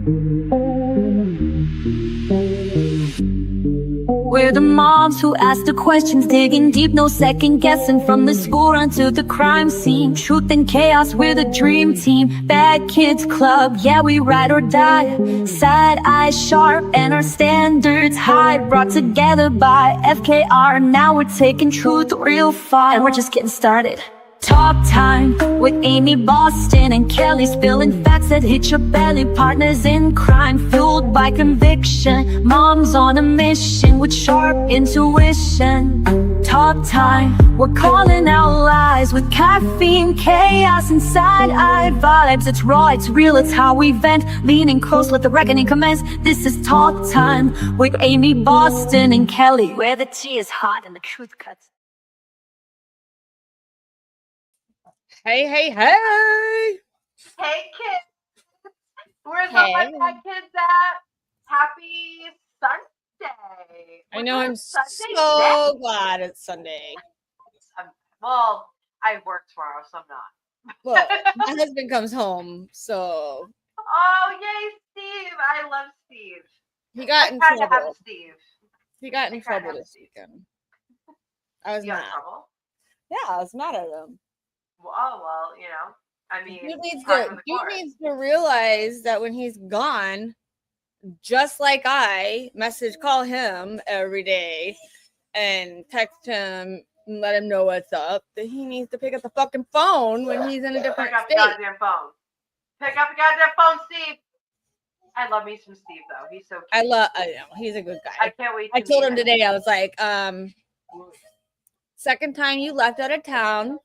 We're the moms who ask the questions, digging deep, no second guessing. From the school run to the crime scene, truth and chaos, we're the dream team. Bad Kids Club, yeah, we ride or die. Sad eyes sharp and our standards high, brought together by FKR. Now we're taking truth real far, and we're just getting started. Talk time with Amy Boston and Kelly, spilling facts that hit your belly. Partners in crime, fueled by conviction. Moms on a mission with sharp intuition. Talk time, we're calling out lies with caffeine, chaos, and side-eye vibes. It's raw, it's real, it's how we vent. Leaning close, let the reckoning commence. This is Talk Time with Amy Boston and Kelly, where the tea is hot and the truth cuts. Hey, hey, hey! Hey, kids! Where's all my bad kids at? Happy Sunday! I know, I'm Sunday so next? glad it's Sunday. Well, I work tomorrow, so I'm not. Well, my husband comes home, so Oh, yay, Steve! I love Steve. he got in Kind of have trouble. Steve. He got in I kinda trouble have this Steve. weekend. I was You got in mad. trouble? Yeah, I was mad at him. Well, you know, I mean, Dude needs part to of the course. realize that when he's gone, just like I call him every day and text him and let him know what's up, that he needs to pick up the fucking phone when he's in a different Pick up the state. goddamn phone. Pick up the goddamn phone, Steve. I love me some Steve though. He's so cute. I know he's a good I guy. can't wait. I to told meet him today, I was like, second time you left out of town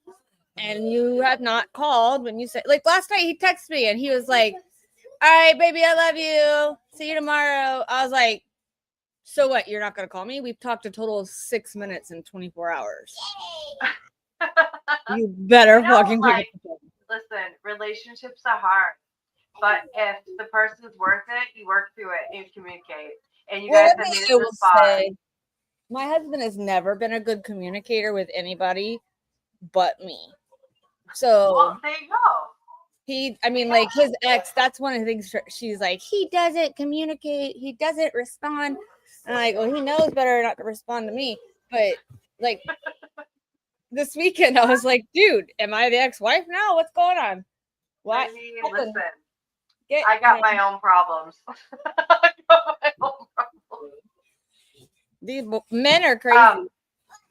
and you have not called when you said, like last night he texted me and he was like, all right, baby, I love you. See you tomorrow. I was like, so what? You're not going to call me? We've talked a total of 6 minutes in 24 hours. You better You know, fucking like, pick up the phone. listen, relationships are hard, but if the person's worth it, you work through it and you communicate. And you guys have made it this far. My husband has never been a good communicator with anybody but me. So Well, there you go. like his ex, that's one of the things she's like, he doesn't communicate, he doesn't respond. And I'm like, well, he knows better not to respond to me. But like this weekend, I was like, dude, am I the ex-wife now? What's going on? Why? I mean, listen, Get I got my own problems. I got my own problems. These men are crazy.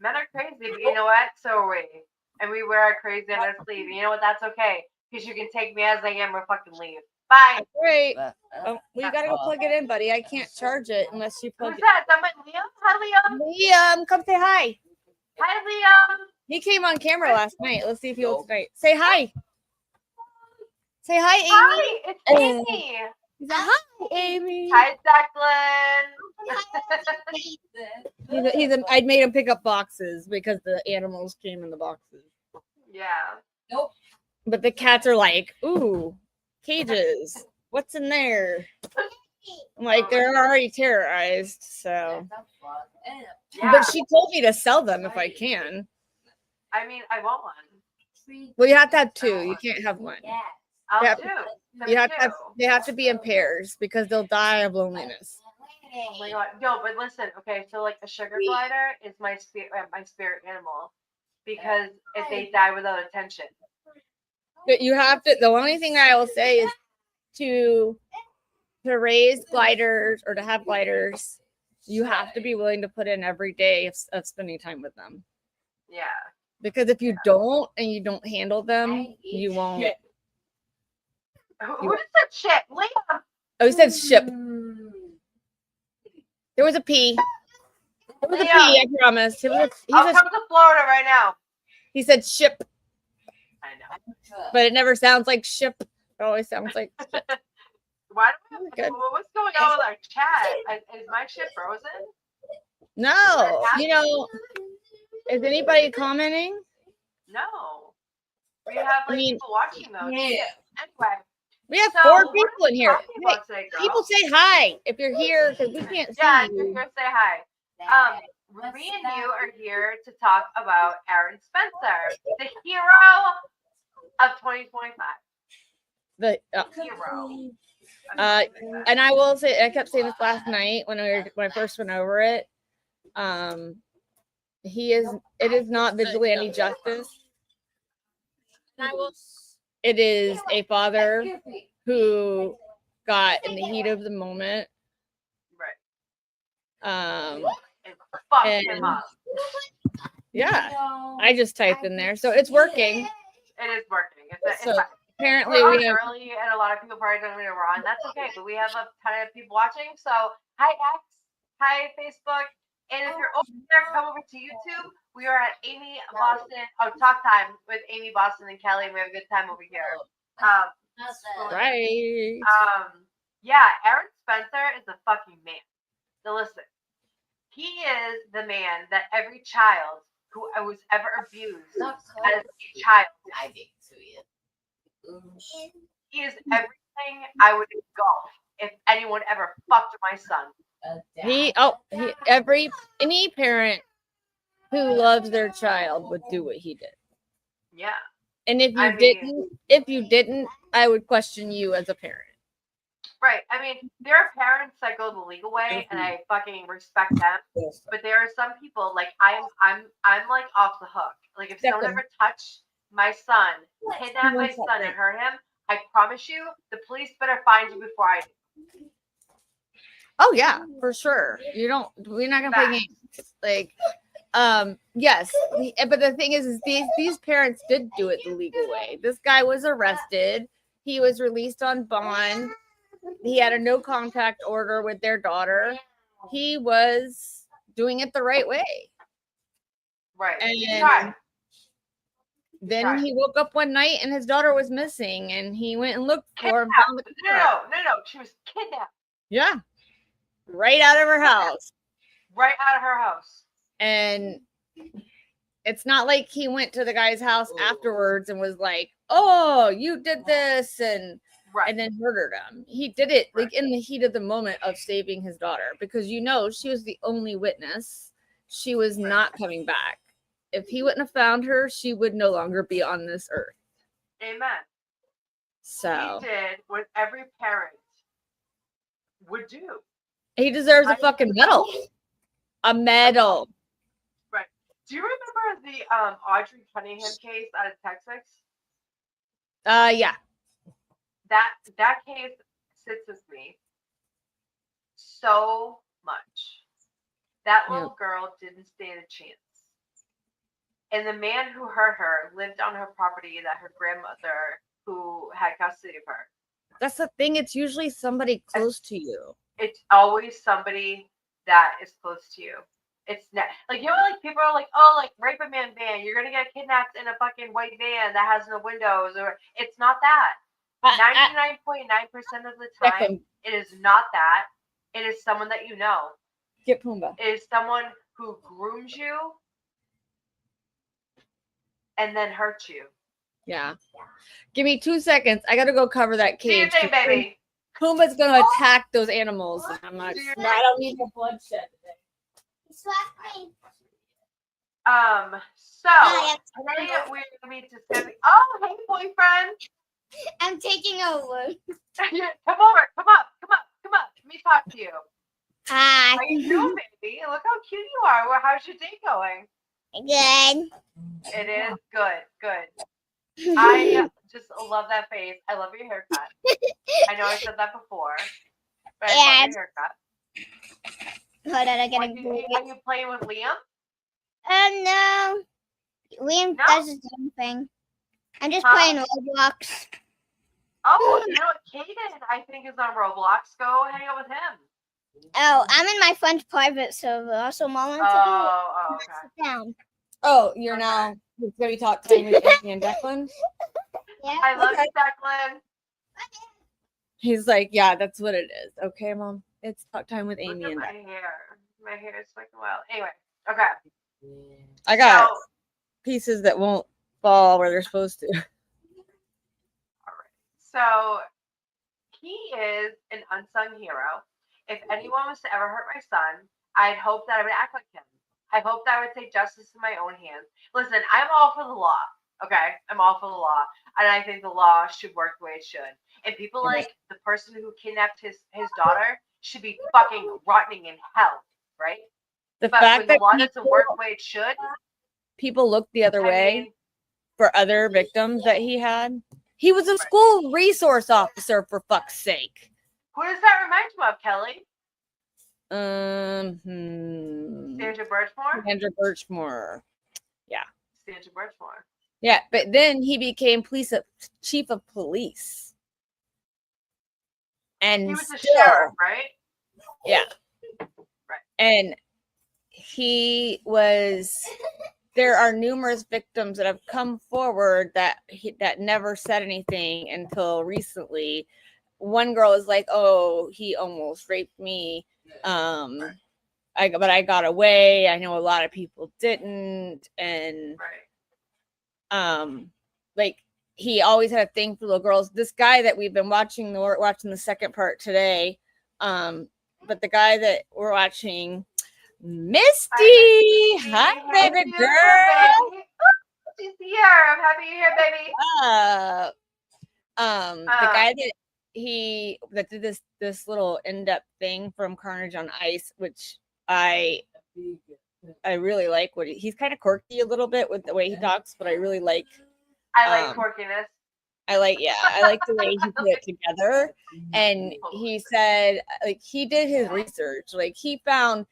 Men are crazy, but you know what? So are we. And we wear our crazy on our sleeve. And you know what? That's okay. Because you can take me as I am or fucking leave. Bye. Great. Well, you gotta go plug it in, buddy. I can't charge it unless you plug Who's that? Is that my Liam? Hi, Liam. Liam, come say hi. Hi, Liam. He came on camera last night. Let's see if he will tonight. Say hi. Say hi, Amy. Hi, it's Amy. He's like, hi, Amy. Hi, Declan. I made him pick up boxes because the animals came in the boxes. Yeah. Nope. But the cats are like, ooh, cages. What's in there? I'm like, they're already terrorized, so. Yeah. But she told me to sell them if I can. I mean, I want one. Well, you have to have two. You can't have one. I'll Yeah. do. They have to be in pairs because they'll die of loneliness. Oh my god. No, but listen, okay, so like a sugar glider is my spirit animal because if they die without attention. But you have to, the only thing I will say is to raise gliders or to have gliders, you have to be willing to put in every day of spending time with them. Yeah. Because if you don't and you don't handle them, you won't. Who said shit? Liam. Oh, he said ship. There was a P. There was a P, I promise. I'll come to Florida right now. He said ship. I know. But it never sounds like ship. It always sounds like ship. Why do what's going on with our chat? Is my shit frozen? No. You know, is anybody commenting? No. We have people watching though. Yeah. Anyway. We have 4 people in here. Hey, today, people say hi if you're here because we can't see yeah, you. you're here. Say hi. Me and you are here to talk about Aaron Spencer, the hero of 2025. The hero. And I will say, I kept saying this last night when I first went over it. It is not vigilante justice. It is a father who got in the heat of the moment. Right. And fucked him up. Yeah, I just typed in there, so it's working. It is working. It's apparently we're we have early, and a lot of people probably don't know we're on. That's okay, but we have a ton of people watching. So hi X, hi Facebook, and if you're over there, come over to YouTube. We are at Amy Boston. Talk time with Amy Boston and Kelly. And we have a good time over here. Right. Yeah, Aaron Spencer is a fucking man. Now listen, he is the man that every child who was ever abused as a child. He is everything I would engulf if anyone ever fucked my son. Any parent who loves their child would do what he did. Yeah. And if you didn't, I would question you as a parent. Right. I mean, there are parents that go the legal way, and I fucking respect them. But there are some people like I'm like off the hook. Like if someone ever touched my son, kidnapped my son, and hurt him, I promise you, the police better find you before I do. Oh yeah, for sure. We're not gonna play games. Like, yes, but the thing is these parents did do it the legal way. This guy was arrested. He was released on bond. He had a no contact order with their daughter. He was doing it the right way. Right. And then he woke up one night and his daughter was missing, and he went and looked for him. No. She was kidnapped. Yeah. Right out of her house. Right out of her house. And it's not like he went to the guy's house afterwards and was like, "Oh, you did this," and then murdered him. He did it like in the heat of the moment of saving his daughter, because she was the only witness. She was not coming back. If he wouldn't have found her, she would no longer be on this earth. Amen. So he did what every parent would do. He deserves a fucking medal. A medal. Right. Do you remember the Audrey Cunningham case out of Texas? Yeah. That case sits with me so much. That little girl didn't stand a chance. And the man who hurt her lived on her property that her grandmother who had custody of her. That's the thing. It's usually somebody close to you. It's always somebody that is close to you. It's not like, like people are like, oh, like rape a man van. You're gonna get kidnapped in a fucking white van that has no windows, or it's not that. 99.9% of the time, it is not that. It is someone that you know. Get Pumbaa. It is someone who grooms you and then hurts you. Yeah. Give me 2 seconds. I gotta go cover that cage. Do your thing, baby. Pumbaa's gonna attack those animals. And I'm not. I don't need the bloodshed today. So today we're gonna be discussing. Oh, hey, boyfriend. I'm taking over. Come over. Come up. Let me talk to you. Hi. How you doing, baby? Look how cute you are. Well, how's your day going? Good. It is good. I just love that face. I love your haircut. I know I said that before, but I love your haircut. Hold on, I gotta Are you playing with Liam? No. Liam does his own thing. I'm just playing Roblox. Oh, you know what? Kaden, I think, is on Roblox. Go hang out with him. Oh, I'm in my friend's private server, so Mullen okay. sit down. Oh, you're now going to be talking with Anthony and Declan? Yeah. I love you, Declan. He's like, yeah, that's what it is. Okay, Mom. It's talk time with Amy and my hair. My hair is fucking wild. Anyway, okay. I got pieces that won't fall where they're supposed to. All right. So he is an unsung hero. If anyone was to ever hurt my son, I'd hope that I would act like him. I hope that I would take justice in my own hands. Listen, I'm all for the law. Okay, I'm all for the law, and I think the law should work the way it should. And people like the person who kidnapped his daughter should be fucking rotting in hell, right? The But fact when the that law doesn't work the way it should, people look the other I way mean, for other victims that he had. He was a school resource officer, for fuck's sake. who does that remind you of, Kelly? Sandra Birchmore? Sandra Birchmore. Sandra Birchmore. Yeah, but then he became chief of police. And He was a still, sheriff, right? yeah. Right. And there are numerous victims that have come forward that never said anything until recently. One girl is like, "Oh, he almost raped me. But I got away. I know a lot of people didn't." And like, he always had a thing for little girls. This guy that we've been watching, we're watching the second part today. But the guy that we're watching, Misty, hi baby girl. Baby. She's here. I'm happy you're here, baby. The guy that did this little in-depth thing from Carnage on Ice, which I really like. He's kind of quirky a little bit with the way he talks, but I really like. I like quirkiness. I like the way he put it together. And he said, like, he did his research. Like, he found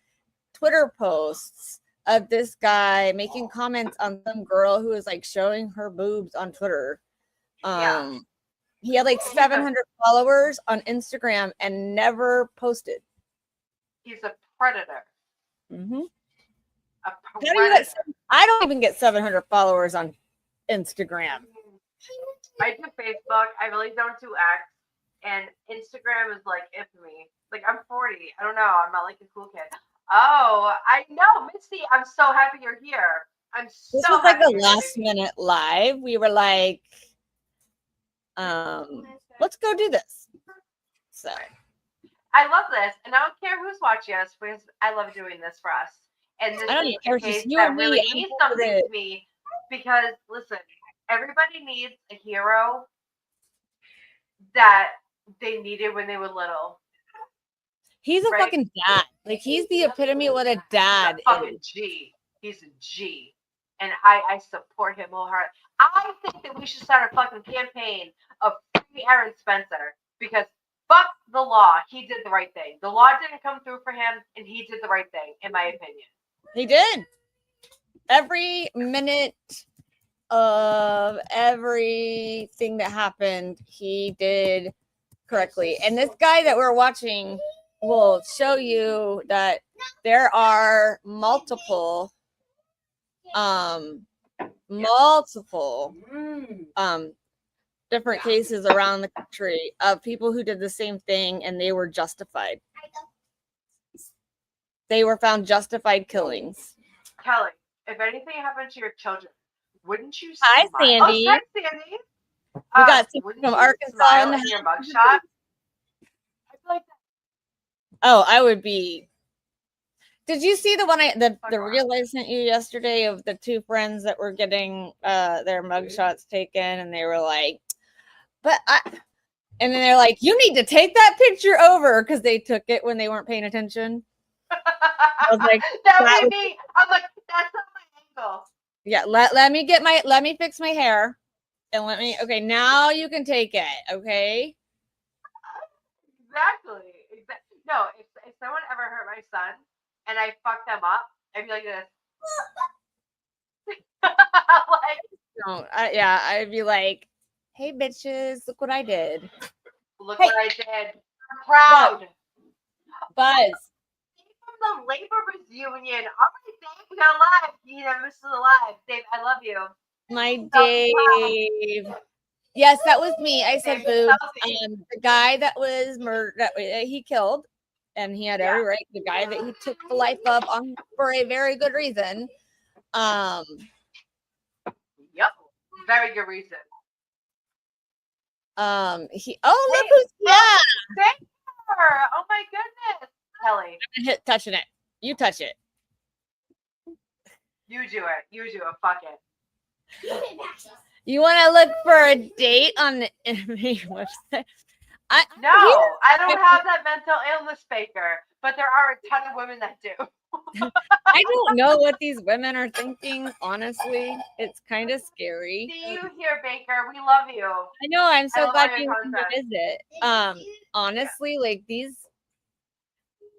Twitter posts of this guy making comments on some girl who was like showing her boobs on Twitter. He had like 700 followers on Instagram and never posted. He's a predator. Mm-hmm. A predator. I don't even get 700 followers on Instagram. I do Facebook. I really don't do X. And Instagram is like infamy. Like, I'm 40. I don't know. I'm not like a cool kid. Oh, I know, Misty. I'm so happy you're here. This was like a last minute live. We were like, let's go do this. So I love this, and I don't care who's watching us because I love doing this for us. And this is a case that really means something to me because, listen, everybody needs a hero that they needed when they were little. He's a fucking dad. Like, he's the epitome of what a dad is. Fucking G. He's a G. And I support him wholeheartedly. I think that we should start a fucking campaign of free Aaron Spencer because fuck the law. He did the right thing. The law didn't come through for him, and he did the right thing, in my opinion. He did. Every minute of everything that happened, he did correctly. And this guy that we're watching will show you that there are multiple different cases around the country of people who did the same thing and they were justified. They were found justified killings. Kelly, if anything happened to your children, wouldn't you Hi, smile? Sandy. Oh, hi, Sandy. We got wouldn't from you Arkansas in the your mugshot. I feel like that. Oh, I would be. Did you see the one the reel I sent you yesterday of the two friends that were getting their mugshots taken, and they were like, and then they're like, you need to take that picture over because they took it when they weren't paying attention. I was like, that would be me. I'm like, that's not my angle. Yeah, let me fix my hair, and okay, now you can take it, okay? Exactly. No, if someone ever hurt my son and I fucked them up, I'd be like this. I'd be like, hey bitches, look what I did. Look what I did. I'm proud. Buzz. From the labor reunion. All right, Dave, we got live. You know, Mr. Alive. Dave, I love you. My Dave. Yes, that was me. I said boobs. The guy that was murdered, that he killed, and he had every right. The guy that he took the life of for a very good reason. Yep, very good reason. Look who's Thank her. Oh my goodness, Kelly. I'm touching it. You touch it. You do it. Fuck it. You want to look for a date on the enemy website? No, I don't have that mental illness, Baker, but there are a ton of women that do. I don't know what these women are thinking, honestly. It's kind of scary. See you here, Baker. We love you. I know. I'm so love glad all you your came to content. visit. Honestly, like these,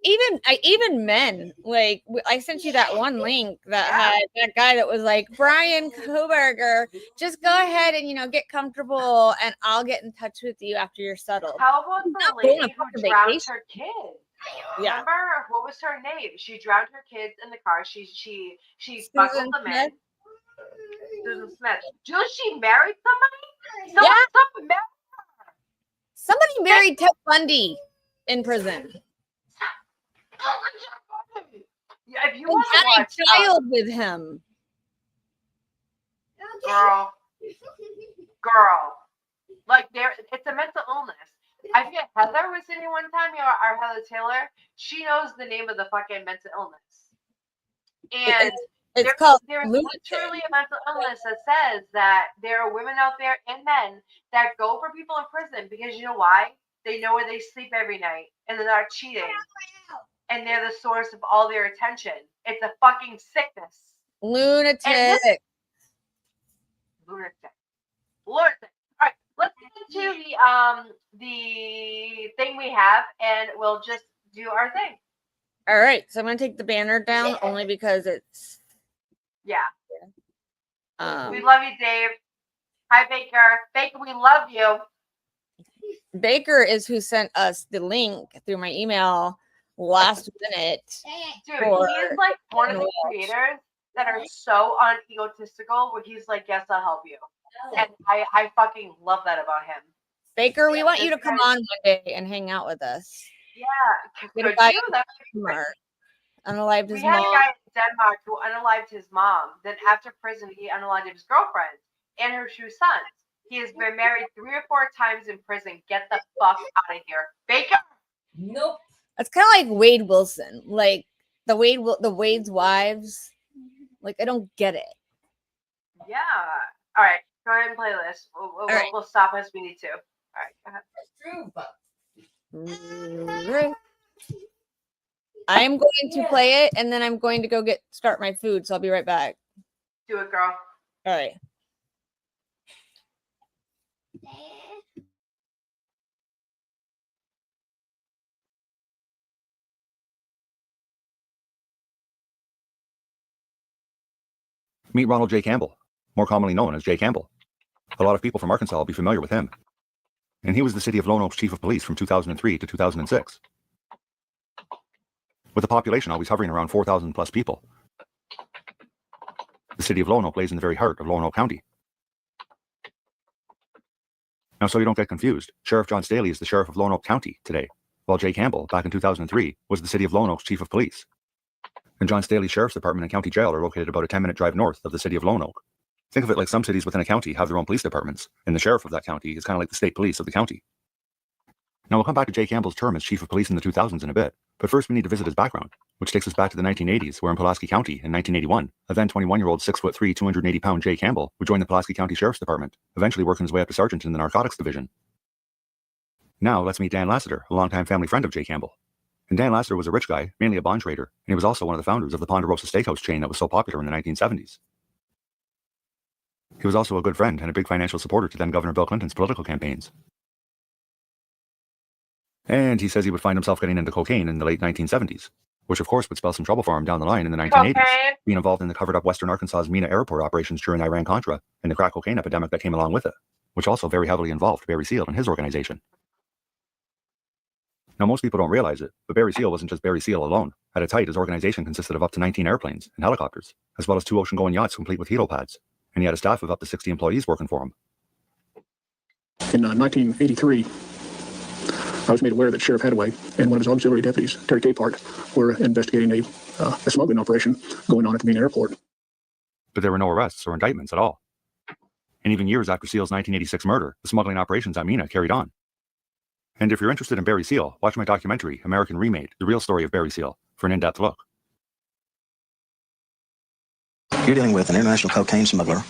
even men, like I sent you that one link that had that guy that was like, Brian Koberger, just go ahead and get comfortable, and I'll get in touch with you after you're settled. How about Not the going lady on who a drowned vacation. her kids? Yeah, Remember what was her name? She drowned her kids in the car. She smuggled them in. Susan Smith. Just she married somebody? Someone married her. Somebody married Ted Bundy in prison. Yeah, if you And want to had watch, a child with him. girl, like it's a mental illness. I forget, Heather was in here one time, our Heather Taylor. She knows the name of the fucking mental illness. And it's called there's lunatic. literally a mental illness that says that there are women out there and men that go for people in prison because you know why? They know where they sleep every night and they're not cheating. And they're the source of all their attention. It's a fucking sickness. Lunatic. Lunatic. All right, let's get into the thing we have, and we'll just do our thing. All right, so I'm gonna take the banner down only because it's We um love you, Dave. Hi, Baker. Baker, we love you. Baker is who sent us the link through my email last minute. Dude, he's like one of the creators that are so unegotistical where he's like, yes, I'll help you. And I fucking love that about him. Baker, we want you to come on one day and hang out with us. Yeah. Get Could a guy you? That would be great. unalived his We had a mom. guy in Denmark who unalived his mom. Then after prison, he unalived his girlfriend and her two sons. He has been married 3 or 4 times in prison. Get the fuck out of here, Baker. Nope. It's kind of like Wade Wilson, like the Wade's wives. Like I don't get it. Yeah. All right. Go ahead and play this. We'll stop as we need to. All right. Go ahead. I'm going to play it, and then I'm going to go start my food. So I'll be right back. Do it, girl. All right. Meet Ronald J. Campbell, more commonly known as Jay Campbell. A lot of people from Arkansas will be familiar with him. And he was the city of Lone Oak's chief of police from 2003 to 2006. With the population always hovering around 4,000 plus people. The city of Lone Oak lays in the very heart of Lone Oak County. Now, so you don't get confused, Sheriff John Staley is the sheriff of Lone Oak County today, while Jay Campbell, back in 2003, was the city of Lone Oak's chief of police. And John Staley's Sheriff's Department and County Jail are located about a 10-minute drive north of the city of Lone Oak. Think of it like some cities within a county have their own police departments, and the sheriff of that county is kind of like the state police of the county. Now we'll come back to Jay Campbell's term as chief of police in the 2000s in a bit, but first we need to visit his background, which takes us back to the 1980s, where in Pulaski County in 1981, a then 21-year-old 6'3", 280-pound Jay Campbell would join the Pulaski County Sheriff's Department, eventually working his way up to sergeant in the Narcotics Division. Now let's meet Dan Lassiter, a longtime family friend of Jay Campbell. And Dan Lassiter was a rich guy, mainly a bond trader, and he was also one of the founders of the Ponderosa Steakhouse chain that was so popular in the 1970s. He was also a good friend and a big financial supporter to then Governor Bill Clinton's political campaigns. And he says he would find himself getting into cocaine in the late 1970s, which of course would spell some trouble for him down the line in the 1980s, being involved in the covered-up Western Arkansas's Mena Airport operations during Iran-Contra and the crack cocaine epidemic that came along with it, which also very heavily involved Barry Seal and his organization. Now, most people don't realize it, but Barry Seal wasn't just Barry Seal alone. At its height, his organization consisted of up to 19 airplanes and helicopters, as well as 2 ocean-going yachts complete with helipads, and he had a staff of up to 60 employees working for him. In 1983, I was made aware that Sheriff Hadaway and one of his auxiliary deputies, Terry Capehart, were investigating a smuggling operation going on at the Mena Airport. But there were no arrests or indictments at all. And even years after Seal's 1986 murder, the smuggling operations at Mena carried on. And if you're interested in Barry Seal, watch my documentary, American Remade, The Real Story of Barry Seal, for an in-depth look. You're dealing with an international cocaine smuggler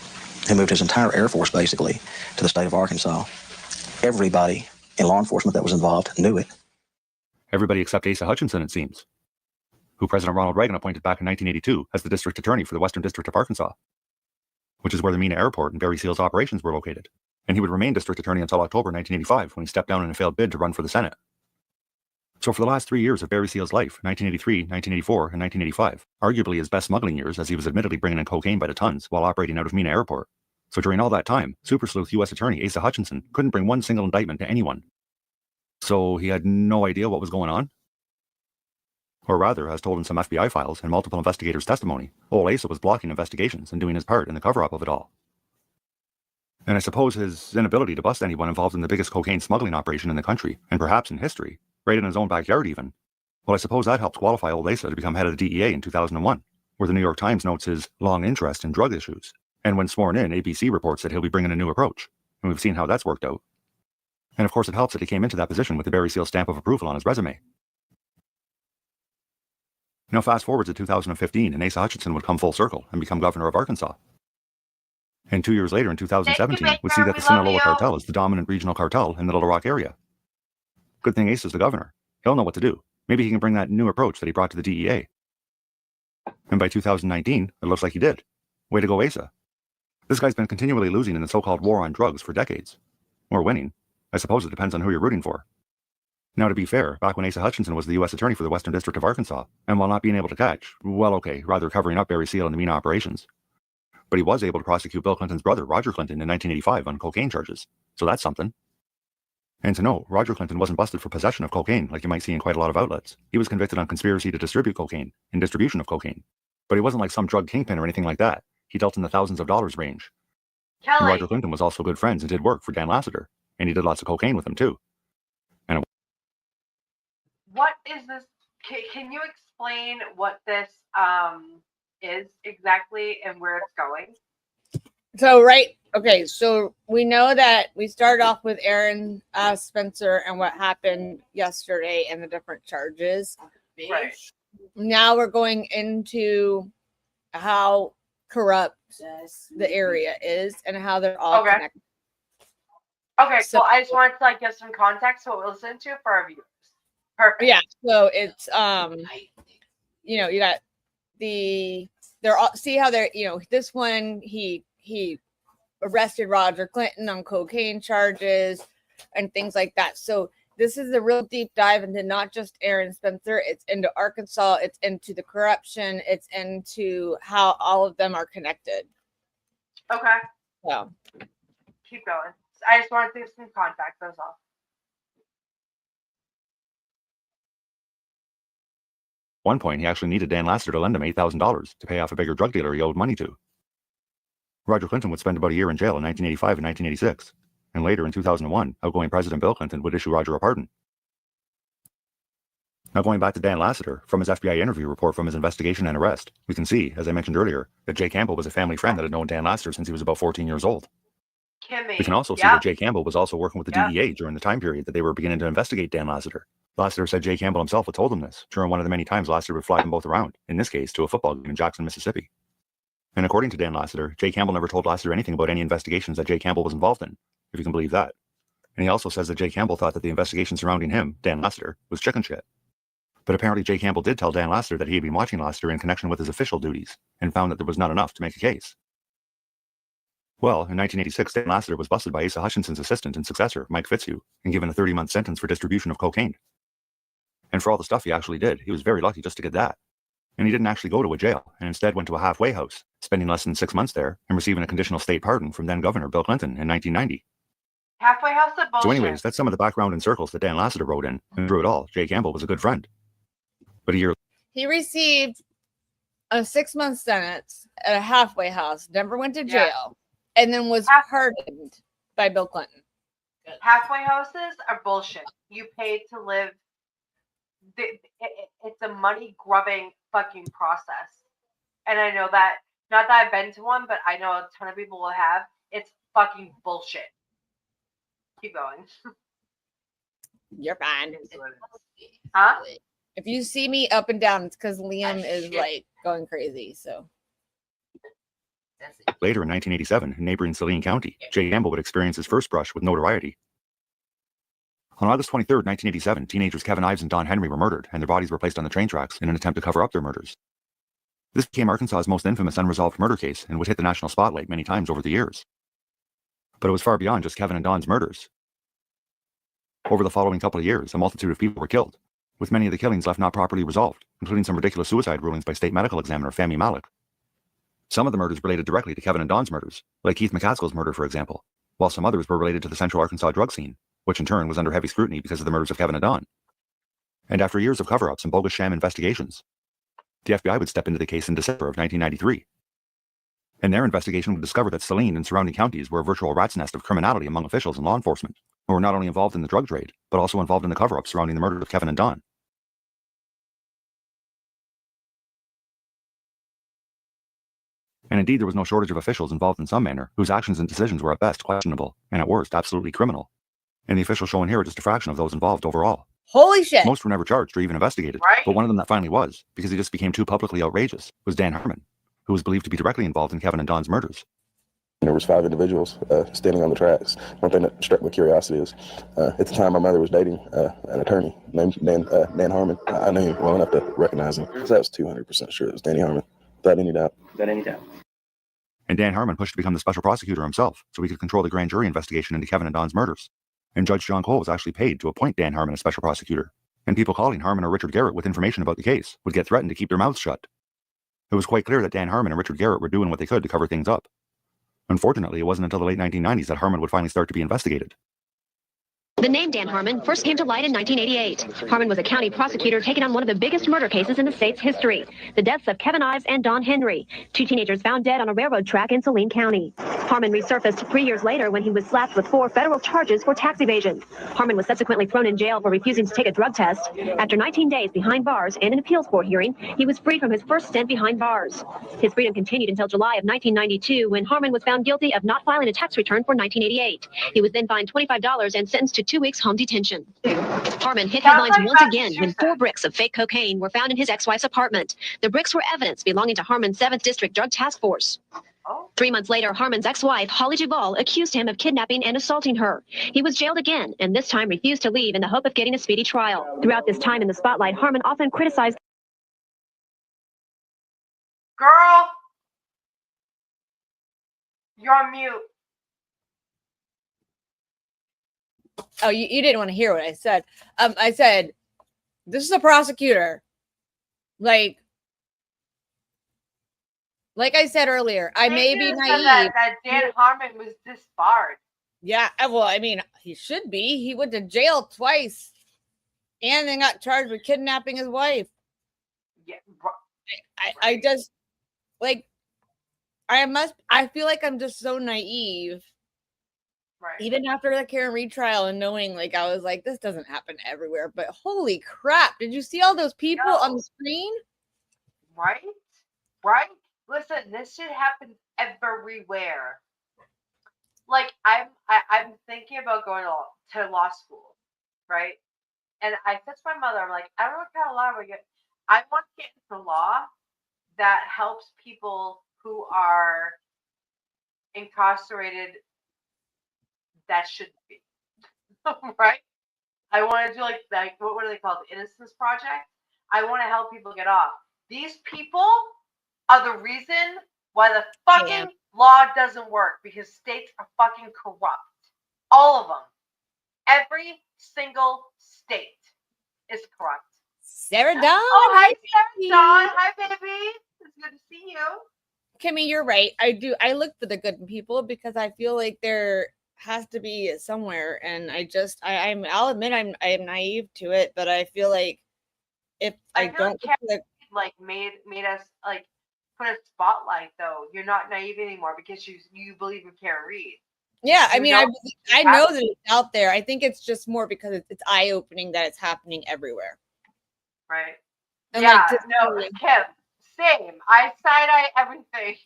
who moved his entire Air Force basically to the state of Arkansas. Everybody in law enforcement that was involved knew it. Everybody except Asa Hutchinson, it seems, who President Ronald Reagan appointed back in 1982 as the district attorney for the Western District of Arkansas, which is where the Mena Airport and Barry Seal's operations were located. And he would remain district attorney until October 1985 when he stepped down in a failed bid to run for the Senate. So for the last 3 years of Barry Seal's life, 1983, 1984, and 1985, arguably his best smuggling years as he was admittedly bringing in cocaine by the tons while operating out of Mena Airport. So during all that time, Super Sleuth U.S. Attorney Asa Hutchinson couldn't bring one single indictment to anyone. So he had no idea what was going on? Or rather, as told in some FBI files and multiple investigators' testimony, old Asa was blocking investigations and doing his part in the cover-up of it all. And I suppose his inability to bust anyone involved in the biggest cocaine smuggling operation in the country, and perhaps in history, right in his own backyard even, well, I suppose that helped qualify old Asa to become head of the DEA in 2001, where the New York Times notes his long interest in drug issues. And when sworn in, ABC reports that he'll be bringing a new approach, and we've seen how that's worked out. And of course it helps that he came into that position with the Barry Seal stamp of approval on his resume. Now fast forward to 2015 and Asa Hutchinson would come full circle and become governor of Arkansas. And 2 years later in 2017, we see that the Sinaloa cartel is the dominant regional cartel in the Little Rock area. Good thing Asa's the governor. He'll know what to do. Maybe he can bring that new approach that he brought to the DEA. And by 2019, it looks like he did. Way to go, Asa. This guy's been continually losing in the so-called war on drugs for decades. Or winning. I suppose it depends on who you're rooting for. Now, to be fair, back when Asa Hutchinson was the U.S. Attorney for the Western District of Arkansas, and while not being able to catch, well, okay, rather covering up Barry Seal and the Mena operations, but he was able to prosecute Bill Clinton's brother, Roger Clinton, in 1985 on cocaine charges, so that's something. And to note, Roger Clinton wasn't busted for possession of cocaine like you might see in quite a lot of outlets. He was convicted on conspiracy to distribute cocaine and distribution of cocaine. But he wasn't like some drug kingpin or anything like that. He dealt in the thousands of dollars range. And Roger Clinton was also good friends and did work for Dan Lassiter, and he did lots of cocaine with him too. And what is this? Can you explain what this is exactly and where it's going? So, okay, so we know that we started off with Aaron Spencer and what happened yesterday and the different charges. Right. Now we're going into how corrupt the area is and how they're all connected. Okay, So- so I just wanted to give some context to what we'll listen to for our viewers. Perfect. Yeah, so it's you got they're all, see how they're, this one he arrested Roger Clinton on cocaine charges and things like that. So this is a real deep dive into not just Aaron Spencer, it's into Arkansas, it's into the corruption, it's into how all of them are connected. Okay, So keep going. I just wanted to give some context, that's all. at one point, he actually needed Dan Lassiter to lend him $8,000 to pay off a bigger drug dealer he owed money to. Roger Clinton would spend about a year in jail in 1985 and 1986, and later in 2001, outgoing President Bill Clinton would issue Roger a pardon. Now going back to Dan Lassiter, from his FBI interview report from his investigation and arrest, we can see, as I mentioned earlier, that Jay Campbell was a family friend that had known Dan Lassiter since he was about 14 years old. Kimmy. We can also see that Jay Campbell was also working with the DEA during the time period that they were beginning to investigate Dan Lassiter. Lassiter said Jay Campbell himself had told him this during one of the many times Lassiter would fly them both around, in this case to a football game in Jackson, Mississippi. And according to Dan Lassiter, Jay Campbell never told Lassiter anything about any investigations that Jay Campbell was involved in, if you can believe that. And he also says that Jay Campbell thought that the investigation surrounding him, Dan Lassiter, was chicken shit. But apparently Jay Campbell did tell Dan Lassiter that he had been watching Lassiter in connection with his official duties, and found that there was not enough to make a case. Well, in 1986, Dan Lassiter was busted by Asa Hutchinson's assistant and successor, Mike Fitzhugh, and given a 30-month sentence for distribution of cocaine. And for all the stuff he actually did, he was very lucky just to get that. And he didn't actually go to a jail, and instead went to a halfway house, spending less than 6 months there, and receiving a conditional state pardon from then-Governor Bill Clinton in 1990. Halfway house of bullshit. So anyways, that's some of the background and circles that Dan Lassiter wrote in, and through it all, Jay Campbell was a good friend. But a year he received a 6-month sentence at a halfway house, never went to jail, and then was pardoned by Bill Clinton. Halfway houses are bullshit. You pay to live. It's a money-grubbing fucking process. And I know that, not that I've been to one, but I know a ton of people will have. It's fucking bullshit. Keep going. You're fine. Huh? If you see me up and down, it's because Liam is like going crazy. So Later in 1987, in neighboring Saline County, Jay Campbell would experience his first brush with notoriety. On August 23, 1987, teenagers Kevin Ives and Don Henry were murdered, and their bodies were placed on the train tracks in an attempt to cover up their murders. This became Arkansas's most infamous unresolved murder case and would hit the national spotlight many times over the years. But it was far beyond just Kevin and Don's murders. Over the following couple of years, a multitude of people were killed, with many of the killings left not properly resolved, including some ridiculous suicide rulings by state medical examiner Fahmy Malek. Some of the murders related directly to Kevin and Don's murders, like Keith McCaskill's murder, for example, while some others were related to the Central Arkansas drug scene, which in turn was under heavy scrutiny because of the murders of Kevin and Don. And after years of cover-ups and bogus sham investigations, the FBI would step into the case in December of 1993. And their investigation would discover that Saline and surrounding counties were a virtual rat's nest of criminality among officials and law enforcement, who were not only involved in the drug trade, but also involved in the cover-up surrounding the murder of Kevin and Don. And indeed, there was no shortage of officials involved in some manner, whose actions and decisions were at best questionable, and at worst absolutely criminal. And the officials shown here are just a fraction of those involved overall. Holy shit. Most were never charged or even investigated, Right. but one of them that finally was, because he just became too publicly outrageous, was Dan Harmon, who was believed to be directly involved in Kevin and Don's murders. There was 5 individuals standing on the tracks. One thing that struck my curiosity is, at the time my mother was dating an attorney named Dan Harmon. I knew him well enough to recognize him, because I was 200% sure it was Danny Harmon, without any doubt. And Dan Harmon pushed to become the special prosecutor himself, so he could control the grand jury investigation into Kevin and Don's murders. And Judge John Cole was actually paid to appoint Dan Harmon as special prosecutor. And people calling Harmon or Richard Garrett with information about the case would get threatened to keep their mouths shut. It was quite clear that Dan Harmon and Richard Garrett were doing what they could to cover things up. Unfortunately, it wasn't until the late 1990s that Harmon would finally start to be investigated. The name Dan Harmon first came to light in 1988. Harmon was a county prosecutor taking on one of the biggest murder cases in the state's history, the deaths of Kevin Ives and Don Henry, 2 teenagers found dead on a railroad track in Saline County. Harmon resurfaced 3 years later when he was slapped with 4 federal charges for tax evasion. Harmon was subsequently thrown in jail for refusing to take a drug test. After 19 days behind bars and an appeals court hearing, he was freed from his first stint behind bars. His freedom continued until July of 1992 when Harmon was found guilty of not filing a tax return for 1988. He was then fined $25 and sentenced to 2 weeks home detention. Harmon hit headlines once again when 4 bricks of fake cocaine were found in his ex-wife's apartment. The bricks were evidence belonging to Harmon's 7th District Drug Task Force. 3 months later, Harmon's ex-wife, Holly Duvall, accused him of kidnapping and assaulting her. He was jailed again, and this time refused to leave in the hope of getting a speedy trial. Throughout this time in the spotlight, Harmon often criticized. Girl, you're on mute. Oh, you didn't want to hear what I said. I said, this is a prosecutor. Like I said earlier, I may be naive. That Dan Harmon was disbarred. Yeah, well, I mean, he should be. He went to jail twice and then got charged with kidnapping his wife. Yeah, I just, like, I feel like I'm just so naive. right. Even after the Karen Reed trial and knowing, like, I was like, this doesn't happen everywhere. But holy crap, did you see all those people on the screen? Right? Right? Listen, this shit happens everywhere. Like, I'm thinking about going to law school, right? And I said to my mother, I'm like, I don't know what kind of law I get. I want to get into law that helps people who are incarcerated that shouldn't be. Right? I want to do like what are they called? The Innocence Project. I want to help people get off. These people are the reason why the fucking law doesn't work, because states are fucking corrupt. All of them. Every single state is corrupt. Sarah Dawn. Oh, hi, Sarah Dawn. Hi, baby. It's good to see you. Kimmy, you're right. I do. I look for the good in people because I feel like there has to be somewhere, and I'll admit I'm naive to it, but I feel like if I don't like made us like put a spotlight though. You're not naive anymore because you believe in Karen Reed. Yeah, I mean, I know that it's out there. I think it's just more because it's eye opening that it's happening everywhere. Right. And yeah. like, No, Kim. Same. I side-eye everything.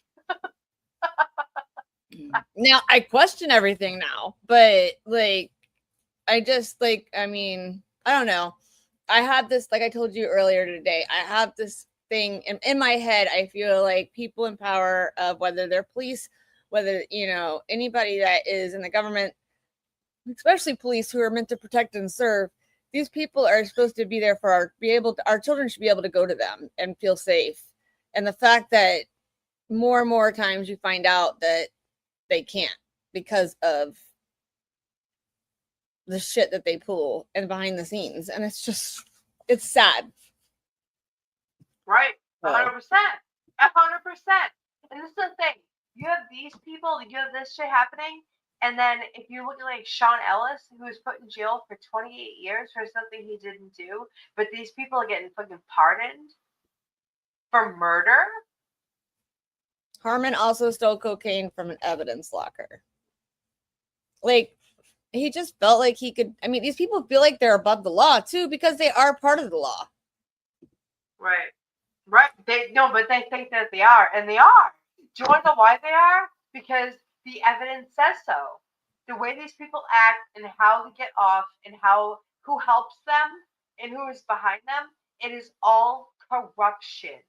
Now I question everything now, but like, I just like, I mean, I don't know. I have this, like I told you earlier today, I have this thing in my head. I feel like people in power, of whether they're police, whether anybody that is in the government, especially police who are meant to protect and serve, these people are supposed to be there for our children should be able to go to them and feel safe. And the fact that more and more times you find out that they can't because of the shit that they pull and behind the scenes. And it's sad. Right. 100%. 100%. And this is the thing. You have these people, you have this shit happening. And then if you look at like Sean Ellis, who was put in jail for 28 years for something he didn't do, but these people are getting fucking pardoned for murder. Harmon also stole cocaine from an evidence locker. Like, he just felt like he could. I mean, these people feel like they're above the law too because they are part of the law. Right. Right. But they think that they are, and they are. Do you want to know why they are? Because the evidence says so. The way these people act and how they get off and who helps them and who is behind them, it is all corruption.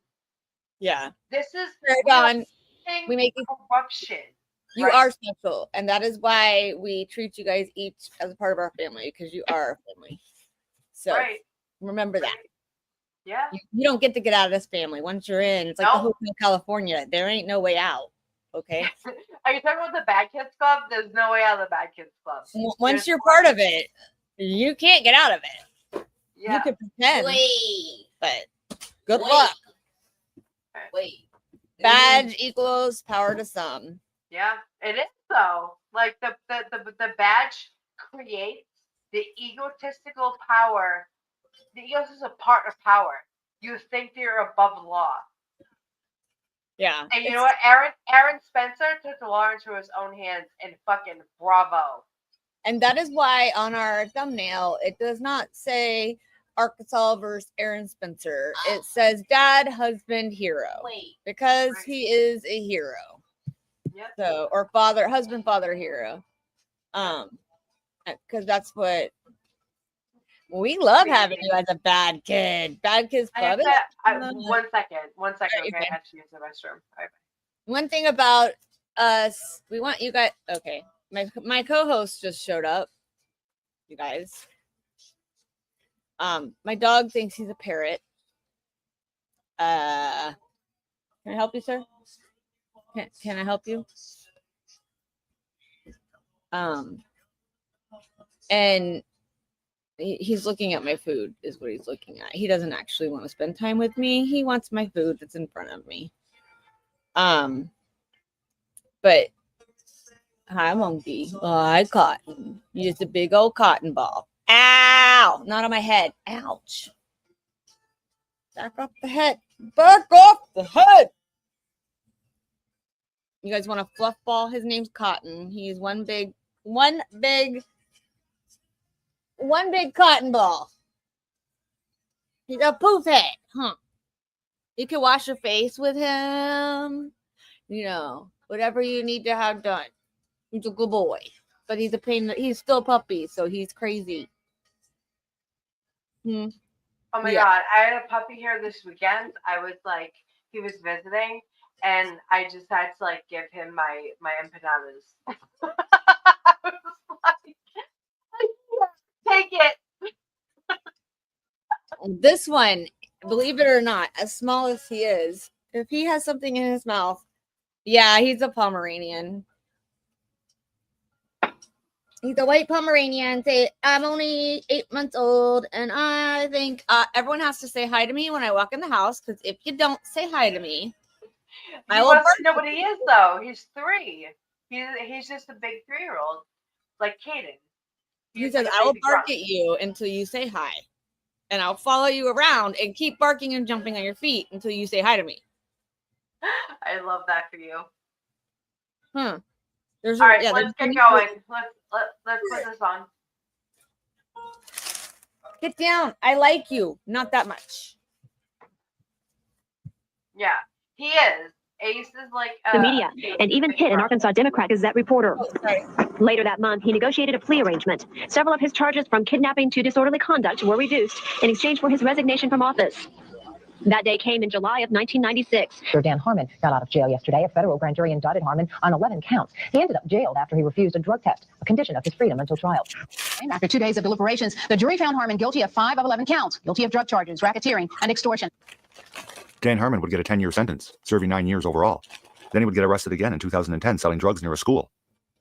Yeah. This is we make corruption. You are special, and that is why we treat you guys each as a part of our family, because you are our family. So remember that. Yeah. You don't get to get out of this family. Once you're in, it's like the Hotel California. There ain't no way out. Okay. Are you talking about the Bad Kids Club? There's no way out of the Bad Kids Club. Once you're part of it, you can't get out of it. Yeah. You can pretend. But good luck. Badge equals power to some. Yeah, it is though. Like the badge creates the egotistical power. The ego is a part of power. You think you're above the law. Yeah. And you know what? Aaron Spencer took the law into his own hands, and fucking bravo. And that is why on our thumbnail it does not say Arkansas versus Aaron Spencer. It says dad, husband, hero. Because he is a hero. Yep. So, or father, husband, father, hero. Because that's what we love having you as a bad kid. Bad Kids Club. One second. Right, Okay, I have to use the restroom. All right. One thing about us, we want you guys. Okay, my co-host just showed up. You guys. My dog thinks he's a parrot. Can I help you, sir? Can I help you? And he's looking at my food is what he's looking at. He doesn't actually want to spend time with me. He wants my food that's in front of me. But hi, monkey. Hi, Cotton. You're just a big old cotton ball. Ow! Not on my head. Ouch. Back off the head. Back off the head. You guys want a fluff ball? His name's Cotton. He's one big cotton ball. He's a poof head, huh? You can wash your face with him. Whatever you need to have done. He's a good boy. But he's a pain. He's still a puppy, so he's crazy. Oh my God. I had a puppy here this weekend. He was visiting, and I just had to give him my empanadas. I was like, take it. This one, believe it or not, as small as he is, if he has something in his mouth, yeah, he's a Pomeranian. He's a white Pomeranian. I'm only 8 months old, and I think everyone has to say hi to me when I walk in the house, because if you don't say hi to me, I will bark. Know what he is, though. He's 3. He's just a big 3-year-old, like Caden. He says, I will bark at you until you say hi, and I'll follow you around and keep barking and jumping on your feet until you say hi to me. I love that for you. All right, let's get going. Let's put this on. Get down. I like you. Not that much. Yeah, he is. Ace is like the media, and even hit an Arkansas Democrat Gazette reporter. Later that month, he negotiated a plea arrangement. Several of his charges from kidnapping to disorderly conduct were reduced in exchange for his resignation from office. That day came in July of 1996. Dan Harmon got out of jail yesterday. A federal grand jury indicted Harmon on 11 counts. He ended up jailed after he refused a drug test, a condition of his freedom until trial. After 2 days of deliberations, the jury found Harmon guilty of 5 of 11 counts, guilty of drug charges, racketeering, and extortion. Dan Harmon would get a 10-year sentence, serving 9 years overall. Then he would get arrested again in 2010 selling drugs near a school.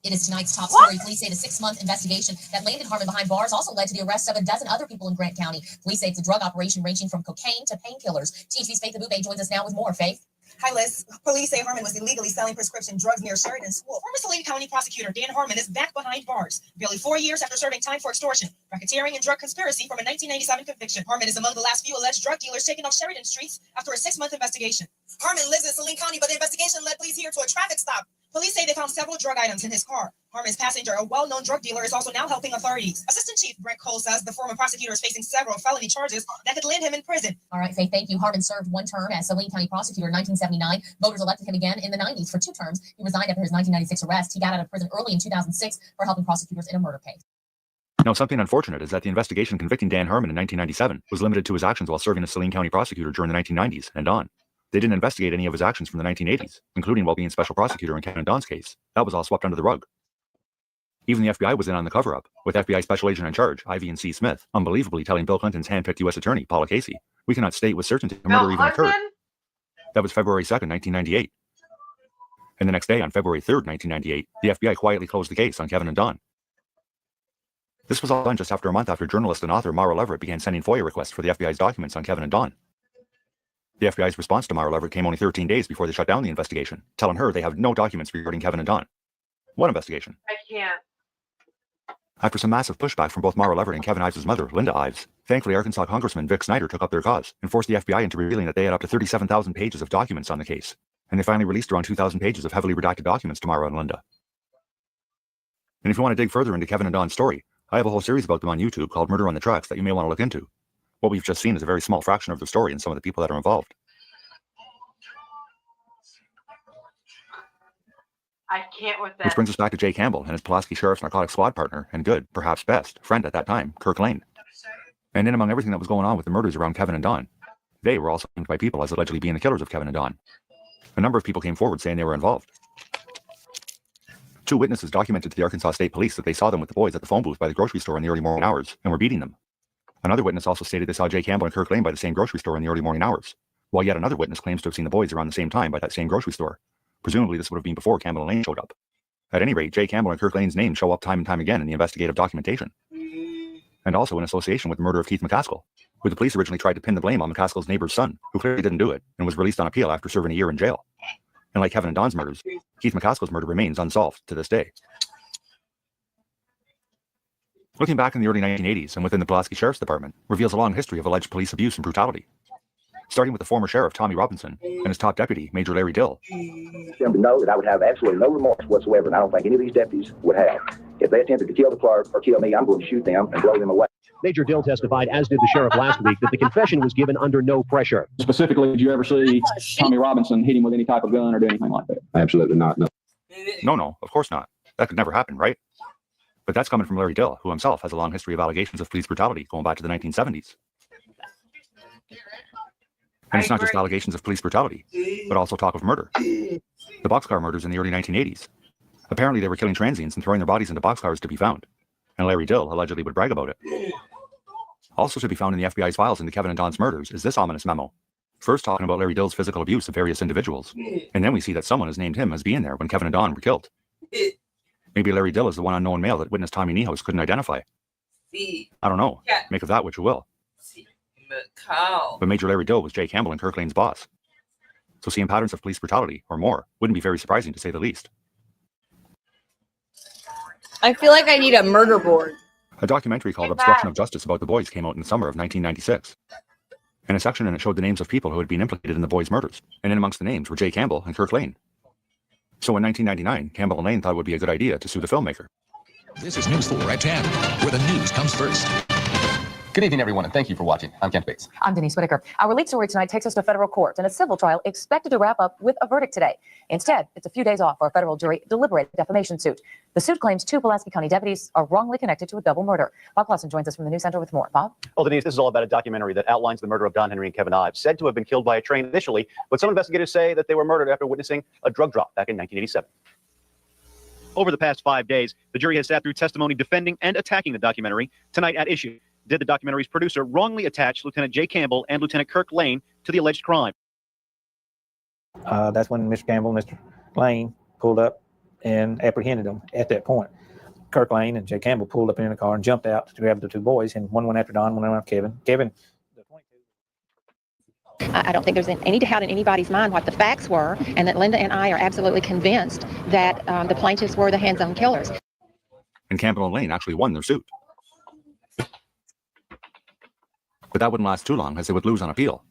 It is tonight's top story. Police say the 6-month investigation that landed Harmon behind bars also led to the arrest of a dozen other people in Grant County. Police say it's a drug operation ranging from cocaine to painkillers. TV's Faith Abube joins us now with more. Faith? Hi, Liz. Police say Harmon was illegally selling prescription drugs near Sheridan School. Former Saline County prosecutor Dan Harmon is back behind bars, barely 4 years after serving time for extortion, racketeering, and drug conspiracy from a 1997 conviction. Harmon is among the last few alleged drug dealers taken off Sheridan streets after a 6-month investigation. Harmon lives in Saline County, but the investigation led police here to a traffic stop. Police say they found several drug items in his car. Harmon's passenger, a well-known drug dealer, is also now helping authorities. Assistant Chief Brett Cole says the former prosecutor is facing several felony charges that could land him in prison. All right, Faith, thank you. Harmon served 1 term as Saline County prosecutor in 1979. Voters elected him again in the 90s for 2 terms. He resigned after his 1996 arrest. He got out of prison early in 2006 for helping prosecutors in a murder case. Now, something unfortunate is that the investigation convicting Dan Harmon in 1997 was limited to his actions while serving as Saline County prosecutor during the 1990s and on. They didn't investigate any of his actions from the 1980s, including while being special prosecutor in Kevin and Don's case. That was all swept under the rug. Even the FBI was in on the cover-up, with FBI Special Agent in Charge, Ivy C. Smith, unbelievably telling Bill Clinton's hand-picked U.S. Attorney, Paula Casey, "We cannot state with certainty a murder even occurred." That was February 2nd, 1998. And the next day, on February 3rd, 1998, the FBI quietly closed the case on Kevin and Don. This was all done just after a month after journalist and author Mara Leverett began sending FOIA requests for the FBI's documents on Kevin and Don. The FBI's response to Mara Leverett came only 13 days before they shut down the investigation, telling her they have no documents regarding Kevin and Don. What investigation? I can't. After some massive pushback from both Mara Leverett and Kevin Ives' mother, Linda Ives, thankfully Arkansas Congressman Vic Snyder took up their cause and forced the FBI into revealing that they had up to 37,000 pages of documents on the case, and they finally released around 2,000 pages of heavily redacted documents to Mara and Linda. And if you want to dig further into Kevin and Don's story, I have a whole series about them on YouTube called Murder on the Tracks that you may want to look into. What we've just seen is a very small fraction of the story and some of the people that are involved. I can't with that. Which brings us back to Jay Campbell and his Pulaski Sheriff's narcotics squad partner and good, perhaps best, friend at that time, Kirk Lane. And in among everything that was going on with the murders around Kevin and Don, they were also named by people as allegedly being the killers of Kevin and Don. A number of people came forward saying they were involved. 2 witnesses documented to the Arkansas State Police that they saw them with the boys at the phone booth by the grocery store in the early morning hours and were beating them. Another witness also stated they saw Jay Campbell and Kirk Lane by the same grocery store in the early morning hours, while yet another witness claims to have seen the boys around the same time by that same grocery store. Presumably this would have been before Campbell and Lane showed up. At any rate, Jay Campbell and Kirk Lane's names show up time and time again in the investigative documentation. And also in association with the murder of Keith McCaskill, who the police originally tried to pin the blame on McCaskill's neighbor's son, who clearly didn't do it, and was released on appeal after serving a year in jail. And like Kevin and Don's murders, Keith McCaskill's murder remains unsolved to this day. Looking back in the early 1980s and within the Pulaski Sheriff's Department reveals a long history of alleged police abuse and brutality. Starting with the former sheriff, Tommy Robinson, and his top deputy, Major Larry Dill. To know that I would have absolutely no remorse whatsoever, and I don't think any of these deputies would have. If they attempted to kill the clerk or kill me, I'm going to shoot them and blow them away. Major Dill testified, as did the sheriff last week, that the confession was given under no pressure. Specifically, did you ever see Tommy Robinson hit him with any type of gun or do anything like that? Absolutely not, no. No, of course not. That could never happen, right? But that's coming from Larry Dill, who himself has a long history of allegations of police brutality going back to the 1970s. And it's not just allegations of police brutality, but also talk of murder. The boxcar murders in the early 1980s. Apparently they were killing transients and throwing their bodies into boxcars to be found. And Larry Dill allegedly would brag about it. Also to be found in the FBI's files into Kevin and Don's murders is this ominous memo. First talking about Larry Dill's physical abuse of various individuals. And then we see that someone has named him as being there when Kevin and Don were killed. Maybe Larry Dill is the one unknown male that witness Tommy Niehaus couldn't identify. I don't know. Make of that what you will. But Major Larry Dill was Jay Campbell and Kirk Lane's boss. So seeing patterns of police brutality, or more, wouldn't be very surprising to say the least. I feel like I need a murder board. A documentary called Obstruction of Justice about the boys came out in the summer of 1996. And a section in it showed the names of people who had been implicated in the boys' murders. And in amongst the names were Jay Campbell and Kirk Lane. So in 1999, Campbell and Lane thought it would be a good idea to sue the filmmaker. This is News 4 at 10, where the news comes first. Good evening, everyone, and thank you for watching. I'm Kent Bates. I'm Denise Whitaker. Our lead story tonight takes us to federal court and a civil trial expected to wrap up with a verdict today. Instead, it's a few days off for a federal jury deliberated defamation suit. The suit claims 2 Pulaski County deputies are wrongly connected to a double murder. Bob Clausen joins us from the News Center with more. Bob? Well, Denise, this is all about a documentary that outlines the murder of Don Henry and Kevin Ives, said to have been killed by a train initially, but some investigators say that they were murdered after witnessing a drug drop back in 1987. Over the past 5 days, the jury has sat through testimony defending and attacking the documentary. Tonight at issue, did the documentary's producer wrongly attach Lieutenant Jay Campbell and Lieutenant Kirk Lane to the alleged crime? That's when Mr. Campbell and Mr. Lane pulled up and apprehended them at that point. Kirk Lane and Jay Campbell pulled up in the car and jumped out to grab the 2 boys, and one went after Don, one went after Kevin. I don't think there's any doubt in anybody's mind what the facts were, and that Linda and I are absolutely convinced that the plaintiffs were the hands-on killers. And Campbell and Lane actually won their suit. But that wouldn't last too long, as they would lose on appeal.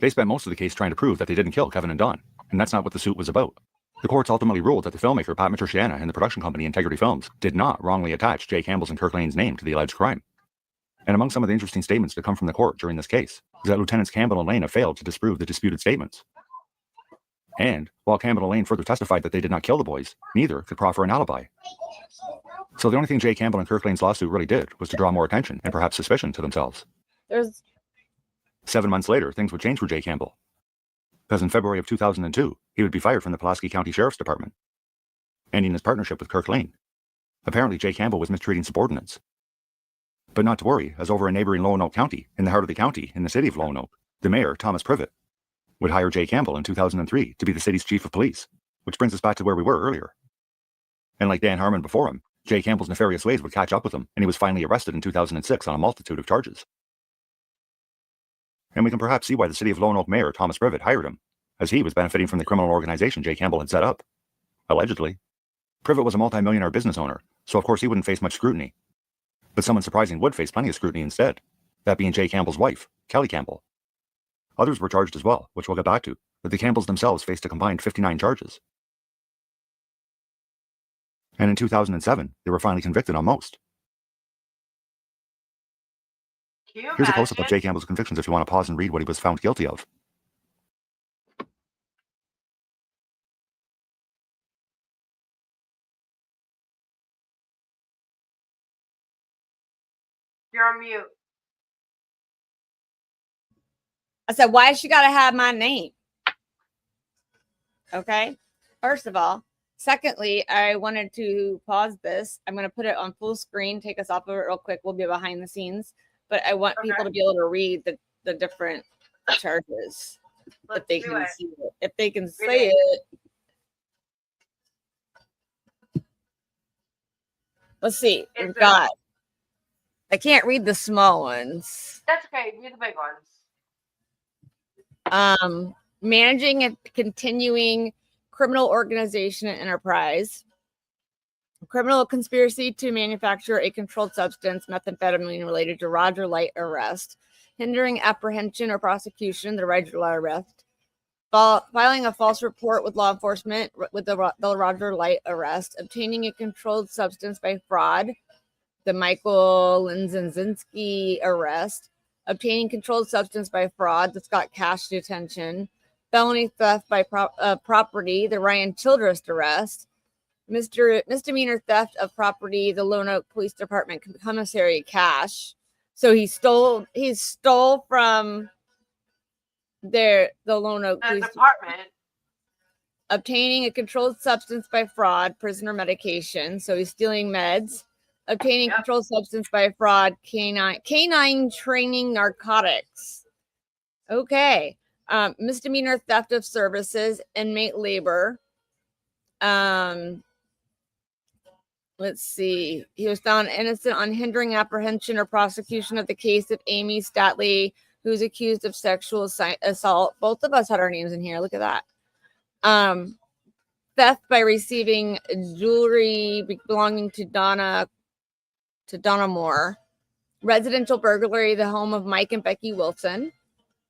They spent most of the case trying to prove that they didn't kill Kevin and Don, and that's not what the suit was about. The courts ultimately ruled that the filmmaker Pat Matriciana and the production company Integrity Films did not wrongly attach Jay Campbell's and Kirk Lane's name to the alleged crime. And among some of the interesting statements to come from the court during this case is that Lieutenants Campbell and Lane have failed to disprove the disputed statements. And while Campbell and Lane further testified that they did not kill the boys, neither could proffer an alibi. So the only thing Jay Campbell and Kirk Lane's lawsuit really did was to draw more attention and perhaps suspicion to themselves. 7 months later, things would change for Jay Campbell. Because in February of 2002, he would be fired from the Pulaski County Sheriff's Department, ending his partnership with Kirk Lane. Apparently, Jay Campbell was mistreating subordinates. But not to worry, as over in neighboring Lonoke County, in the heart of the county, in the city of Lonoke, the mayor, Thomas Privet, would hire Jay Campbell in 2003 to be the city's chief of police, which brings us back to where we were earlier. And like Dan Harmon before him, Jay Campbell's nefarious ways would catch up with him, and he was finally arrested in 2006 on a multitude of charges. And we can perhaps see why the city of Lonoke mayor, Thomas Privet, hired him, as he was benefiting from the criminal organization Jay Campbell had set up. Allegedly. Privet was a multi-millionaire business owner, so of course he wouldn't face much scrutiny. But someone surprising would face plenty of scrutiny instead, that being Jay Campbell's wife, Kelly Campbell. Others were charged as well, which we'll get back to, but the Campbells themselves faced a combined 59 charges. And in 2007, they were finally convicted on most. Here's a close-up of Jay Campbell's convictions if you want to pause and read what he was found guilty of. You're on mute. I said, why she got to have my name? Okay. First of all. Secondly, I wanted to pause this. I'm going to put it on full screen, take us off of it real quick. We'll be behind the scenes. But I want people to be able to read the different charges. If they can see it. If they can say it. Let's see. We've got. I can't read the small ones. That's okay. Read the big ones. Managing and continuing criminal organization and enterprise. Criminal conspiracy to manufacture a controlled substance, methamphetamine related to Roger Light arrest. Hindering apprehension or prosecution, the Roger Light arrest. Filing a false report with law enforcement with the Roger Light arrest. Obtaining a controlled substance by fraud. The Michael Linzinski arrest, obtaining controlled substance by fraud, the Scott Cash detention, felony theft by property, the Ryan Childress arrest, misdemeanor theft of property, the Lonoke Police Department commissary Cash. So he stole from the Lonoke Police Department. Obtaining a controlled substance by fraud, prisoner medication. So he's stealing meds. Obtaining controlled substance by fraud, canine training narcotics. Okay. Misdemeanor theft of services, inmate labor. Let's see. He was found innocent on hindering apprehension or prosecution of the case of Amy Statley, who's accused of sexual assault. Both of us had our names in here. Look at that. Theft by receiving jewelry belonging to Donna Moore, residential burglary, the home of Mike and Becky Wilson,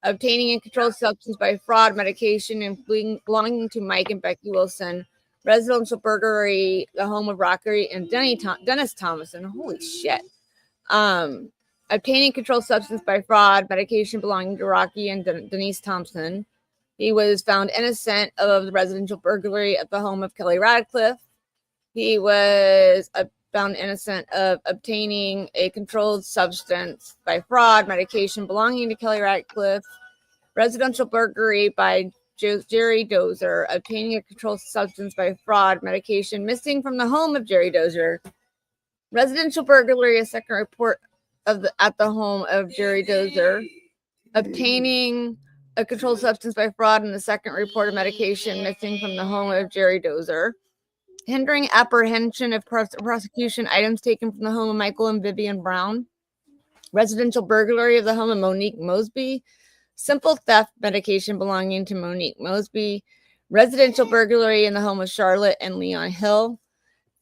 obtaining a controlled substance by fraud, medication, and belonging to Mike and Becky Wilson, residential burglary, the home of Rockery and Dennis Thomason. Holy shit. obtaining controlled substance by fraud, medication belonging to Rocky and Denise Thompson. He was found innocent of the residential burglary at the home of Kelly Radcliffe. He was found innocent of obtaining a controlled substance by fraud, medication belonging to Kelly Radcliffe, residential burglary by Jerry Dozer, obtaining a controlled substance by fraud, medication missing from the home of Jerry Dozer, residential burglary, a second report at the home of Jerry Dozer, obtaining a controlled substance by fraud, and the second report of medication missing from the home of Jerry Dozer, hindering apprehension of prosecution, items taken from the home of Michael and Vivian Brown, residential burglary of the home of Monique Mosby, simple theft, medication belonging to Monique Mosby, residential burglary in the home of Charlotte and Leon Hill,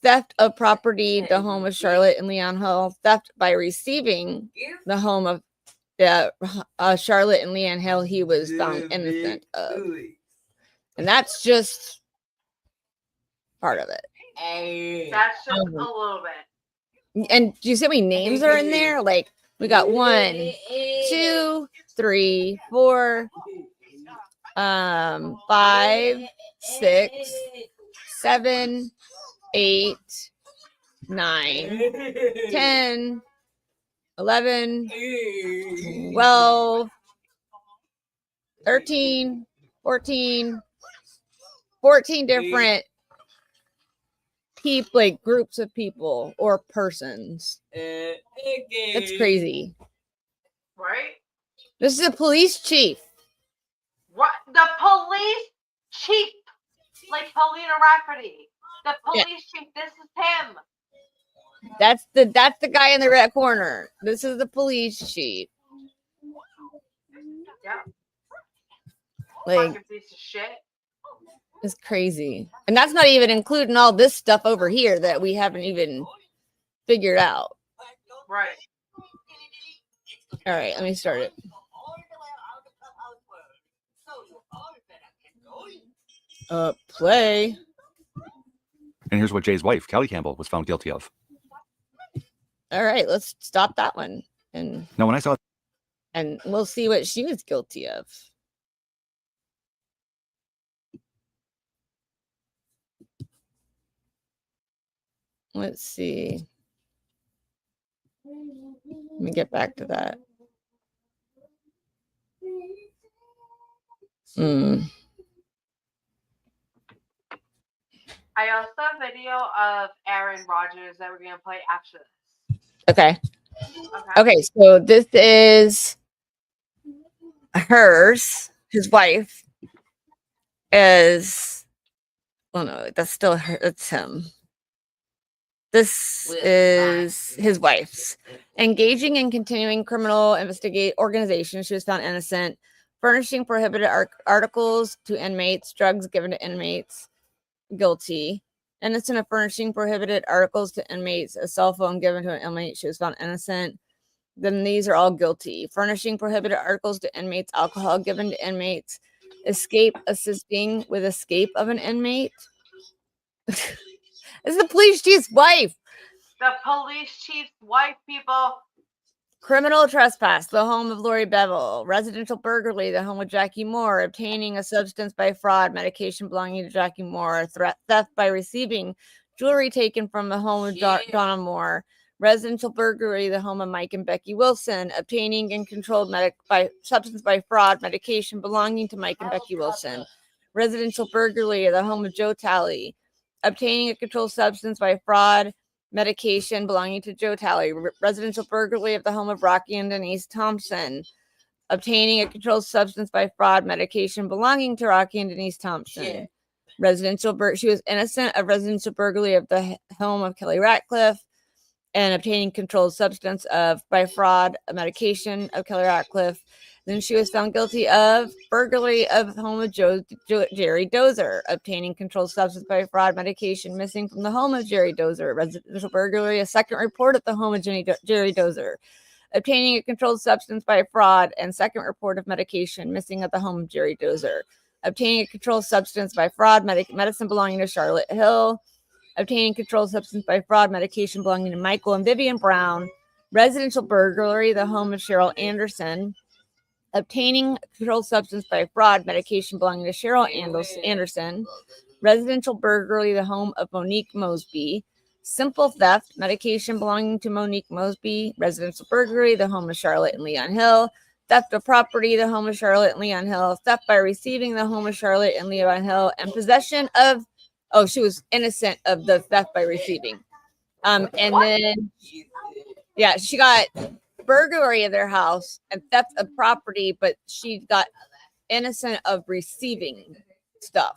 theft of property, the home of Charlotte and Leon Hill, theft by receiving the home of Charlotte and Leon Hill, he was found innocent of. And that's just part of it. That's just a little bit. And do you see how many names are in there? Like, we got 1, 2, 3, 4, 5, 6, 7, 8, 9, 10, 11, 12, 13, 14 different people, like groups of people or persons. That's crazy. Right? This is a police chief. What? The police chief, like Paulina Rafferty. The police chief. This is him. That's the guy in the red corner. This is the police chief. Yeah. Like, fucking piece of shit. It's crazy. And that's not even including all this stuff over here that we haven't even figured out. Right. All right, let me start it. Play. And here's what Jay's wife, Kelly Campbell, was found guilty of. All right, let's stop that one. And Now, when I saw we'll see what she was guilty of. Let's see. Let me get back to that. I also have a video of Aaron Rodgers that we're gonna play after this. Okay. Okay, so this is hers, his wife. Oh no, that's still her, it's him. This is his wife's. Engaging in continuing criminal investigate organization. She was found innocent. Furnishing prohibited articles to inmates. Drugs given to inmates. Guilty. Innocent of furnishing prohibited articles to inmates. A cell phone given to an inmate. She was found innocent. Then these are all guilty. Furnishing prohibited articles to inmates. Alcohol given to inmates. Escape, assisting with escape of an inmate. It's the police chief's wife. The police chief's wife, people. Criminal trespass, the home of Lori Bevel. Residential burglary, the home of Jackie Moore. Obtaining a substance by fraud, medication belonging to Jackie Moore. Theft by receiving jewelry taken from the home of Donna Moore. Residential burglary, the home of Mike and Becky Wilson. Obtaining and controlled substance by fraud, medication belonging to Mike and Becky Wilson. Residential burglary, the home of Joe Talley. Obtaining a controlled substance by fraud, medication belonging to Joe Talley. Residential burglary of the home of Rocky and Denise Thompson. Obtaining a controlled substance by fraud, medication belonging to Rocky and Denise Thompson. She was innocent of residential burglary of the home of Kelly Ratcliffe, and obtaining controlled substance by fraud, a medication of Kelly Ratcliffe. Then she was found guilty of burglary of the home of Jerry Dozer, obtaining controlled substance by fraud, medication missing from the home of Jerry Dozer, residential burglary, a second report at the home of Jerry Dozer, obtaining a controlled substance by fraud, and second report of medication missing at the home of Jerry Dozer, obtaining a controlled substance by fraud, medicine belonging to Charlotte Hill, obtaining controlled substance by fraud, medication belonging to Michael and Vivian Brown, residential burglary, the home of Cheryl Anderson, obtaining controlled substance by fraud, medication belonging to Cheryl Anderson, residential burglary, the home of Monique Mosby, simple theft, medication belonging to Monique Mosby, residential burglary, the home of Charlotte and Leon Hill, theft of property, the home of Charlotte and Leon Hill, theft by receiving, the home of Charlotte and Leon Hill, and possession of, she was innocent of the theft by receiving. And then, she got burglary of their house and theft of property, but she got innocent of receiving stuff.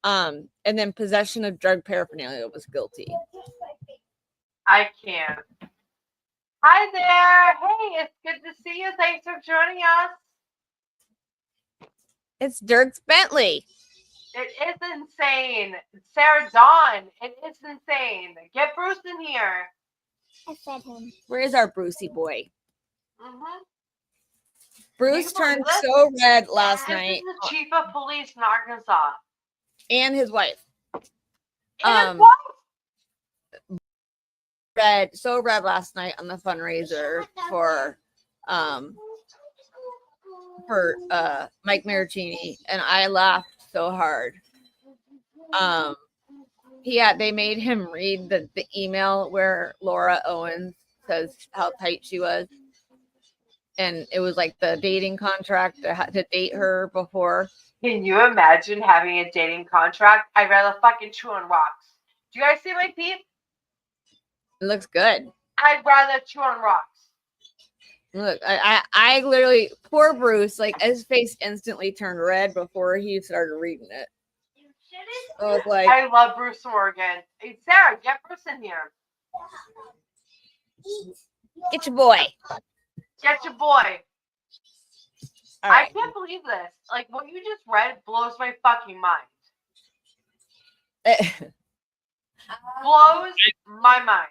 And then possession of drug paraphernalia was guilty. I can't. Hi there. Hey, it's good to see you. Thanks for joining us. It's Dirk Bentley. It is insane. Sarah Dawn. It is insane. Get Bruce in here. I fed him. Where is our Brucey boy? Mm-hmm. Bruce turned so red last This night. is the chief of police in Arkansas. And his wife. And his wife? So red last night on the fundraiser for Mike Maricini, and I laughed so hard. They made him read the email where Laura Owens says how tight she was, and it was like the dating contract to date her before. Can you imagine having a dating contract? I'd rather fucking chew on rocks. Do you guys see my peep? It looks good. I'd rather chew on rocks. Look, I literally, poor Bruce, like his face instantly turned red before he started reading it. I was like, I love Bruce Morgan. Hey, Sarah, get Bruce in here. Get your boy. Get your boy. All right. I can't believe this. Like, what you just read blows my fucking mind. Blows my mind.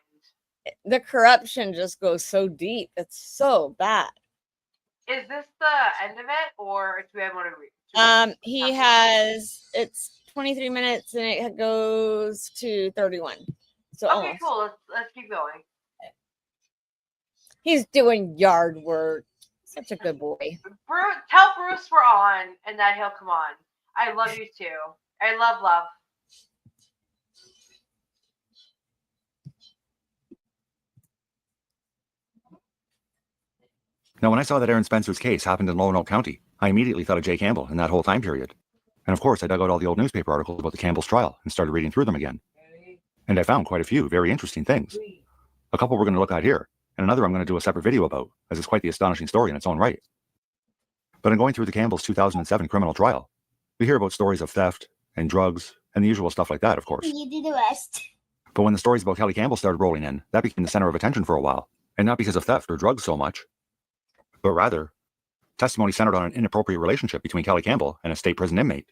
The corruption just goes so deep. It's so bad. Is this the end of it, or do we have more to read? He has, it's 23 minutes and it goes to 31. So okay, almost. cool. Let's keep going. He's doing yard work. Such a good boy. Tell Bruce we're on and that he'll come on. I love you too. I love. Now, when I saw that Aaron Spencer's case happened in Lonoke County, I immediately thought of Jay Campbell in that whole time period. And of course, I dug out all the old newspaper articles about the Campbell's trial and started reading through them again. And I found quite a few very interesting things. A couple we're going to look at here, and another I'm going to do a separate video about, as it's quite the astonishing story in its own right. But in going through the Campbell's 2007 criminal trial, we hear about stories of theft and drugs and the usual stuff like that, of course. You do the rest. But when the stories about Kelly Campbell started rolling in, that became the center of attention for a while, and not because of theft or drugs so much, but rather, testimony centered on an inappropriate relationship between Kelly Campbell and a state prison inmate.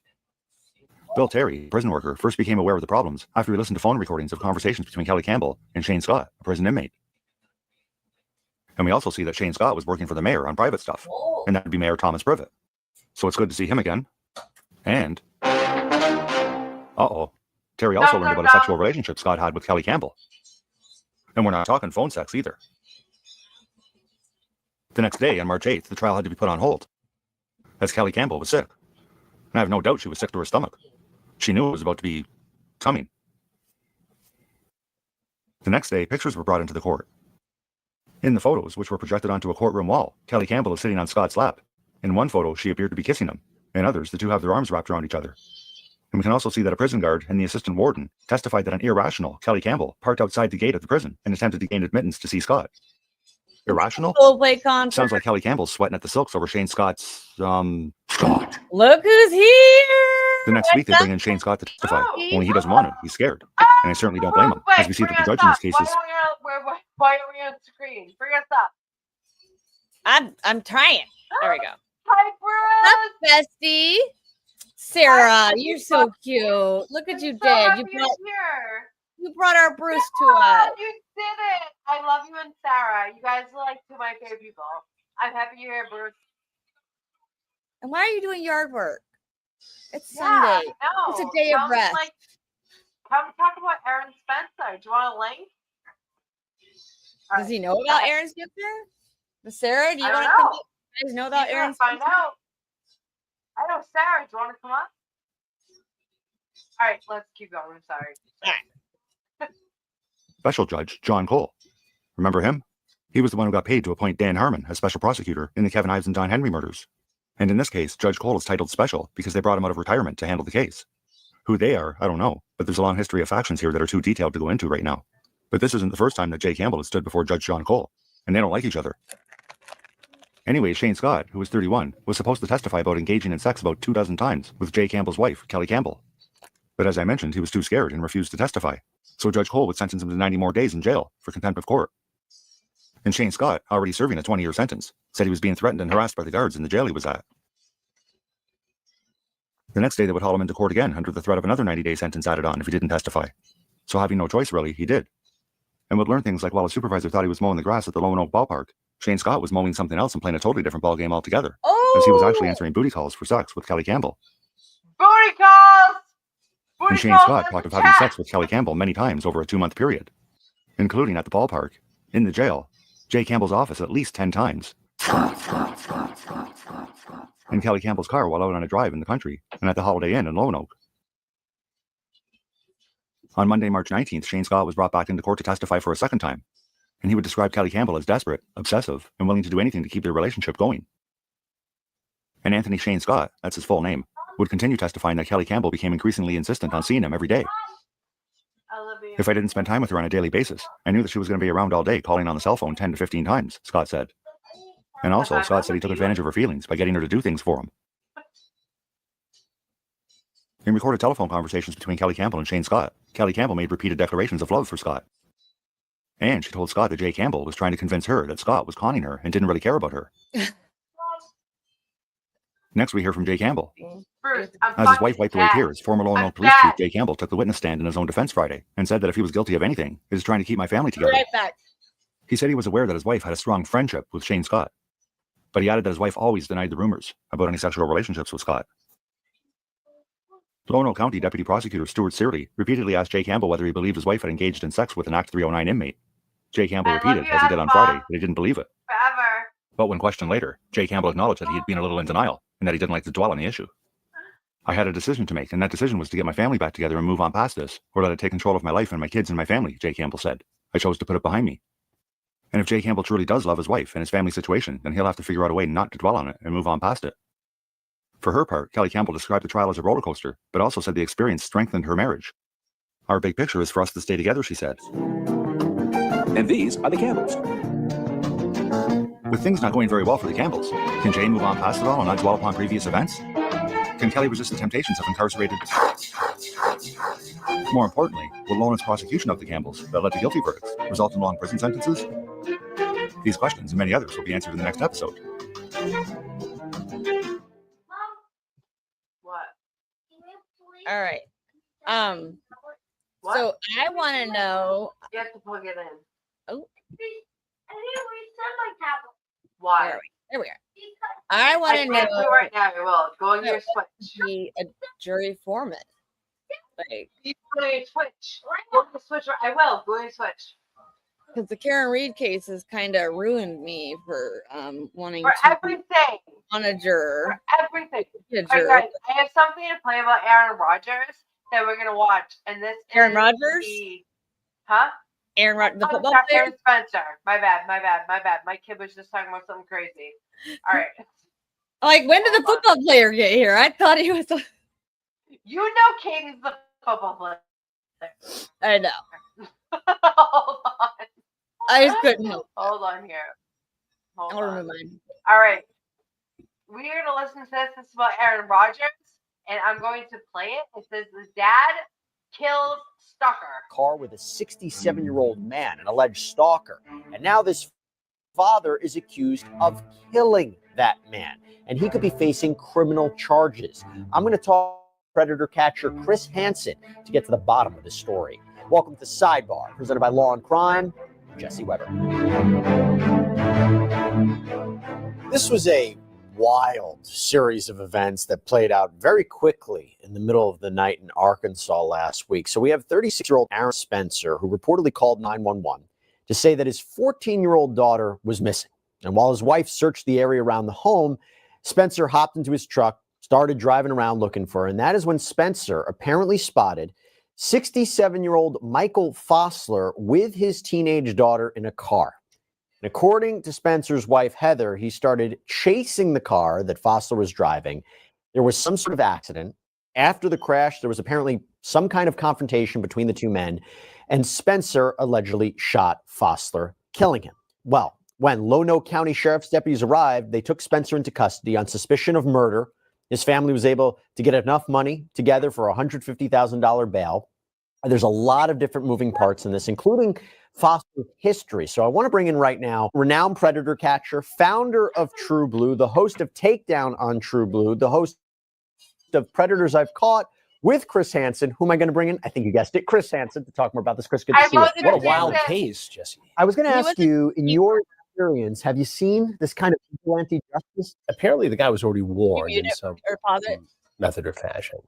Bill Terry, a prison worker, first became aware of the problems after he listened to phone recordings of conversations between Kelly Campbell and Shane Scott, a prison inmate. And we also see that Shane Scott was working for the mayor on private stuff, and that would be Mayor Thomas Privet. So it's good to see him again. And, Terry also learned about a sexual relationship Scott had with Kelly Campbell. And we're not talking phone sex either. The next day, on March 8th, the trial had to be put on hold, as Kelly Campbell was sick. And I have no doubt she was sick to her stomach. She knew it was about to be coming. The next day, pictures were brought into the court. In the photos, which were projected onto a courtroom wall, Kelly Campbell is sitting on Scott's lap. In one photo, she appeared to be kissing him. In others, the two have their arms wrapped around each other. And we can also see that a prison guard and the assistant warden testified that an irrational Kelly Campbell parked outside the gate of the prison and attempted to gain admittance to see Scott. Irrational? Coldplay concert. Sounds like Kelly Campbell's sweating at the silks over Shane Scott's, Scott. Look who's here. The next week, they bring in Shane Scott to testify. Only he doesn't want to. He's scared. And I certainly don't blame him, as we see that the judge in this case is... Why are we on screen? Bring us up. I'm trying. There we go. Hi, Bruce. Up, bestie. Sarah, you're so cute. Look what you did. You brought our Bruce to us. You did it. I love you and Sarah. You guys are like two of my favorite people. I'm happy you're here, Bruce. And why are you doing yard work? It's Sunday. No, it's a day of rest. Come talk about Aaron Spencer. Do you want a link? Does he know about Aaron Spitzer? Sarah, do you I want don't to come know. up? You guys know about You Aaron gotta find Spitzer? out. I know Sarah. Do you want to come up? All right, let's keep going. I'm sorry. Special Judge John Cole. Remember him? He was the one who got paid to appoint Dan Harmon as special prosecutor in the Kevin Ives and Don Henry murders. And in this case, Judge Cole is titled special because they brought him out of retirement to handle the case. Who they are, I don't know, but there's a long history of factions here that are too detailed to go into right now. But this isn't the first time that Jay Campbell has stood before Judge John Cole, and they don't like each other. Anyway, Shane Scott, who was 31, was supposed to testify about engaging in sex about 24 times with Jay Campbell's wife, Kelly Campbell. But as I mentioned, he was too scared and refused to testify. So Judge Cole would sentence him to 90 more days in jail for contempt of court. And Shane Scott, already serving a 20-year sentence, said he was being threatened and harassed by the guards in the jail he was at. The next day they would haul him into court again under the threat of another 90-day sentence added on if he didn't testify. So having no choice really, he did. And would learn things like while a supervisor thought he was mowing the grass at the Lone Oak ballpark, Shane Scott was mowing something else and playing a totally different ball game altogether. As he was actually answering booty calls for sex with Kelly Campbell. Booty calls! And Shane Scott talked of having sex with Kelly Campbell many times over a 2-month period, including at the ballpark, in the jail, Jay Campbell's office at least 10 times, in Kelly Campbell's car while out on a drive in the country, and at the Holiday Inn in Lone Oak. On Monday, March 19th, Shane Scott was brought back into court to testify for a second time, and he would describe Kelly Campbell as desperate, obsessive, and willing to do anything to keep their relationship going. And Anthony Shane Scott, that's his full name, would continue testifying that Kelly Campbell became increasingly insistent on seeing him every day. If I didn't spend time with her on a daily basis, I knew that she was going to be around all day calling on the cell phone 10 to 15 times, Scott said. And also, Scott said he took advantage of her feelings by getting her to do things for him. In recorded telephone conversations between Kelly Campbell and Shane Scott, Kelly Campbell made repeated declarations of love for Scott. And she told Scott that Jay Campbell was trying to convince her that Scott was conning her and didn't really care about her. Next, we hear from Jay Campbell. Bruce, As his wife wiped away tears, former Lone Oak Police Chief Jay Campbell took the witness stand in his own defense Friday and said that if he was guilty of anything, it was trying to keep my family together. Right back. He said he was aware that his wife had a strong friendship with Shane Scott, but he added that his wife always denied the rumors about any sexual relationships with Scott. Lone Oak County Deputy Prosecutor Stuart Searley repeatedly asked Jay Campbell whether he believed his wife had engaged in sex with an Act 309 inmate. Jay Campbell repeated, as he did on Friday, that he didn't believe it. Forever. But when questioned later, Jay Campbell acknowledged that he had been a little in denial and that he didn't like to dwell on the issue. I had a decision to make, and that decision was to get my family back together and move on past this, or let it take control of my life and my kids and my family, Jay Campbell said. I chose to put it behind me. And if Jay Campbell truly does love his wife and his family situation, then he'll have to figure out a way not to dwell on it and move on past it. For her part, Kelly Campbell described the trial as a roller coaster, but also said the experience strengthened her marriage. Our big picture is for us to stay together, she said. And these are the Campbells. With things not going very well for the Campbells, can Jay move on past it all and not dwell upon previous events? Can Kelly resist the temptations of incarcerated... More importantly, will Lona's prosecution of the Campbells that led to guilty verdicts result in long prison sentences? These questions and many others will be answered in the next episode. What? All right. What? So I want to know. You have to plug it in. Oh. Why? There we are. I want to I can't know. do it right now. I will. Go on your Switch. Be a jury foreman. Like, Go on your Switch. Go on your Switch. I will. Go on your Switch. because the Karen Reed case has kind of ruined me for wanting For to everything. be on a juror. For everything. Be a All right, juror. guys, I have something to play about Aaron Rodgers that we're gonna watch, and this Aaron is Rodgers? Huh? Aaron Rodgers, the Oh, football sorry, player. Aaron Spencer. My bad. My kid was just talking about something crazy. All right. Like, when did the football player get here? I thought he was. You know Katie's the football player. I know. Hold on. I just couldn't help. Hold on here. Hold I'll on. remove mine. All right. We're going to listen to this. This is about Aaron Rodgers, and I'm going to play it. It says the dad kills stalker. Car with a 67-year-old man, an alleged stalker. And now this father is accused of killing that man, and he could be facing criminal charges. I'm going to talk to predator catcher Chris Hansen to get to the bottom of this story. Welcome to Sidebar, presented by Law and Crime. Jesse Weber. This was a wild series of events that played out very quickly in the middle of the night in Arkansas last week. So we have 36-year-old Aaron Spencer, who reportedly called 911, to say that his 14-year-old daughter was missing. And while his wife searched the area around the home, Spencer hopped into his truck, started driving around looking for her. And that is when Spencer apparently spotted 67-year-old Michael Fossler with his teenage daughter in a car. And according to Spencer's wife, Heather, he started chasing the car that Fossler was driving. There was some sort of accident. After the crash, there was apparently some kind of confrontation between the two men, and Spencer allegedly shot Fossler, killing him. Well, when Lonoke County Sheriff's deputies arrived, they took Spencer into custody on suspicion of murder. His family was able to get enough money together for a $150,000 bail. There's a lot of different moving parts in this, including Fossler's history. So I want to bring in right now renowned predator catcher, founder of True Blue, the host of Takedown on True Blue, the host of Predators I've Caught with Chris Hansen. Who am I going to bring in? I think you guessed it, Chris Hansen, to talk more about this. Chris, good to see you. What a wild case, Jesse. I was going to ask you, in your experience, have you seen this kind of vigilante justice? Apparently, the guy was already warned in some Or pause it. method or fashion.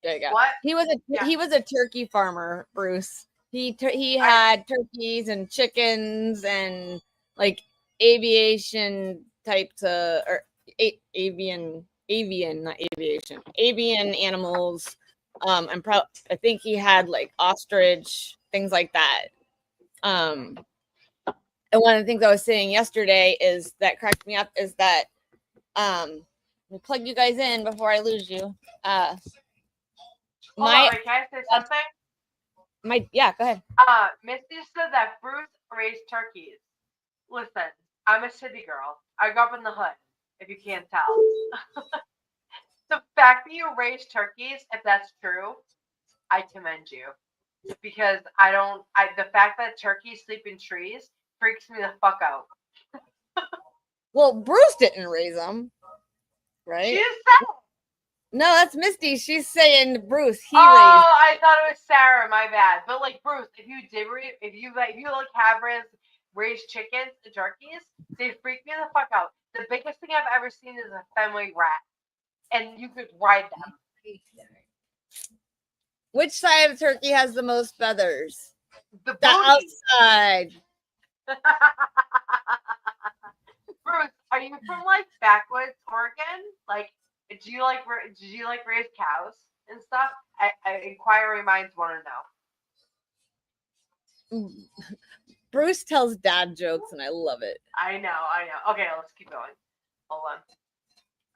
There you go. What? He was a turkey farmer, Bruce. He had turkeys and chickens and like aviation types of avian animals. I think he had like ostrich, things like that. And one of the things I was saying yesterday is that cracked me up is that we'll plug you guys in before I lose you. Hold on, wait, can I say something? Yeah, go ahead. Misty said that Bruce raised turkeys. Listen, I'm a city girl. I grew up in the hood, if you can't tell. The fact that you raise turkeys, if that's true, I commend you. Because the fact that turkeys sleep in trees freaks me the fuck out. Well, Bruce didn't raise them, right? She said. No, that's Misty. She's saying Bruce. He raised. I thought it was Sarah. My bad. But like Bruce, if you have raised chickens and turkeys, they freak me the fuck out. The biggest thing I've ever seen is a family rat, and you could ride them. Which side of turkey has the most feathers? The outside. Bruce, are you from like backwoods Oregon? Like, did you like raise cows and stuff? Inquiring minds want to know. Bruce tells dad jokes, and I love it. I know. Okay, let's keep going. Hold on.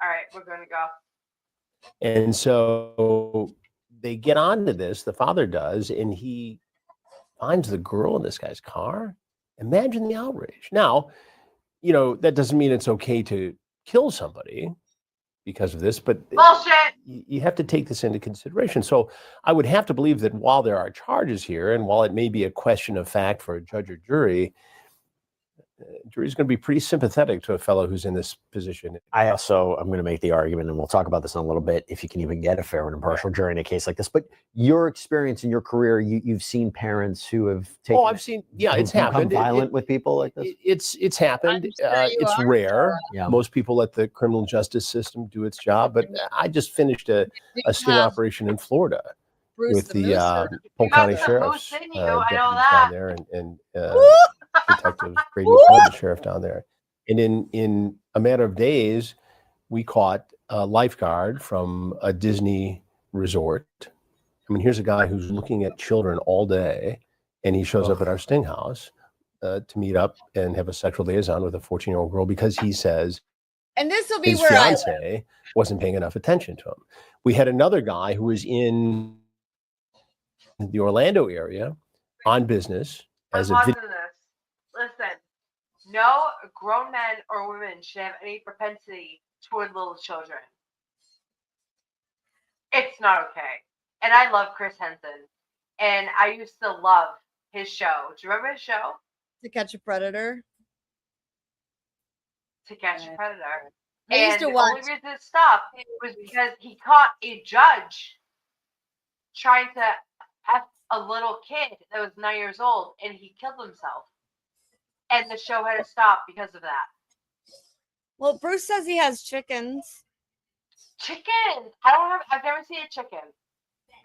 All right, we're going to go. And so they get onto this, the father does, and he finds the girl in this guy's car. Imagine the outrage. Now, that doesn't mean it's okay to kill somebody because of this, but bullshit. You have to take this into consideration. So I would have to believe that while there are charges here, and while it may be a question of fact for a judge or jury, jury's going to be pretty sympathetic to a fellow who's in this position. I'm going to make the argument, and we'll talk about this in a little bit, if you can even get a fair and impartial jury in a case like this. But your experience in your career, you've seen parents who have taken. I've seen. Yeah, it's happened. Violent with people like this. It's happened. It's rare. Yeah. Most people let the criminal justice system do its job. But I just finished a sting operation in Florida with the Polk County Sheriff's deputies down there, and detectives, Brady McClellan, the sheriff down there. And in a matter of days, we caught a lifeguard from a Disney resort. I mean, here's a guy who's looking at children all day, and he shows up at our sting house to meet up and have a sexual liaison with a 14-year-old girl because he says and this will be his where fiance wasn't paying enough attention to him. We had another guy who was in the Orlando area on business as a Listen, no grown men or women should have any propensity toward little children. It's not okay. And I love Chris Henson. And I used to love his show. Do you remember his show? To Catch a Predator. To Catch a Predator. I used to watch. The only reason it stopped was because he caught a judge trying to F a little kid that was 9 years old, and he killed himself. And the show had to stop because of that. Well, Bruce says he has chickens. Chicken? I've never seen a chicken.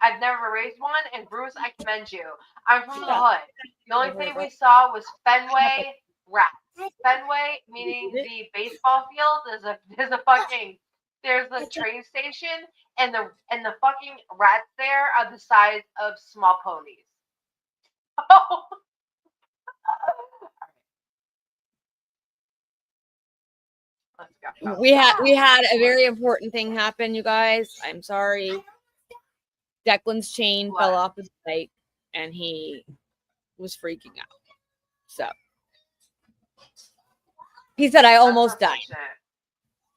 I've never raised one, and Bruce, I commend you. I'm from the hood. The only thing we saw was Fenway rats. Fenway, meaning the baseball field, there's a train station, and the fucking rats there are the size of small ponies. Oh. Let's go. We had a very important thing happen, you guys. I'm sorry. Declan's chain fell off his bike, and he was freaking out. So he said, "I almost died."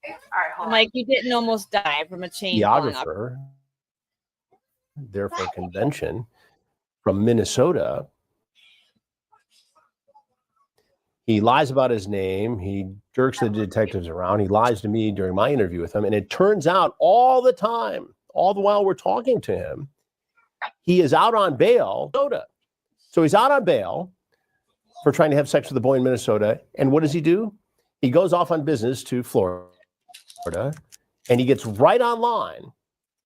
All right, hold I'm like, "You didn't almost die from a chain falling off." Geographer there for a convention from Minnesota. He lies about his name. He jerks the detectives around. He lies to me during my interview with him. And it turns out all the time, all the while we're talking to him, he is out on bail. So he's out on bail for trying to have sex with a boy in Minnesota. And what does he do? He goes off on business to Florida, and he gets right online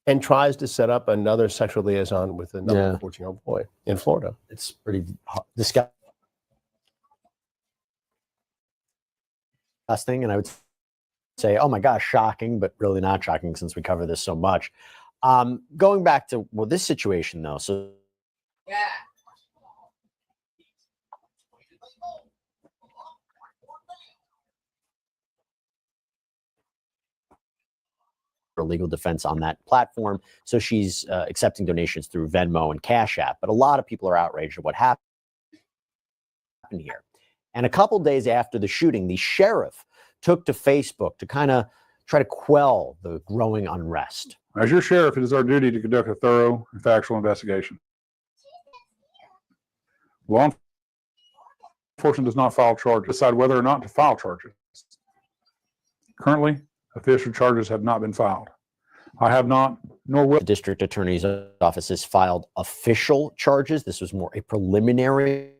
and tries to set up another sexual liaison with another 14-year-old boy in Florida. It's pretty disgusting. And I would say, oh my gosh, shocking, but really not shocking since we cover this so much. Going back to this situation though, so for legal defense on that platform. So she's accepting donations through Venmo and Cash App, but a lot of people are outraged at what happened here. And a couple days after the shooting, the sheriff took to Facebook to kind of try to quell the growing unrest. As your sheriff, it is our duty to conduct a thorough and factual investigation. Law enforcement does not file charges, decide whether or not to file charges. Currently, official charges have not been filed. I have not, nor will. The district attorney's office has filed official charges. This was more a preliminary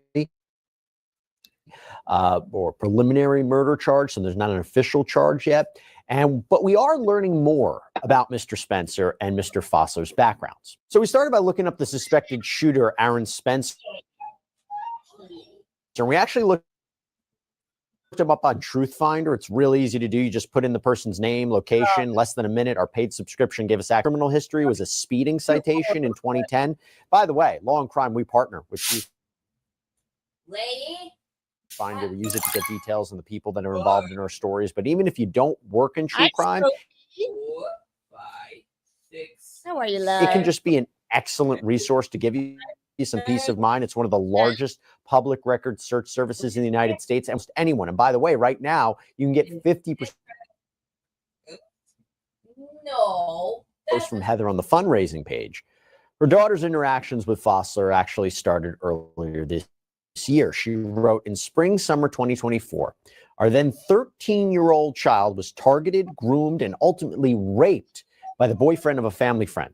murder charge, so there's not an official charge yet. But we are learning more about Mr. Spencer and Mr. Fossler's backgrounds. So we started by looking up the suspected shooter, Aaron Spencer. And we actually looked him up on Truth Finder. It's really easy to do. You just put in the person's name, location, less than a minute. Our paid subscription gave us that. Criminal history was a speeding citation in 2010. By the way, Law and Crime, we partner with Truth Finder. We use it to get details on the people that are involved in our stories. But even if you don't work in true crime, How are you, love? it can just be an excellent resource to give you some peace of mind. It's one of the largest public record search services in the United States. Almost anyone. And by the way, right now, you can get 50% from Heather on the fundraising page. Her daughter's interactions with Fossler actually started earlier this year. She wrote, in spring, summer 2024, our then 13-year-old child was targeted, groomed, and ultimately raped by the boyfriend of a family friend.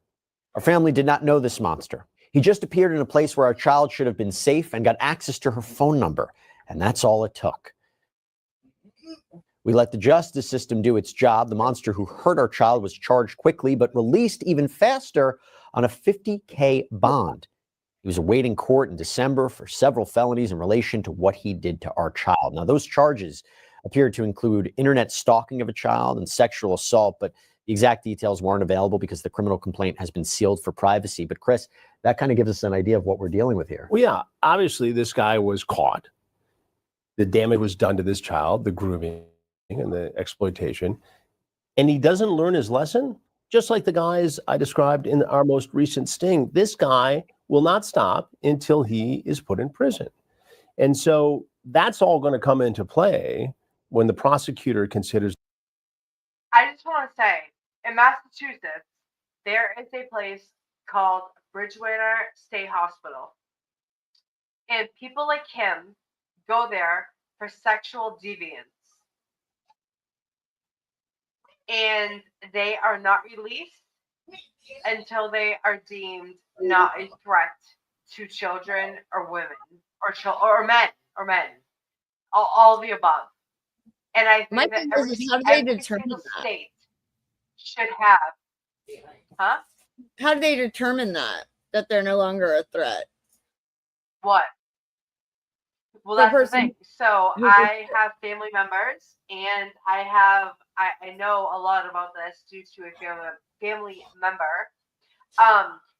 Our family did not know this monster. He just appeared in a place where our child should have been safe and got access to her phone number. And that's all it took. We let the justice system do its job. The monster who hurt our child was charged quickly, but released even faster on a $50K bond. He was awaiting court in December for several felonies in relation to what he did to our child. Now, those charges appeared to include internet stalking of a child and sexual assault, but the exact details weren't available because the criminal complaint has been sealed for privacy. But Chris, that kind of gives us an idea of what we're dealing with here. Well, yeah, obviously this guy was caught. The damage was done to this child, the grooming and the exploitation. And he doesn't learn his lesson, just like the guys I described in our most recent sting. This guy will not stop until he is put in prison. And so that's all going to come into play when the prosecutor considers. I just want to say, in Massachusetts, there is a place called Bridgewater State Hospital. And people like him go there for sexual deviance. And they are not released until they are deemed not a threat to children or women or men, all of the above. And I think that every single state should have, how do they determine that they're no longer a threat? What? Well, The that's the person thing. So who- I have family members, and I know a lot about this due to a family member.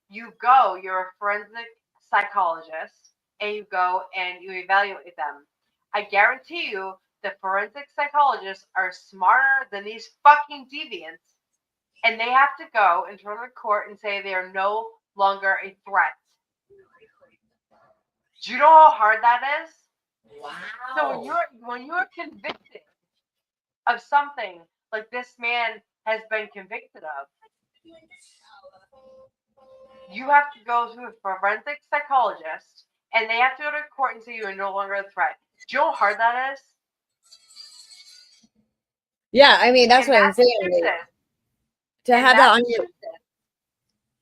You're a forensic psychologist, and you go and you evaluate them. I guarantee you, the forensic psychologists are smarter than these fucking deviants, and they have to go in front of the court and say they are no longer a threat. Do you know how hard that is? Wow. So when you're convicted of something like this man has been convicted of, you have to go to a forensic psychologist, and they have to go to court and say you are no longer a threat. Do you know how hard that is? Yeah, I mean that's In what I'm saying. Massachusetts, Like, to have that on your Massachusetts,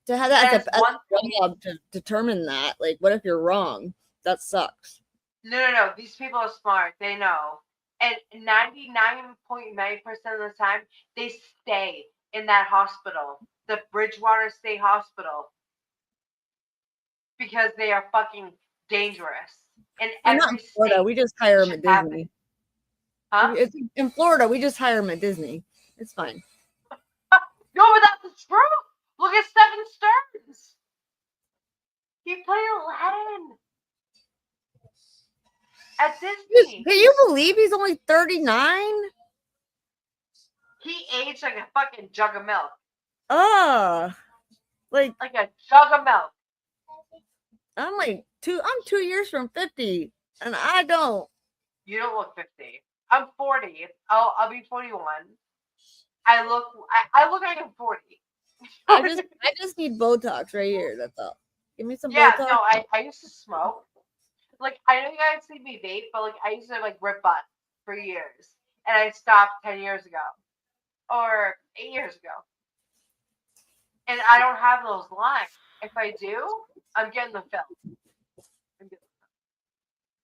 to have that as There's a one job to determine that. Like, what if you're wrong? That sucks. No. These people are smart. They know. And 99.9% of the time, they stay in that hospital, the Bridgewater State Hospital, because they are fucking dangerous. And We're not in Florida. We just hire them at should have Disney. Huh? It's in Florida. We just hire them at Disney. It's fine. No, but that's the truth. Look at Seven Stearns. He played Aladdin at Disney. Can you believe he's only 39? He aged like a fucking jug of milk. Like a jug of milk. I'm 2 years from 50, and I don't. You don't look 50. I'm 40. I'll be 41. I look like I'm 40. I just need Botox right here. That's all. Give me some Yeah, Botox. no, I used to smoke. Like, I know you guys see me vape, but like I used to like rip butt for years. And I stopped 10 years ago. Or 8 years ago. And I don't have those lines. If I do, I'm getting the film.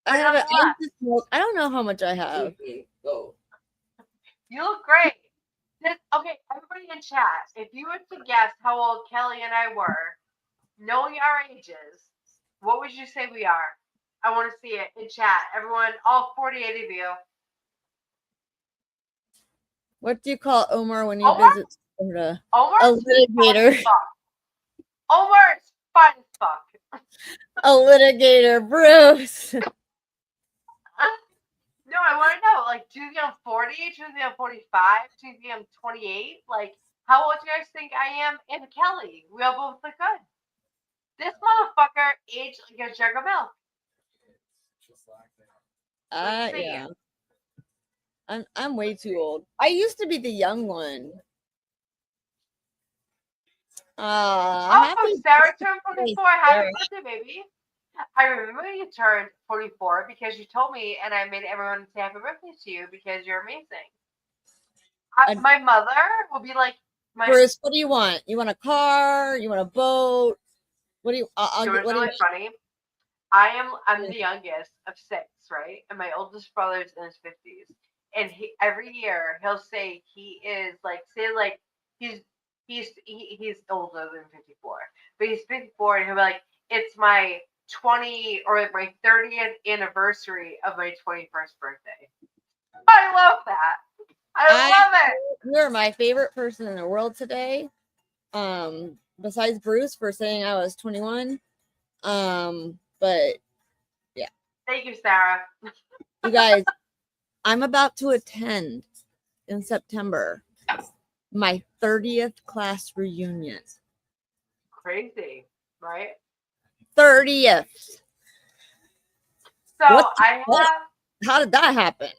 I have it. I used to smoke. I don't know how much I have. You look great. Okay, everybody in chat, if you were to guess how old Kelly and I were, knowing our ages, what would you say we are? I want to see it in chat. Everyone, all 48 of you. What do you call Omar when you Omar? visit Florida? Omar's A litigator. Omar's fun as fuck. A litigator, Bruce. No, I want to know, like, do you think I'm 40? Do you think I'm 45? Do you think I'm 28? Like, how old do you guys think I am and Kelly? We all both look good. This motherfucker aged like a jug of milk. Let's see. Yeah. I'm way too old. I used to be the young one. Oh, Sarah turned 44. Happy birthday, baby. I remember you turned 44 because you told me, and I made everyone say happy birthday to you because you're amazing. My mother will be like, Bruce, what do you want? You want a car? You want a boat? What do you? It was really funny. I'm the youngest of 6, right? And my oldest brother's in his 50s. And every year he'll say he is like, he's older than 54, but he's 54, and he'll be like, it's my 30th anniversary of my 21st birthday. I love that. I love it. You're my favorite person in the world today. Besides Bruce for saying I was 21. But yeah. Thank you, Sarah. You guys, I'm about to attend in September my 30th class reunion. Crazy, right? 30th. So how did that happen?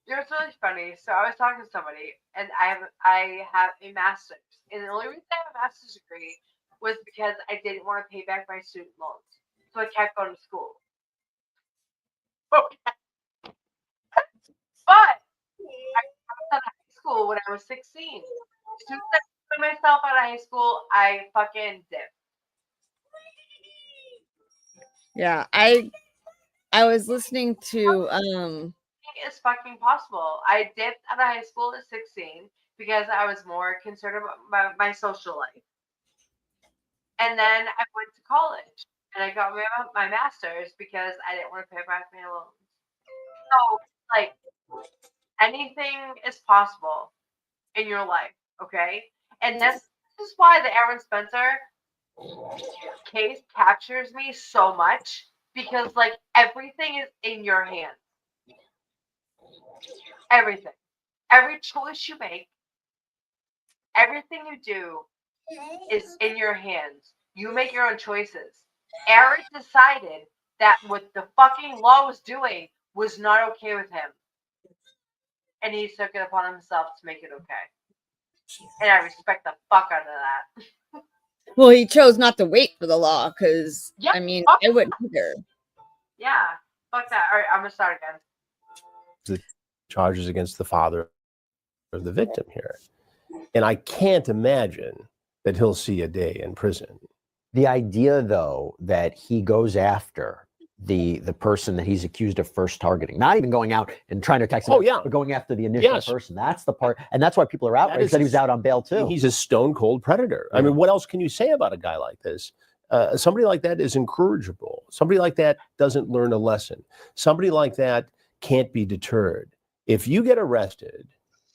It was really funny. So I was talking to somebody, and I have a master's, and the only reason I have a master's degree was because I didn't want to pay back my student loans, so I kept going to school. Okay. But I was out of high school when I was 16. As soon as I put myself out of high school, I fucking dipped. Yeah, I was listening to It's fucking possible. I dipped out of high school at 16 because I was more concerned about my social life. And then I went to college and I got my master's because I didn't want to pay back my loans. So, like, anything is possible in your life, okay? And this is why the Aaron Spencer case captures me so much, because, like, everything is in your hands. Everything. Every choice you make, everything you do is in your hands. You make your own choices. Aaron decided that what the fucking law was doing was not okay with him. And he took it upon himself to make it okay. And I respect the fuck out of that. Well, he chose not to wait for the law because, I mean, I wouldn't either. Yeah, fuck that. All right, I'm going to start again. The charges against the father of the victim here. And I can't imagine that he'll see a day in prison. The idea, though, that he goes after the person that he's accused of first targeting, not even going out and trying to attack someone, but going after the initial person. That's the part. And that's why people are outraged that he was out on bail, too. He's a stone cold predator. I mean, what else can you say about a guy like this? Somebody like that is incorrigible. Somebody like that doesn't learn a lesson. Somebody like that can't be deterred. If you get arrested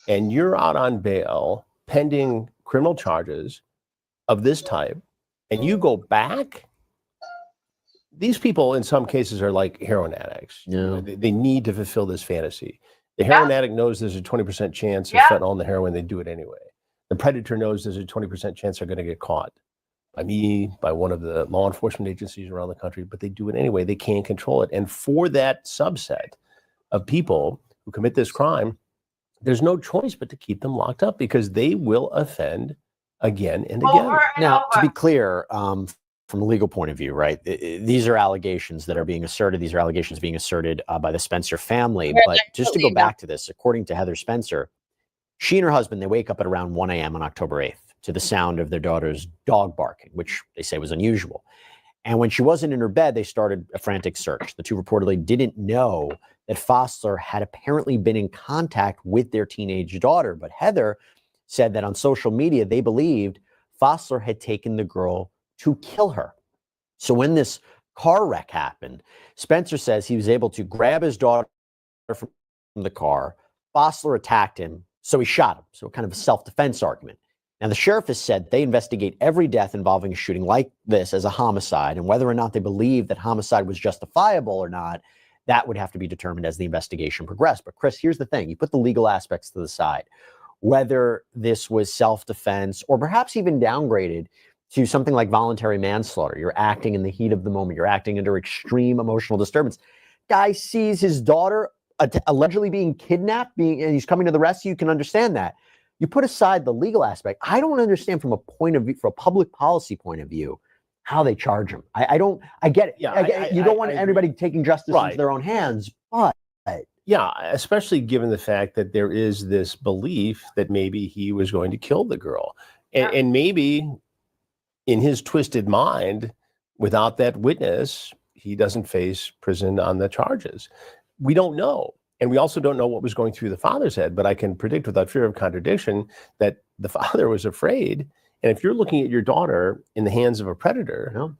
and you're out on bail pending criminal charges of this type, and you go back, these people in some cases are like heroin addicts. They need to fulfill this fantasy. The heroin addict knows there's a 20% chance of fentanyl in the heroin. They do it anyway. The predator knows there's a 20% chance they're going to get caught by me, by one of the law enforcement agencies around the country, but they do it anyway. They can't control it. And for that subset of people who commit this crime, there's no choice but to keep them locked up because they will offend again and again. Now, to be clear, from a legal point of view, right, these are allegations that are being asserted. These are allegations being asserted by the Spencer family. But just to go back to this, according to Heather Spencer, she and her husband, they wake up at around 1 a.m. on October 8th to the sound of their daughter's dog barking, which they say was unusual. And when she wasn't in her bed, they started a frantic search. The two reportedly didn't know that Fossler had apparently been in contact with their teenage daughter. But Heather said that on social media, they believed Fossler had taken the girl to kill her. So when this car wreck happened, Spencer says he was able to grab his daughter from the car. Fossler attacked him, so he shot him. So kind of a self-defense argument. Now, the sheriff has said they investigate every death involving a shooting like this as a homicide, and whether or not they believe that homicide was justifiable or not, that would have to be determined as the investigation progressed. But Chris, here's the thing. You put the legal aspects to the side. Whether this was self-defense or perhaps even downgraded to something like voluntary manslaughter. You're acting in the heat of the moment. You're acting under extreme emotional disturbance. Guy sees his daughter allegedly being kidnapped, and he's coming to the rescue. You can understand that. You put aside the legal aspect. I don't understand from a point of view, from a public policy point of view, how they charge him. I get it. Yeah, I get it. you don't want everybody taking justice into their own hands, but yeah, especially given the fact that there is this belief that maybe he was going to kill the girl, and maybe in his twisted mind, without that witness, he doesn't face prison on the charges. We don't know. And we also don't know what was going through the father's head, but I can predict without fear of contradiction that the father was afraid. And if you're looking at your daughter in the hands of a predator,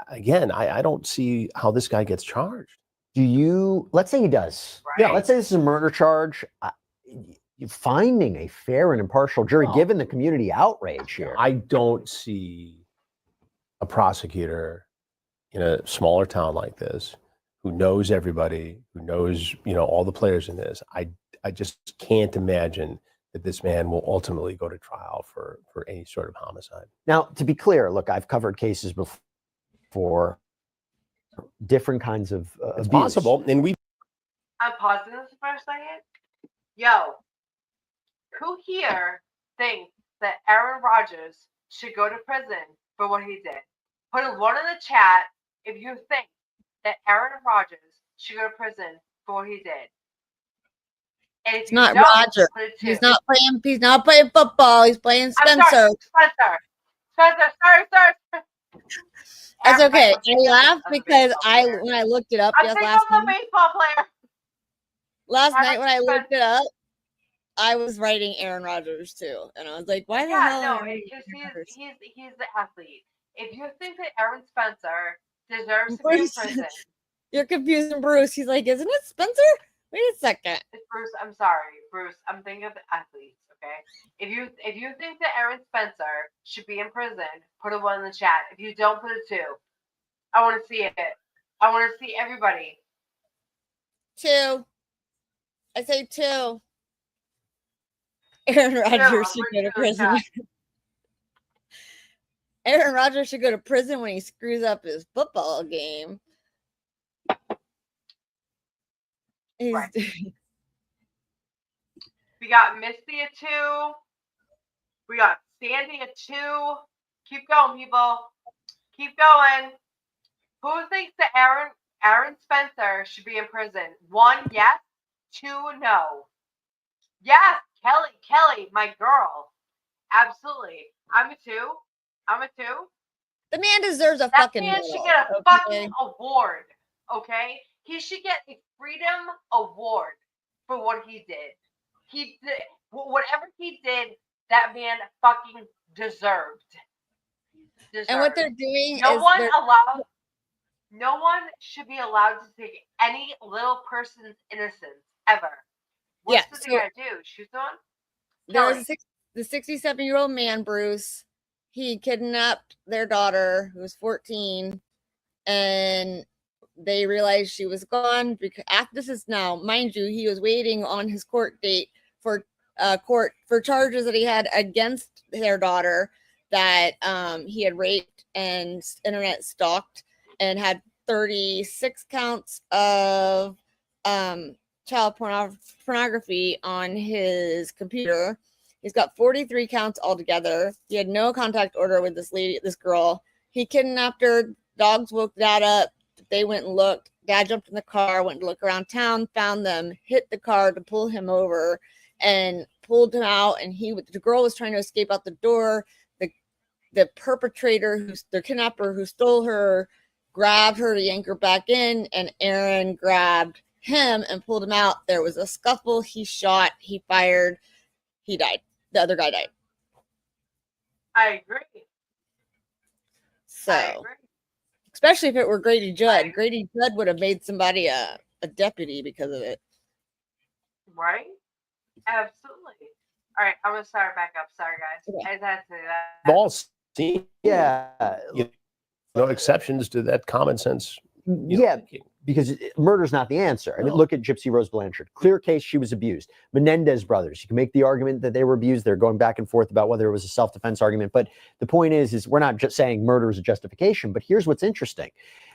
again, I don't see how this guy gets charged. Let's say he does. Yeah, let's say this is a murder charge. Finding a fair and impartial jury, given the community outrage here. I don't see a prosecutor in a smaller town like this who knows everybody, who knows, all the players in this. I just can't imagine that this man will ultimately go to trial for any sort of homicide. Now, to be clear, look, I've covered cases before, different kinds of It's abuse. possible, and I'm pausing this for a second. Yo, who here thinks that Aaron Rodgers should go to prison for what he did? Put a 1 in the chat if you think that Aaron Rodgers should go to prison for what he did. And if It's you not don't, Roger. put it He's two. not playing. He's not playing football. He's playing I'm Spencer. sorry, Spencer. Sorry. That's Aaron okay. Rodgers I laughed is a because baseball player. when I looked it up I'm thinking last of the night, baseball player. when I looked it up, I was writing Aaron Rodgers too, and I was like, why the hell? Yeah, am I no, writing because Aaron Rodgers? he's the athlete. If you think that Aaron Spencer deserves to be in Bruce, prison, you're confusing Bruce. He's like, isn't it Spencer? Wait a second. it's Bruce. I'm sorry, Bruce. I'm thinking of the athletes. Okay. If you think that Aaron Spencer should be in prison, put a 1 in the chat. If you don't, put a 2. I want to see it. I want to see everybody. 2. I say 2. Aaron Rodgers should go to prison. Aaron Rodgers should go to prison when he screws up his football game. Right. We got Misty at 2. We got Sandy at 2. Keep going, people. Keep going. Who thinks that Aaron Spencer should be in prison? 1, yes. 2, no. Yes, Kelly, my girl. Absolutely. I'm a 2. The man deserves a That fucking man medal, should get a okay? fucking award. Okay? He should get a freedom award for what he did. He did whatever he did, that man fucking deserved. And what they're doing No is one should be allowed to take any little person's innocence ever. What's the thing I do? Shoot someone? There's the 67-year-old man, Bruce. He kidnapped their daughter, who was 14, and they realized she was gone. Because after this is now, mind you, he was waiting on his court date for charges that he had against their daughter, that he had raped and internet stalked, and had 36 counts of child pornography on his computer. He's got 43 counts altogether. He had no contact order with this girl. He kidnapped her. Dogs woke Dad up. They went and looked. Dad jumped in the car, went to look around town, found them, hit the car to pull him over, and pulled him out. And the girl was trying to escape out the door. The perpetrator, the kidnapper who stole her, grabbed her to yank her back in, and Aaron grabbed him and pulled him out. There was a scuffle. He shot. He fired. He died. The other guy died. I agree. So, especially if it were Grady Judd. Grady Judd would have made somebody a deputy because of it. Right? Absolutely. All right, I'm going to start back up. Sorry, guys. Okay. I just had to say that. All seen, Yeah. no exceptions to that common sense. Yeah, because murder's not the answer. I mean, look at Gypsy Rose Blanchard. Clear case, she was abused. Menendez brothers, you can make the argument that they were abused. They're going back and forth about whether it was a self-defense argument. But the point is we're not just saying murder is a justification. But here's what's interesting.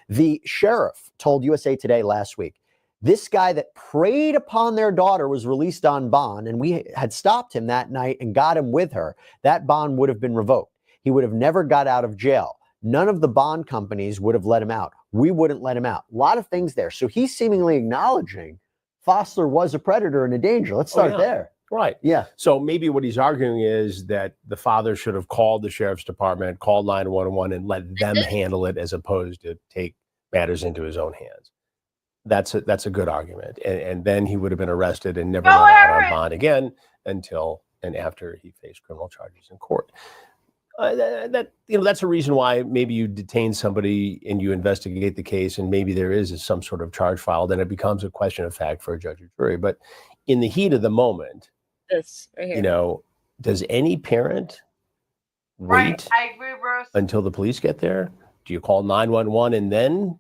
The sheriff told USA Today last week, this guy that preyed upon their daughter was released on bond, and we had stopped him that night and got him with her. That bond would have been revoked. He would have never got out of jail. None of the bond companies would have let him out. We wouldn't let him out. A lot of things there. So he's seemingly acknowledging Fossler was a predator and a danger. Let's start there. Right. Yeah. So maybe what he's arguing is that the father should have called the sheriff's department, called 911, and let them handle it as opposed to take matters into his own hands. That's a good argument. And then he would have been arrested and never let out on bond again until and after he faced criminal charges in court. That's a reason why maybe you detain somebody and you investigate the case, and maybe there is some sort of charge filed, and it becomes a question of fact for a judge or jury. But in the heat of the moment, this right here. Does any parent wait I agree, Bruce. until the police get there? Do you call 911 and then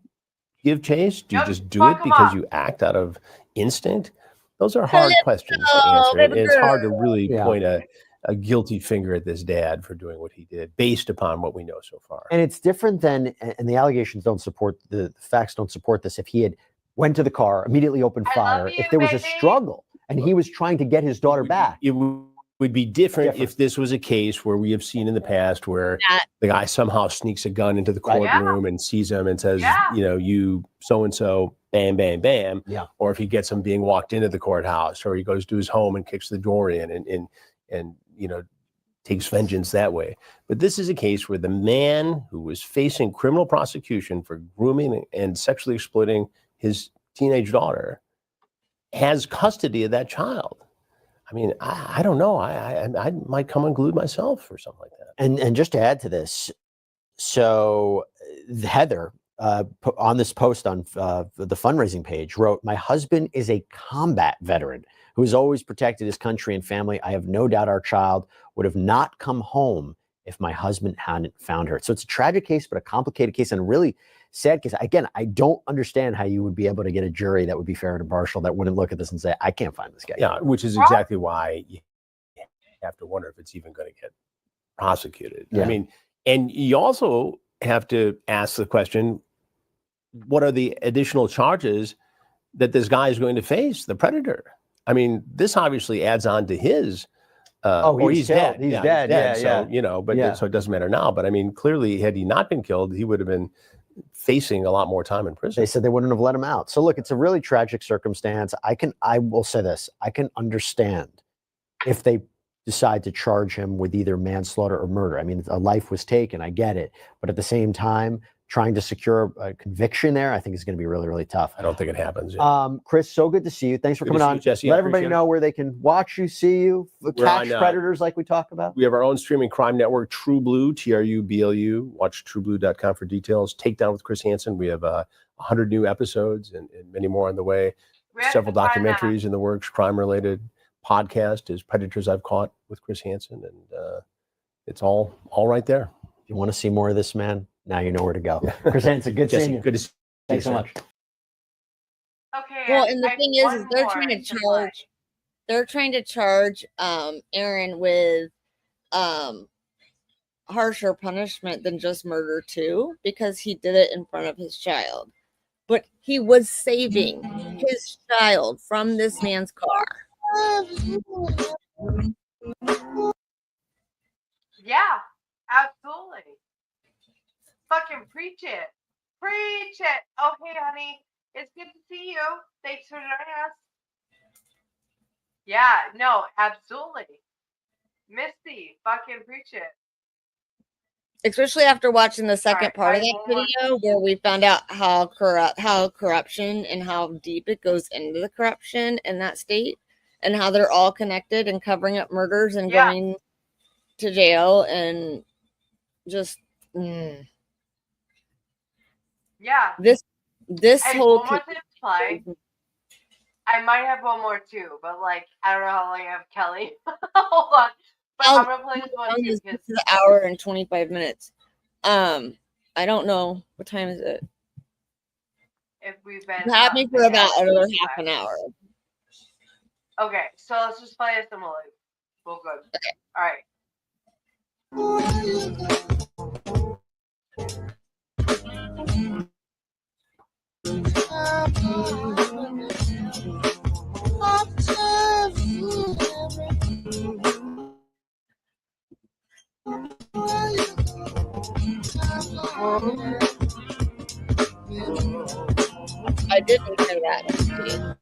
give chase? Do you just do it because you act out of instinct? Those are hard questions to answer. And it's hard to really point a guilty finger at this dad for doing what he did based upon what we know so far. And it's different than, and the allegations don't support, the facts don't support this. If he had went to the car, immediately opened fire, if there was a struggle and he was trying to get his daughter back. It would be different if this was a case where we have seen in the past where the guy somehow sneaks a gun into the courtroom and sees him and says, you so-and-so, bam, bam, bam. Yeah. Or if he gets him being walked into the courthouse, or he goes to his home and kicks the door in and takes vengeance that way. But this is a case where the man who was facing criminal prosecution for grooming and sexually exploiting his teenage daughter has custody of that child. I mean, I don't know. I might come unglued myself or something like that. And just to add to this, so Heather on this post on the fundraising page wrote, "My husband is a combat veteran who has always protected his country and family. I have no doubt our child would have not come home if my husband hadn't found her." So it's a tragic case, but a complicated case and a really sad case. Again, I don't understand how you would be able to get a jury that would be fair and impartial that wouldn't look at this and say, I can't find this guy. Yeah, which is exactly why you have to wonder if it's even going to get prosecuted. Yeah. I mean, and you also have to ask the question, what are the additional charges that this guy is going to face, the predator? I mean, this obviously adds on to his or he's killed. dead. He's dead. Yeah, so, you know, but so it doesn't matter now. But I mean, clearly, had he not been killed, he would have been facing a lot more time in prison. They said they wouldn't have let him out. So look, it's a really tragic circumstance. I will say this, I can understand if they decide to charge him with either manslaughter or murder. I mean, a life was taken, I get it. But at the same time, trying to secure a conviction there, I think is going to be really, really tough. I don't think it happens. Chris, so good to see you. Thanks for Good to coming see on. you, Jesse. I Let everybody appreciate it. know where they can watch you, see you, catch on, predators like we talk about. We have our own streaming crime network, True Blue, TRUBLU. Watch trueblue.com for details. Takedown with Chris Hansen. We have 100 new episodes and many more on the way. Several documentaries in the works, crime-related. Podcast is Predators I've Caught with Chris Hansen. And it's all right there. If you want to see more of this man, now you know where to go. Chris Hansen, good Jesse, seeing you. good to see you. Thanks so much. Okay. Well, and the I- thing one is they're more trying to to play. charge. They're trying to charge Aaron with harsher punishment than just murder too, because he did it in front of his child. But he was saving his child from this man's car. Yeah, absolutely. Fucking preach it. Preach it. Oh, hey, honey. It's good to see you. Thanks for joining us. Yeah, no, absolutely. Misty, fucking preach it. Especially after watching the second Alright, part of I that have one more. video where we found out how corruption and how deep it goes into the corruption in that state and how they're all connected and covering up murders and Yeah. going to jail and just Yeah. this I have whole one more thing to play. I might have one more too, but like I don't know how long I have, Kelly. Hold on. But I'm gonna play this one too. This Because is an hour and 25 minutes. I don't know what time is it. if we've been You had me for yeah, about another 55. half an hour. Okay, so let's just play this and we'll go. Okay. All right. I didn't hear that.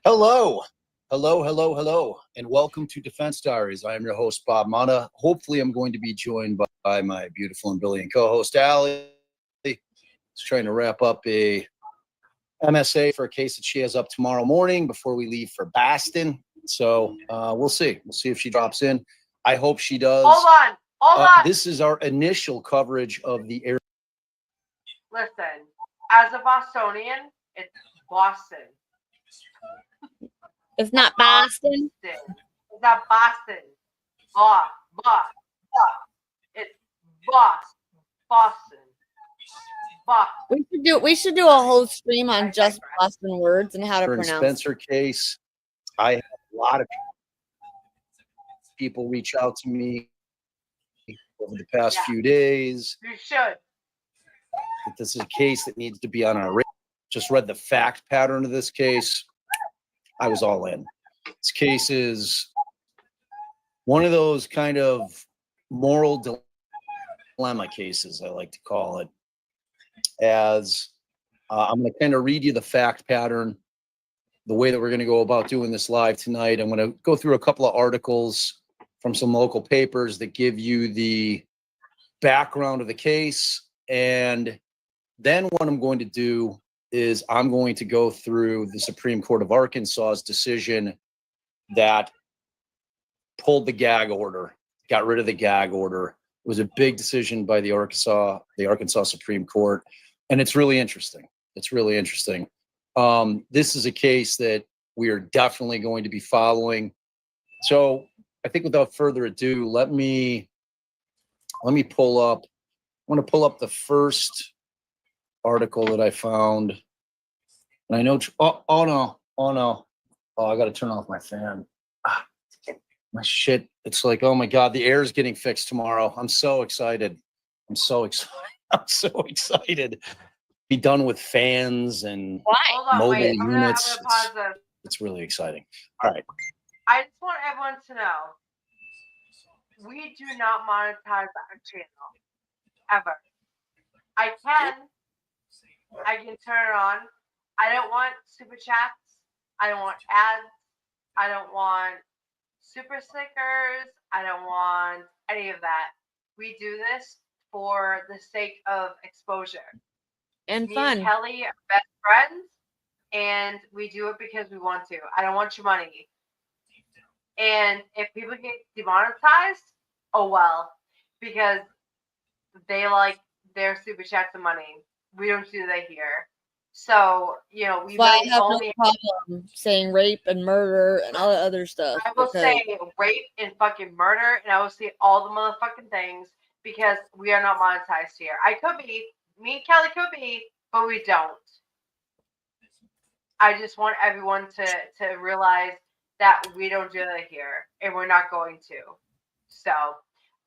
Hello, and welcome to Defense Diaries. I am your host, Bob Mata. Hopefully, I'm going to be joined by my beautiful and brilliant co-host, Allie. She's trying to wrap up a MSA for a case that she has up tomorrow morning before we leave for Boston. So we'll see. We'll see if she drops in. I hope she does. Hold on. This is our initial coverage of the air. Listen, as a Bostonian, it's Boston. It's not Boston. It's not Boston. It's Boston. We should do a whole stream on just Boston words and how to and pronounce. Spencer case. I have a lot of people reach out to me over the past few days. You should. That this is a case that needs to be on our radar. Just read the fact pattern of this case. I was all in. This case is one of those kind of moral dilemma cases, I like to call it. As I'm going to kind of read you the fact pattern. the way that we're going to go about doing this live tonight, I'm going to go through a couple of articles from some local papers that give you the background of the case. And then what I'm going to do is I'm going to go through the Supreme Court of Arkansas's decision that pulled the gag order, got rid of the gag order. It was a big decision by the Arkansas Supreme Court. And it's really interesting. It's really interesting. This is a case that we are definitely going to be following. So I think without further ado, let me pull up. I want to pull up the first article that I found. And I know, oh no. Oh, I got to turn off my fan. My shit. It's like, oh my God, the air is getting fixed tomorrow. I'm so excited. I'm so excited. Be done with fans and mobile units. I'm gonna pause this. It's really exciting. All right. I just want everyone to know, we do not monetize our channel, ever. I can turn it on. I don't want super chats. I don't want ads. I don't want super stickers. I don't want any of that. We do this for the sake of exposure. And Me fun. and Kelly are best friends, and we do it because we want to. I don't want your money. And if people get demonetized, oh well, because they like their super chats and money. We don't do that here. So, we I really have no only problem saying rape and murder and all the other stuff. I will because- say rape and fucking murder, and I will say all the motherfucking things because we are not monetized here. I could be, me and Kelly could be, but we don't. I just want everyone to realize that we don't do that here, and we're not going to. So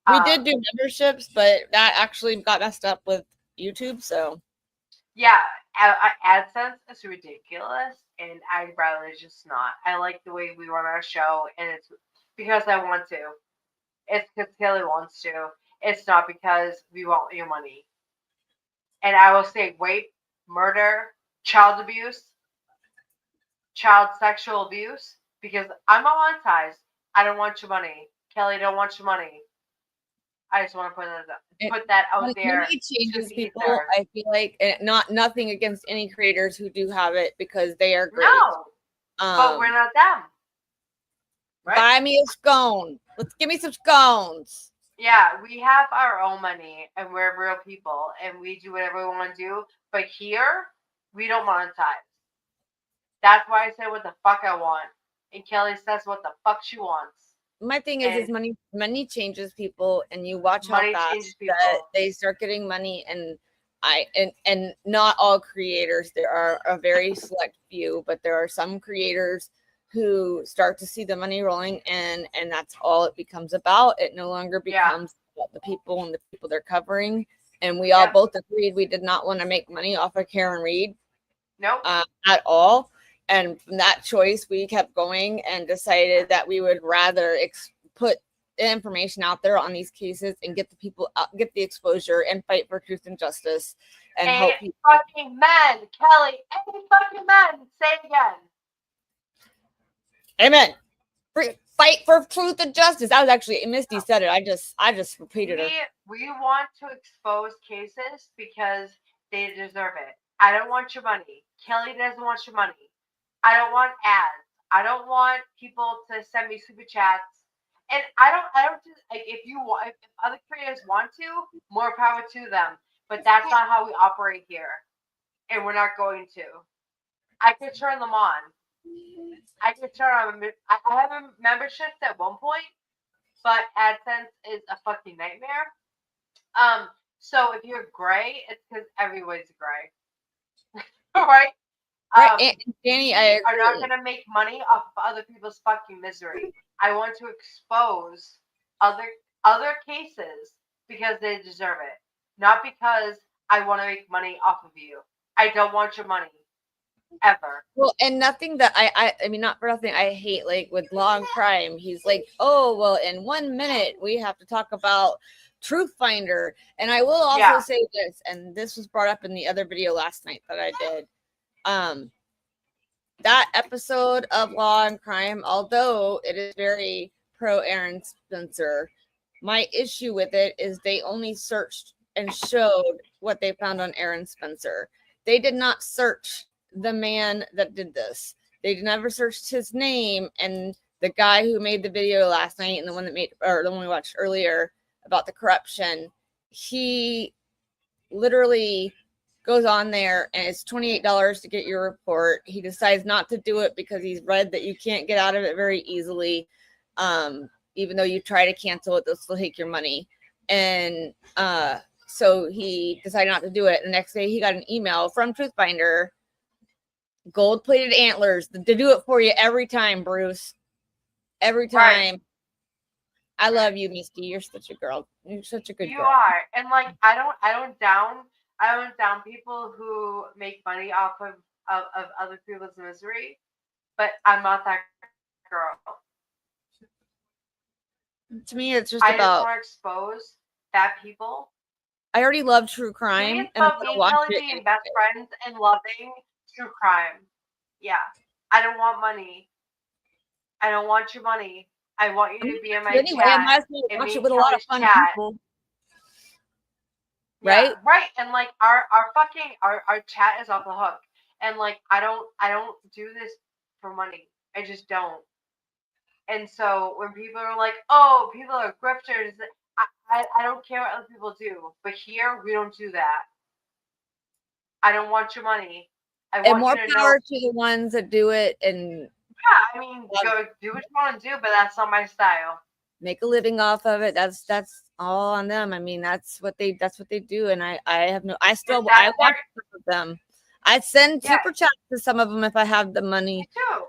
we did do memberships, but that actually got messed up with YouTube. So yeah, AdSense is ridiculous, and I'd rather just not. I like the way we run our show, and it's because I want to. It's because Kelly wants to. It's not because we want your money. And I will say rape, murder, child abuse, child sexual abuse, because I'm not monetized. I don't want your money. Kelly, don't want your money. I just want to put that out there. Money changes to people. there. I feel like, and nothing against any creators who do have it because they are great. No, but we're not them. Right? Buy me a scone. Give me some scones. Yeah, we have our own money, and we're real people, and we do whatever we want to do. But here, we don't monetize. That's why I say what the fuck I want, and Kelly says what the fuck she wants. My thing is money changes people, and you watch how Money fast changes people. that they start getting money. And not all creators. There are a very select few, but there are some creators who start to see the money rolling, and that's all it becomes about. It no longer becomes about the people and the people they're covering. And we all both agreed we did not want to make money off of Karen Reed. Nope. At all. And from that choice, we kept going and decided that we would rather put information out there on these cases and get the people out, get the exposure, and fight for truth and justice, and help people. Fucking men, Kelly, any fucking men, say it again. Amen. Fight for truth and justice. That was actually Misty said it. I just repeated her. We want to expose cases because they deserve it. I don't want your money. Kelly doesn't want your money. I don't want ads. I don't want people to send me super chats. And I don't just like if other creators want to, more power to them. But that's not how we operate here. And we're not going to. I could turn them on. I could turn on. I have a membership at one point, but AdSense is a fucking nightmare. So if you're gray, it's because everybody's gray. Right? Right, Danny, I are not going to make money off of other people's fucking misery. I want to expose other cases because they deserve it, not because I want to make money off of you. I don't want your money ever. Well, and nothing that I mean, not for nothing. I hate like with Law and Crime. He's like, oh well, in 1 minute we have to talk about Truth Finder, and I will also say this, and this was brought up in the other video last night that I did. that episode of Law and Crime, although it is very pro Aaron Spencer, my issue with it is they only searched and showed what they found on Aaron Spencer. They did not search the man that did this. They never searched his name. And the guy who made the video last night and the one that made, or the one we watched earlier about the corruption, he literally goes on there and it's $28 to get your report. He decides not to do it because he's read that you can't get out of it very easily. Even though you try to cancel it, they'll still take your money. And so he decided not to do it. The next day he got an email from Truthfinder, gold-plated antlers, to do it for you every time, Bruce. Every time. Right. I love you, Misty. You're such a girl. You're such a good girl. You are. And like I don't down people who make money off of other people's misery, but I'm not that girl. To me, it's just I about. just want to expose bad people. I already love true crime, It's and I'm about gonna me watch and it. Kelly being best friends and loving true crime. Yeah, I don't want money. I don't want your money. I want you to be in my Anyway, chat. I might as well and watch me it with a lot of Kelly's fun chat. people. Yeah, Right? right. And like our chat is off the hook. And like I don't do this for money. I just don't. And so when people are like, oh, people are grifters, I don't care what other people do. But here we don't do that. I don't want your money. I And want more you to know. power to the ones that do it and Yeah, I mean, go do what you want to do, but that's not my style. make a living off of it. That's all on them. I mean, that's what they do. And I watch some of them. I send super chats to some of them if I have the money. Me too.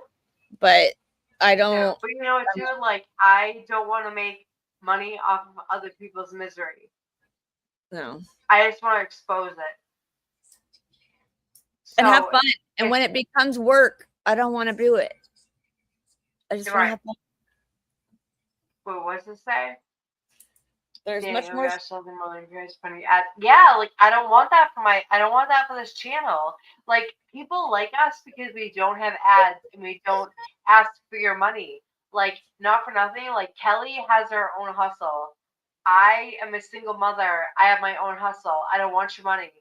But I don't. Yeah, but you know what, too? Like, I don't want to make money off of other people's misery. No. I just want to expose it. And have So, fun. And when it becomes work, I don't want to do it. I just want to have fun. Wait, what does it say? There's Danny, much more. Something more than very funny. Yeah, like I don't want that for this channel. Like people like us because we don't have ads and we don't ask for your money. Like not for nothing. Like Kelly has her own hustle. I am a single mother. I have my own hustle. I don't want your money.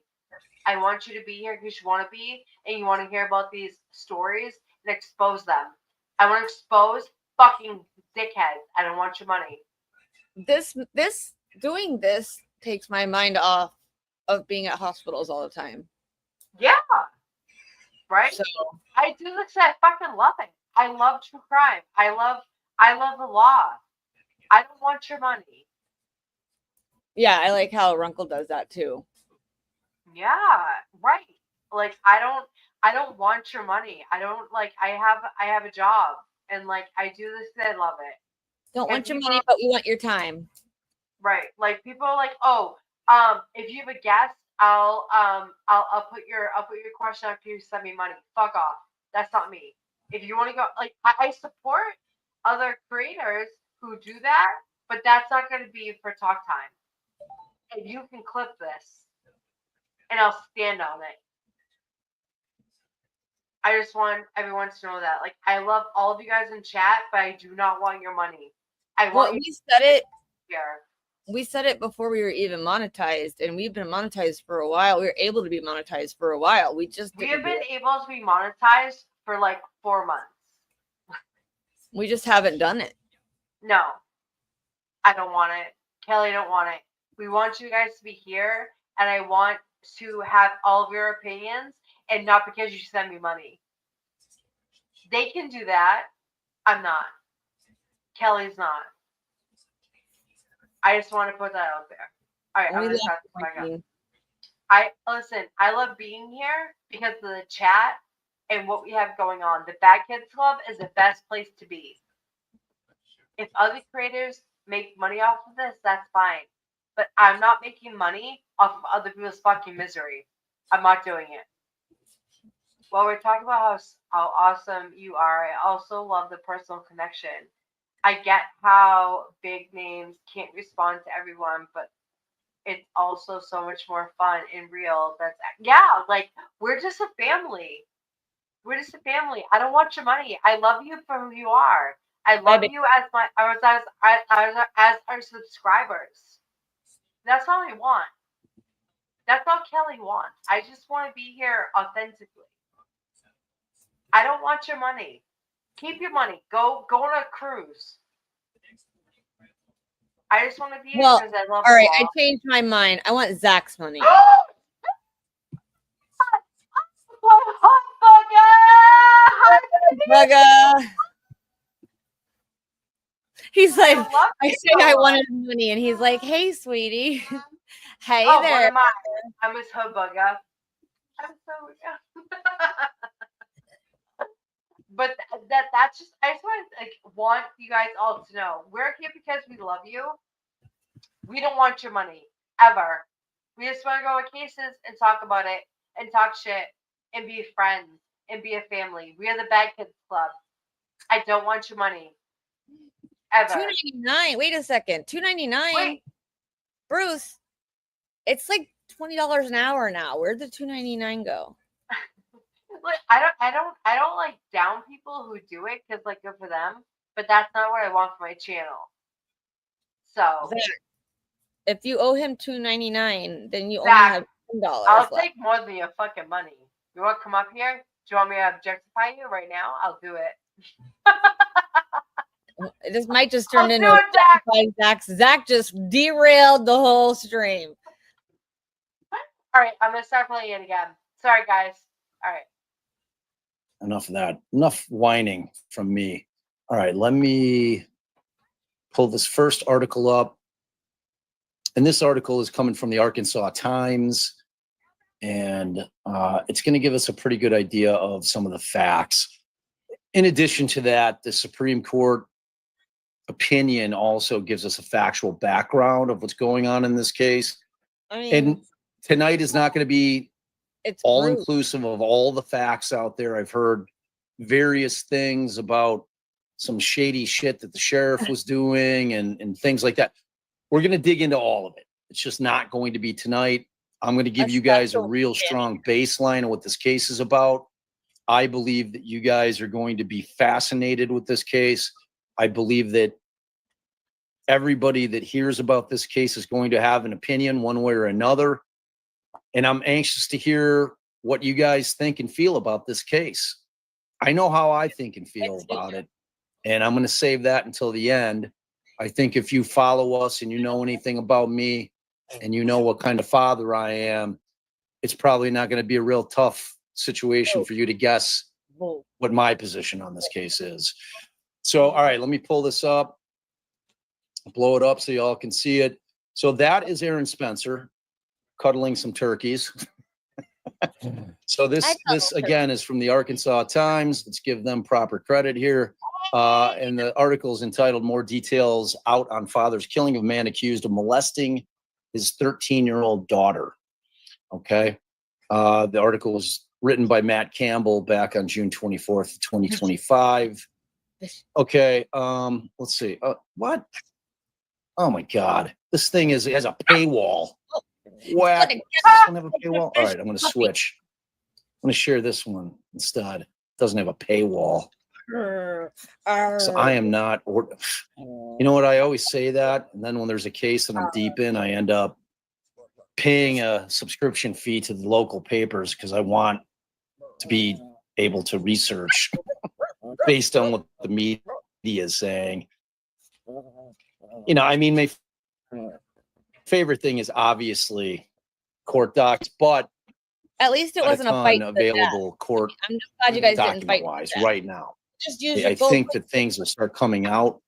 I want you to be here because you want to be and you want to hear about these stories and expose them. I want to expose fucking dickheads. I don't want your money. Doing this takes my mind off of being at hospitals all the time. Yeah. Right? So I do this. I fucking love it. I love true crime. I love the law. I don't want your money. Yeah, I like how Runkle does that too. Yeah, right. Like I don't want your money. I don't like I have a job and like I do this because I love it. Don't want your money, but we want your time. Right. Like people are like, oh, if you have a guest, I'll put your question after you send me money. Fuck off. That's not me. If you want to go, like I support other creators who do that, but that's not going to be for talk time. And you can clip this, and I'll stand on it. I just want everyone to know that. Like I love all of you guys in chat, but I do not want your money. We said it. Here. We said it before we were even monetized, and we've been monetized for a while. We were able to be monetized for a while. We have been able to be monetized for like 4 months. We just haven't done it. No, I don't want it. Kelly, don't want it. We want you guys to be here, and I want to have all of your opinions, and not because you send me money. They can do that. I'm not. Kelly's not. I just want to put that out there. All right, I'm gonna start this back up. I love being here because of the chat and what we have going on. The Bad Kids Club is the best place to be. If other creators make money off of this, that's fine. But I'm not making money off of other people's fucking misery. I'm not doing it. While we're talking about how awesome you are, I also love the personal connection. I get how big names can't respond to everyone, but it's also so much more fun and real. Like we're just a family. We're just a family. I don't want your money. I love you for who you are. I love you as our subscribers. That's all I want. That's all Kelly wants. I just want to be here authentically. I don't want your money. Keep your money. Go on a cruise. I just want to be here Well, because I love all right, you I changed my mind. I want Zach's money. Bugga. He's like, I say I wanted money, and he's like, hey, sweetie. Hey Oh, there. what am I? I'm his hubugga. I'm so But that's just, I just want you guys all to know, we're here because we love you. We don't want your money ever. We just want to go with cases and talk about it and talk shit and be friends and be a family. We are the Bad Kids Club. I don't want your money ever. $2.99. Wait a second. $2.99. Wait. Bruce, it's like $20 an hour now. Where'd the $2.99 go? Like, I don't like down people who do it because like good for them, but that's not what I want for my channel. So Zach, if you owe him $2.99, then you Zach, only have $10 I'll left. take more than your fucking money. You want to come up here? Do you want me to objectify you right now? I'll do it. This might just turn I'll into do it, Zach. Zach. Zach just derailed the whole stream. All right, I'm gonna start playing it again. Sorry, guys. All right. Enough of that. Enough whining from me. All right, let me pull this first article up. And this article is coming from the Arkansas Times. And it's going to give us a pretty good idea of some of the facts. In addition to that, the Supreme Court opinion also gives us a factual background of what's going on in this case. I mean, And tonight is not going to be it's all rude. inclusive of all the facts out there. I've heard various things about some shady shit that the sheriff was doing and things like that. We're going to dig into all of it. It's just not going to be tonight. I'm going to give you guys a real strong baseline of what this case is about. I believe that you guys are going to be fascinated with this case. I believe that everybody that hears about this case is going to have an opinion one way or another. And I'm anxious to hear what you guys think and feel about this case. I know how I think and feel about it, and I'm going to save that until the end. I think if you follow us and you know anything about me and you know what kind of father I am, it's probably not going to be a real tough situation for you to guess what my position on this case is. So, all right, let me pull this up, blow it up so y'all can see it. So that is Aaron Spencer cuddling some turkeys. So this again is from the Arkansas Times. Let's give them proper credit here. And the article is entitled "More Details Out on Father's Killing of Man Accused of Molesting His 13-year-old Daughter." Okay. The article was written by Matt Campbell back on June 24th, 2025. Okay. Let's see. What? Oh my God. This thing it has a paywall. Whack. Does this one have a paywall? All right, I'm going to switch. I'm going to share this one instead. It doesn't have a paywall. So I am not. You know what? I always say that, and then when there's a case that I'm deep in, I end up paying a subscription fee to the local papers because I want to be able to research based on what the media is saying. You know, I mean, my favorite thing is obviously court docs, but at least it wasn't a fight to the death. Available court. I'm just glad you guys didn't fight wise to the death. right now. Just use I your gold think that things will start coming out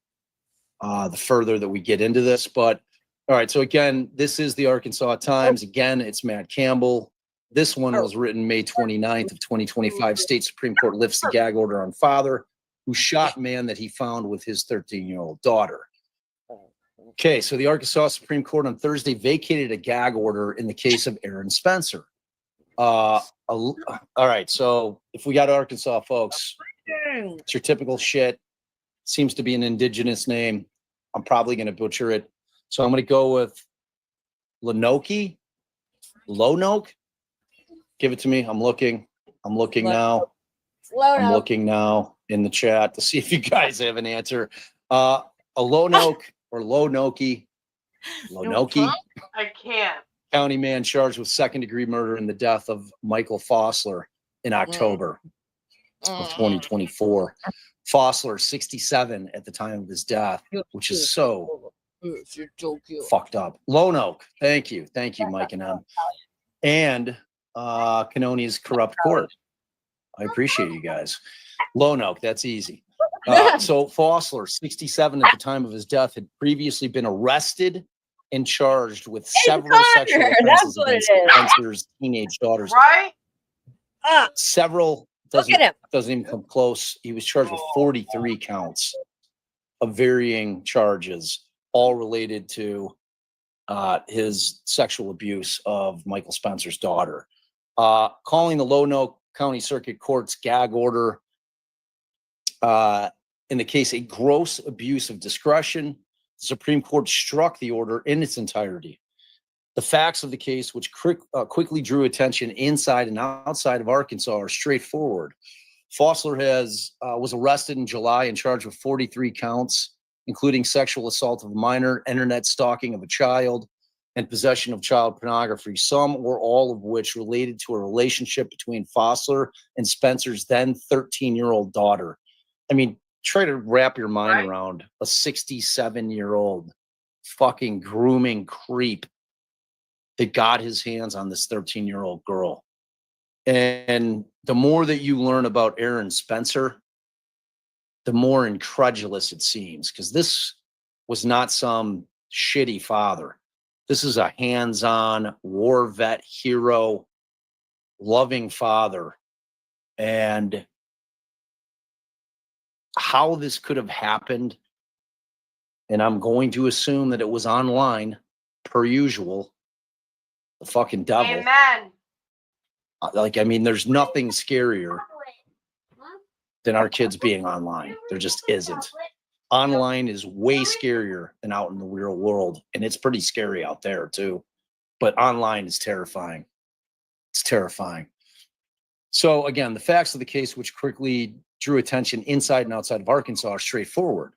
the further that we get into this. But all right, so again, this is the Arkansas Times. Again, it's Matt Campbell. This one was written May 29th of 2025. State Supreme Court lifts the gag order on father who shot man that he found with his 13-year-old daughter. Okay, so the Arkansas Supreme Court on Thursday vacated a gag order in the case of Aaron Spencer. All right, so if we got Arkansas folks, it's your typical shit. Seems to be an indigenous name. I'm probably going to butcher it. So I'm going to go with Lonoke. Give it to me. I'm looking now. I'm looking now in the chat to see if you guys have an answer. A Lonoke or Lonoke I can't. County man charged with second-degree murder in the death of Michael Fossler in October of 2024. Fossler, 67 at the time of his death, which is so fucked up. Lonoke, thank you, Mike and M. And Canonia's corrupt court. I appreciate you guys. Lonoke, that's easy. So Fossler, 67 at the time of his death, had previously been arrested and charged with several sexual offenses against Spencer's teenage daughters. Right? Several Look at him. doesn't even come close. He was charged with 43 counts of varying charges, all related to his sexual abuse of Michael Spencer's daughter. Calling the Lonoke County Circuit Court's gag order in the case a gross abuse of discretion, the Supreme Court struck the order in its entirety. The facts of the case, which quickly drew attention inside and outside of Arkansas, are straightforward. Fossler was arrested in July and charged with 43 counts, including sexual assault of a minor, internet stalking of a child, and possession of child pornography, some or all of which related to a relationship between Fossler and Spencer's then 13-year-old daughter. I mean, try to wrap your mind around a 67-year-old fucking grooming creep that got his hands on this 13-year-old girl. And the more that you learn about Aaron Spencer, the more incredulous it seems, because this was not some shitty father. This is a hands-on war vet hero, loving father. And how this could have happened, and I'm going to assume that it was online, per usual. The fucking devil. Amen. Like, I mean, there's nothing scarier than our kids being online. There just isn't. Online is way scarier than out in the real world, and it's pretty scary out there too. But online is terrifying. It's terrifying. So again, the facts of the case, which quickly drew attention inside and outside of Arkansas, are straightforward.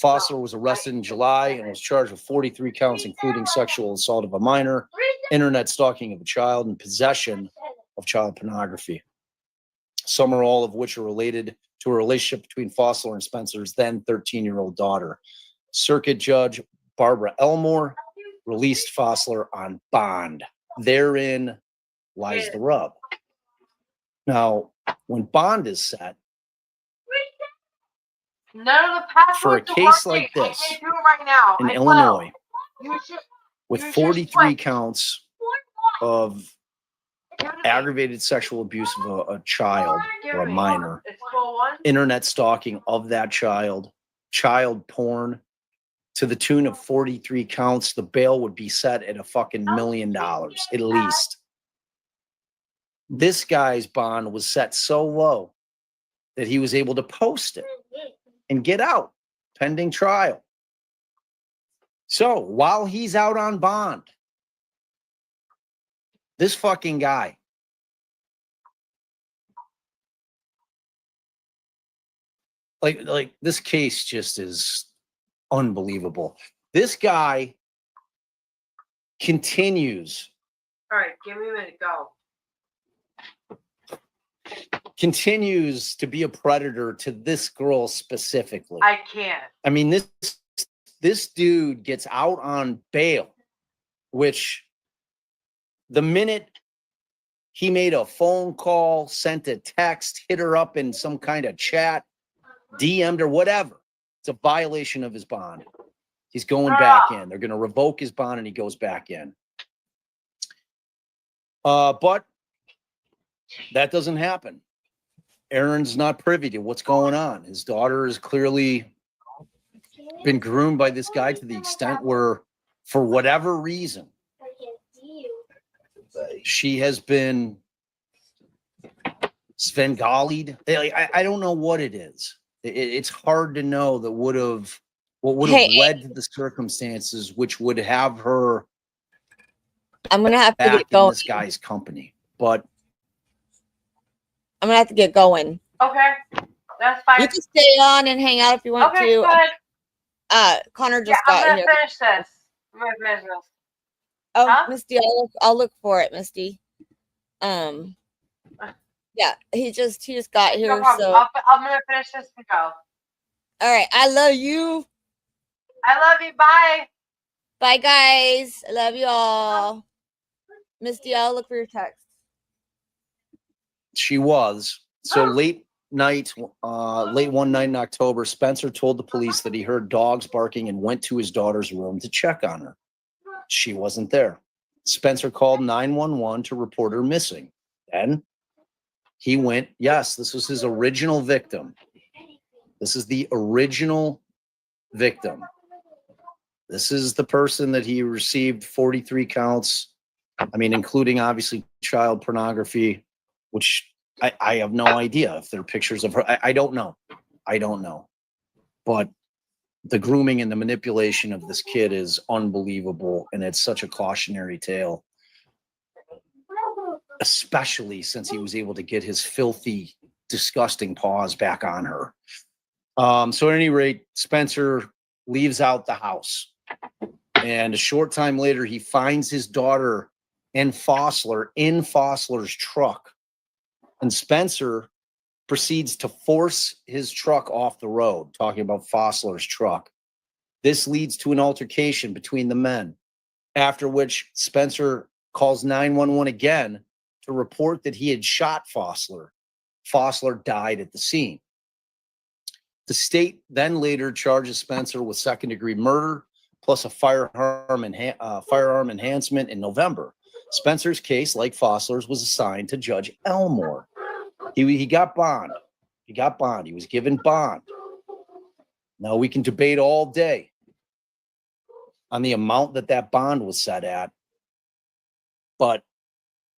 Fossler was arrested in July and was charged with 43 counts, including sexual assault of a minor, internet stalking of a child, and possession of child pornography. Some or all of which are related to a relationship between Fossler and Spencer's then 13-year-old daughter. Circuit Judge Barbara Elmore released Fossler on bond. Therein lies the rub. Now, when bond is set, none of the passwords for a case like this I can't do it right now. in I Illinois, will. You should, with you should 43 switch. counts of aggravated sexual abuse of a child or a minor, It's full one. internet stalking of that child, child porn, to the tune of 43 counts, the bail would be set at a fucking $1 million at least. This guy's bond was set so low that he was able to post it and get out pending trial. So while he's out on bond, this fucking guy like this case just is unbelievable. This guy continues All right, give me a minute. Go. to be a predator to this girl specifically. I can't. I mean, this dude gets out on bail, which the minute he made a phone call, sent a text, hit her up in some kind of chat, DM'd her, whatever, it's a violation of his bond. He's going back in. They're going to revoke his bond and he goes back in. But that doesn't happen. Aaron's not privy to what's going on. His daughter has clearly been groomed by this guy to the extent where, for whatever reason, she has been Svengali'd. I don't know what it is. It's hard to know what would have led to the circumstances which would have her I'm gonna have to back get in going. this guy's company. But I'm gonna have to get going. Okay, that's fine. You can stay on and hang out if you want Okay, to. good. Connor Yeah, just I'm got gonna here. finish this. I'm gonna finish this. Oh, Huh? Misty, I'll look for it, Misty. Yeah, he just got here. No problem. So I'm gonna finish this and go. all right, I love you. I love you. Bye. Bye, guys. I love you all. Misty, I'll look for your text. She was. So late one night in October, Spencer told the police that he heard dogs barking and went to his daughter's room to check on her. She wasn't there. Spencer called 911 to report her missing. Then he went, yes, this was his original victim. This is the original victim. This is the person that he received 43 counts. I mean, including obviously child pornography, which I have no idea if there are pictures of her. I don't know. I don't know. But the grooming and the manipulation of this kid is unbelievable. And it's such a cautionary tale, especially since he was able to get his filthy, disgusting paws back on her. So at any rate, Spencer leaves out the house. And a short time later, he finds his daughter and Fossler in Fossler's truck. And Spencer proceeds to force his truck off the road, talking about Fossler's truck. This leads to an altercation between the men, after which Spencer calls 911 again to report that he had shot Fossler. Fossler died at the scene. The state then later charges Spencer with second-degree murder plus a firearm enhancement in November. Spencer's case, like Fossler's, was assigned to Judge Elmore. He got bond. He got bond. He was given bond. Now, we can debate all day on the amount that bond was set at, but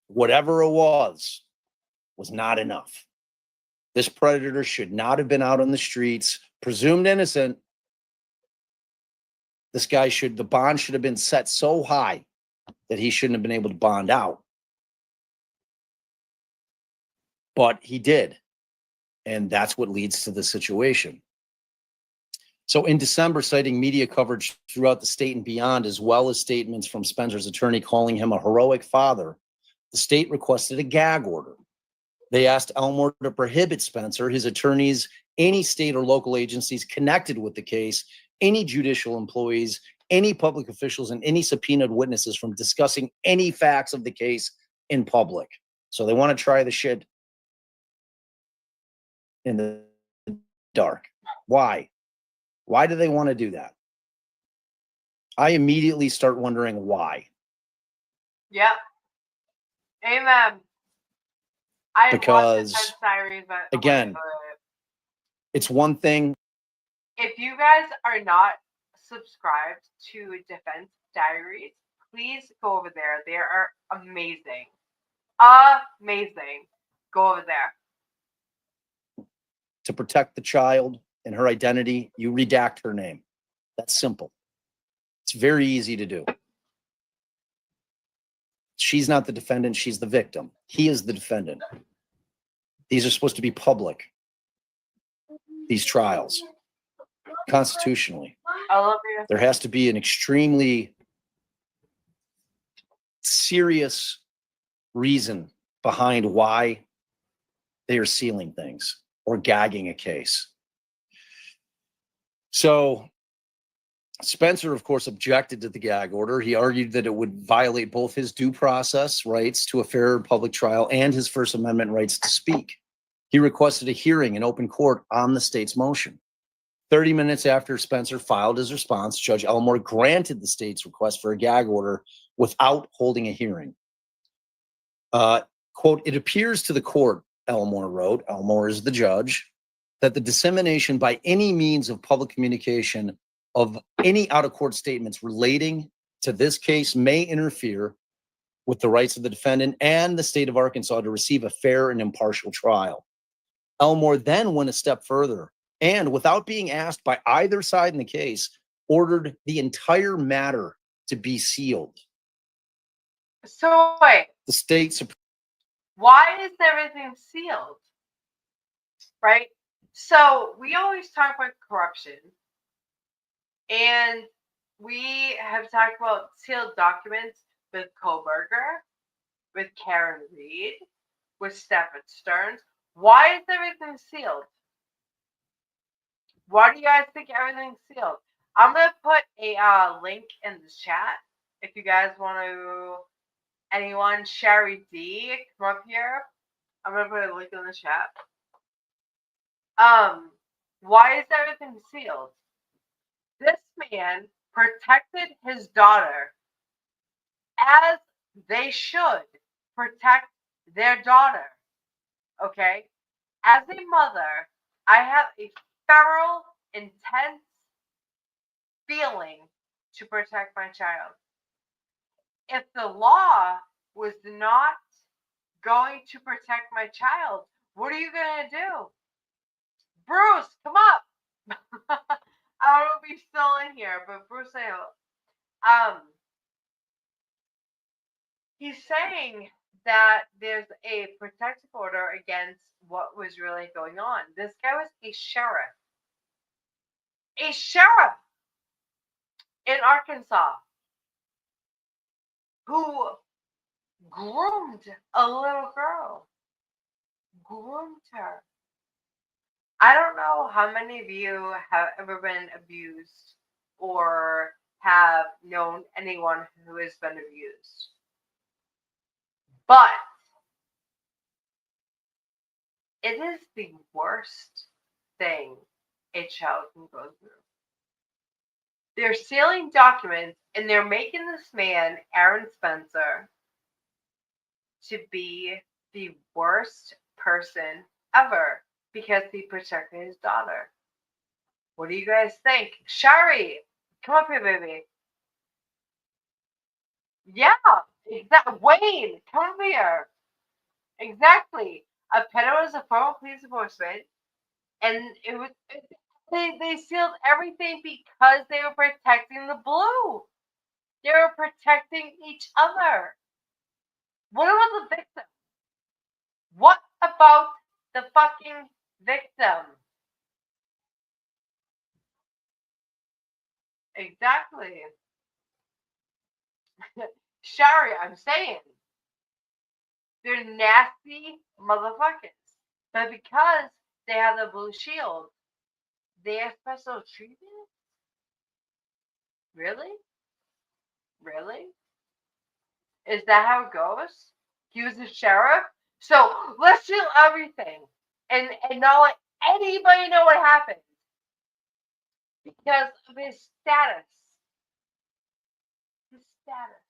whatever it was not enough. This predator should not have been out on the streets, presumed innocent. The bond should have been set so high that he shouldn't have been able to bond out. But he did. And that's what leads to the situation. So in December, citing media coverage throughout the state and beyond, as well as statements from Spencer's attorney calling him a heroic father, the state requested a gag order. They asked Elmore to prohibit Spencer, his attorneys, any state or local agencies connected with the case, any judicial employees, any public officials, and any subpoenaed witnesses from discussing any facts of the case in public. So they want to try the shit in the dark. Why? Why do they want to do that? I immediately start wondering why. Yep. Amen. I Because, watched Defense Diaries, but again, it's one thing. if you guys are not subscribed to Defense Diaries, please go over there. They are amazing. Amazing. Go over there. To protect the child and her identity, you redact her name. That's simple. It's very easy to do. She's not the defendant. She's the victim. He is the defendant. These are supposed to be public, these trials, constitutionally. I love you. There has to be an extremely serious reason behind why they are sealing things or gagging a case. So Spencer, of course, objected to the gag order. He argued that it would violate both his due process rights to a fair public trial and his First Amendment rights to speak. He requested a hearing in open court on the state's motion. 30 minutes after Spencer filed his response, Judge Elmore granted the state's request for a gag order without holding a hearing. Quote, "It appears to the court," Elmore wrote, Elmore is the judge, "that the dissemination by any means of public communication of any out-of-court statements relating to this case may interfere with the rights of the defendant and the state of Arkansas to receive a fair and impartial trial." Elmore then went a step further and, without being asked by either side in the case, ordered the entire matter to be sealed. So wait, The state Supreme why is everything sealed? right? So we always talk about corruption, and we have talked about sealed documents with Kohlberger, with Karen Reed, with Stefan Stearns. Why is everything sealed? Why do you guys think everything's sealed? I'm going to put a link in the chat if you guys want to, anyone, Sherry D, come up here. I'm going to put a link in the chat. Why is everything sealed? This man protected his daughter as they should protect their daughter. Okay? As a mother, I have a feral, intense feeling to protect my child. If the law was not going to protect my child, what are you going to do? Bruce, come up. I don't know if he's still in here, but Bruce, he's saying that there's a protective order against what was really going on. This guy was a sheriff in Arkansas who groomed a little girl, groomed her. I don't know how many of you have ever been abused or have known anyone who has been abused. But it is the worst thing a child can go through. They're sealing documents and they're making this man, Aaron Spencer, to be the worst person ever because he protected his daughter. What do you guys think? Shari, come up here, baby. Yeah, exactly. Wayne, come up here. Exactly. Apetta was a former police enforcement, and it was they sealed everything because they were protecting the blue. They were protecting each other. What about the victim? What about the fucking victim? Exactly. Shari, I'm saying. They're nasty motherfuckers. But because they have the blue shield, they have special treatment? Really? Really? Is that how it goes? He was a sheriff? So let's seal everything and not let anybody know what happened. Because of his status. His status.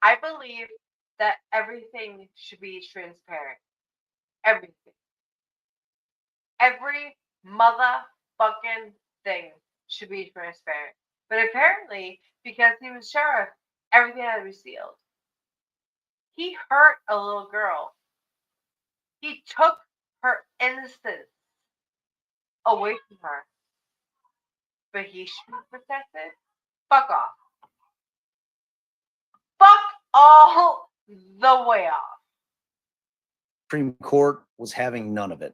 I believe that everything should be transparent. Everything. Every motherfucking thing should be transparent. But apparently, because he was sheriff, everything had to be sealed. He hurt a little girl. He took her innocence away from her. But he should be protected? Fuck off. Fuck all the way off. Supreme Court was having none of it.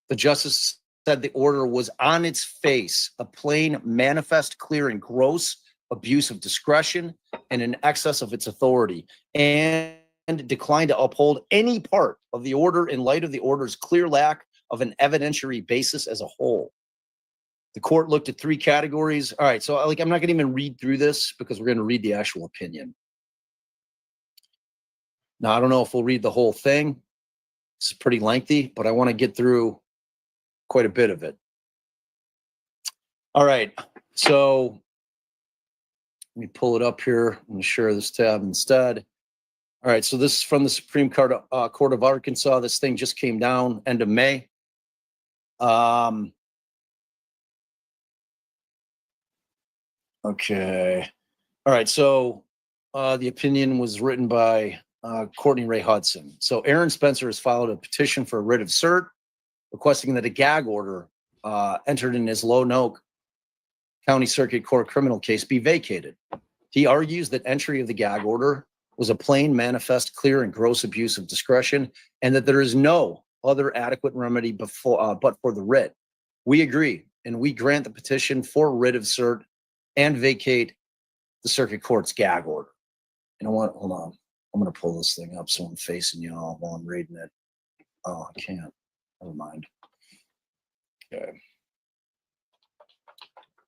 The justice said the order was on its face a plain, manifest, clear, and gross abuse of discretion and in excess of its authority, and declined to uphold any part of the order in light of the order's clear lack of an evidentiary basis as a whole. The court looked at three categories. All right, so I'm not going to even read through this because we're going to read the actual opinion. Now, I don't know if we'll read the whole thing. It's pretty lengthy, but I want to get through quite a bit of it. All right, so let me pull it up here. I'm going to share this tab instead. All right, so this is from the Supreme Court of Arkansas. This thing just came down end of May. Okay. All right, so the opinion was written by Courtney Ray Hudson. So Aaron Spencer has filed a petition for a writ of cert requesting that a gag order entered in his Lonoke County Circuit Court criminal case be vacated. He argues that entry of the gag order was a plain, manifest, clear, and gross abuse of discretion, and that there is no other adequate remedy but for the writ. We agree, and we grant the petition for writ of cert and vacate the circuit court's gag order. You know what? Hold on. I'm going to pull this thing up so I'm facing y'all while I'm reading it. Oh, I can't. Never mind. Okay.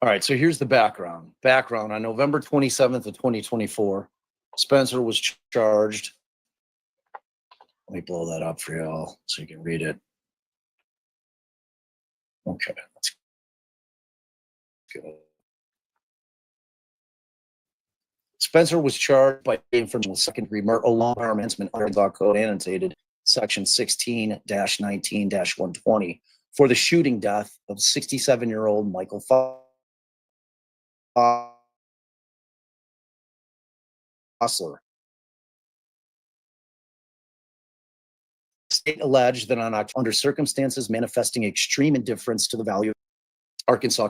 All right, so here's the background. On November 27th of 2024, Spencer was charged. Let me blow that up for y'all so you can read it. Okay, let's go. Spencer was charged by infringement with second-degree murder, long-arm enhancement, Arkansas Code annotated section 16-19-120 for the shooting death of 67-year-old Michael Fossler. State alleged that under circumstances manifesting extreme indifference to the value of Arkansas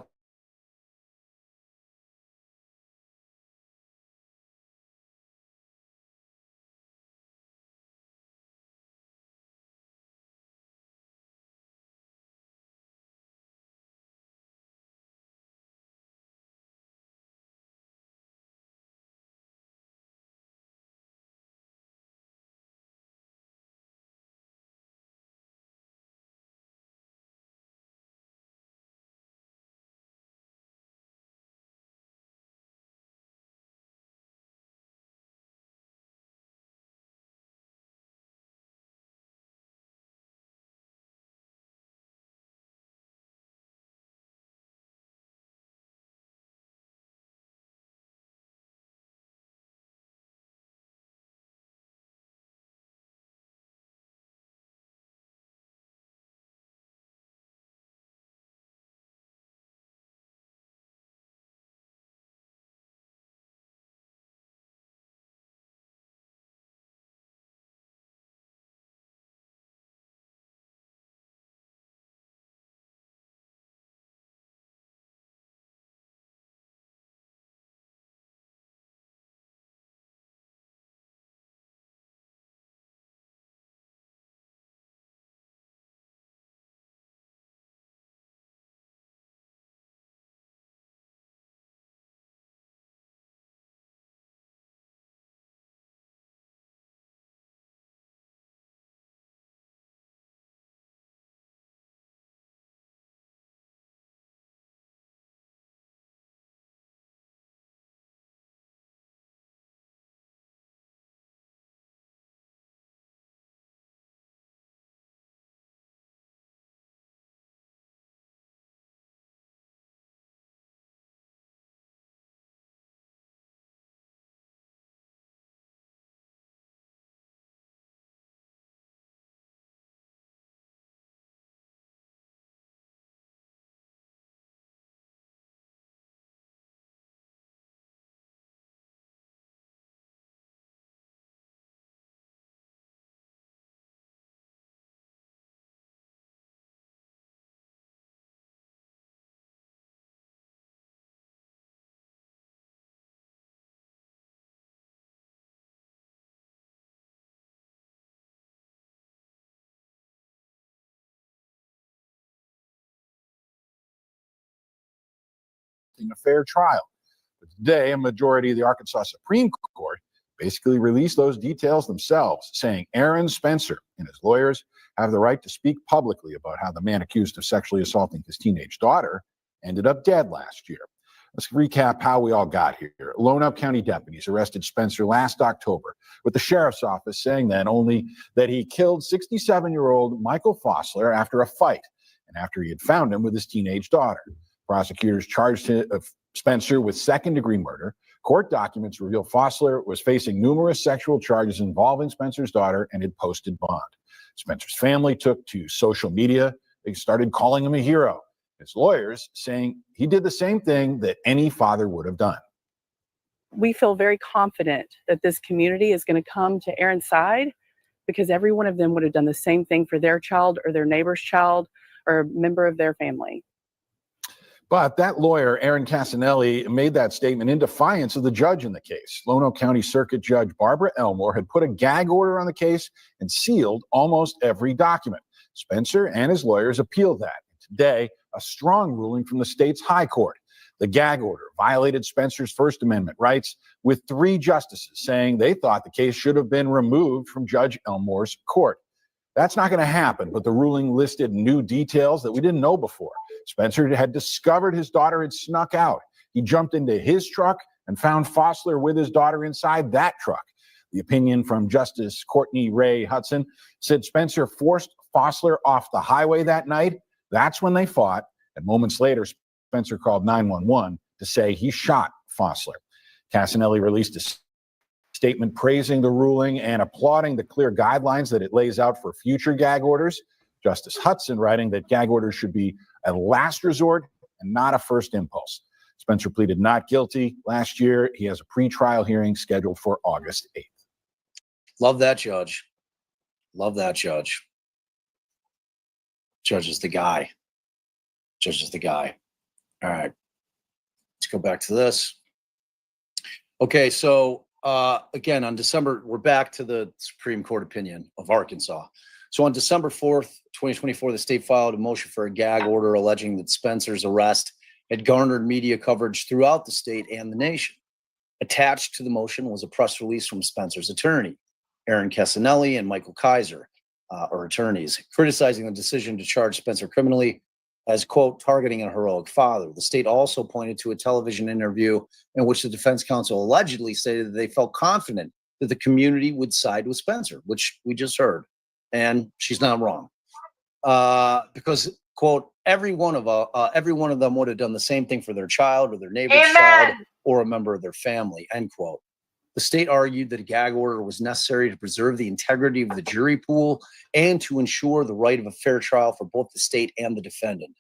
A fair trial. But today, a majority of the Arkansas Supreme Court basically released those details themselves, saying Aaron Spencer and his lawyers have the right to speak publicly about how the man accused of sexually assaulting his teenage daughter ended up dead last year. Let's recap how we all got here. Lonoke County deputies arrested Spencer last October, with the sheriff's office saying then only that he killed 67-year-old Michael Fossler after a fight and after he had found him with his teenage daughter. Prosecutors charged Spencer with second-degree murder. Court documents reveal Fossler was facing numerous sexual charges involving Spencer's daughter and had posted bond. Spencer's family took to social media. They started calling him a hero. His lawyers saying he did the same thing that any father would have done. We feel very confident that this community is going to come to Aaron's side because every one of them would have done the same thing for their child or their neighbor's child or a member of their family. But that lawyer, Aaron Casanelli, made that statement in defiance of the judge in the case. Lono County Circuit Judge Barbara Elmore had put a gag order on the case and sealed almost every document. Spencer and his lawyers appealed that. Today, a strong ruling from the state's high court. The gag order violated Spencer's First Amendment rights, with 3 justices saying they thought the case should have been removed from Judge Elmore's court. That's not going to happen, but the ruling listed new details that we didn't know before. Spencer had discovered his daughter had snuck out. He jumped into his truck and found Fossler with his daughter inside that truck. The opinion from Justice Courtney Ray Hudson said Spencer forced Fossler off the highway that night. That's when they fought, and moments later, Spencer called 911 to say he shot Fossler. Casanelli released a statement praising the ruling and applauding the clear guidelines that it lays out for future gag orders. Justice Hudson writing that gag orders should be a last resort and not a first impulse. Spencer pleaded not guilty last year. He has a pretrial hearing scheduled for August 8th. Love that judge. Love that judge. Judge is the guy. Judge is the guy. All right. Let's go back to this. Okay, so again, on December, we're back to the Supreme Court opinion of Arkansas. So on December 4th, 2024, the state filed a motion for a gag order alleging that Spencer's arrest had garnered media coverage throughout the state and the nation. Attached to the motion was a press release from Spencer's attorney, Aaron Casanelli and Michael Kaiser, or attorneys, criticizing the decision to charge Spencer criminally as, quote, targeting a heroic father. The state also pointed to a television interview in which the defense counsel allegedly stated that they felt confident that the community would side with Spencer, which we just heard. And she's not wrong. Because, quote, every one of them would have done the same thing for their child or their neighbor's child or a member of their family, end quote. The state argued that a gag order was necessary to preserve the integrity of the jury pool and to ensure the right of a fair trial for both the state and the defendant.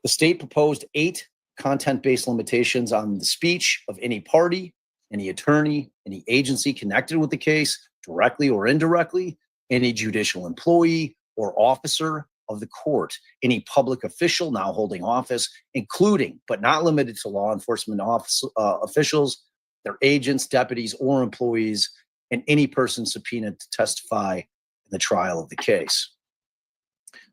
The state proposed 8 content-based limitations on the speech of any party, any attorney, any agency connected with the case, directly or indirectly, any judicial employee or officer of the court, any public official now holding office, including but not limited to law enforcement officials, their agents, deputies, or employees, and any person subpoenaed to testify in the trial of the case.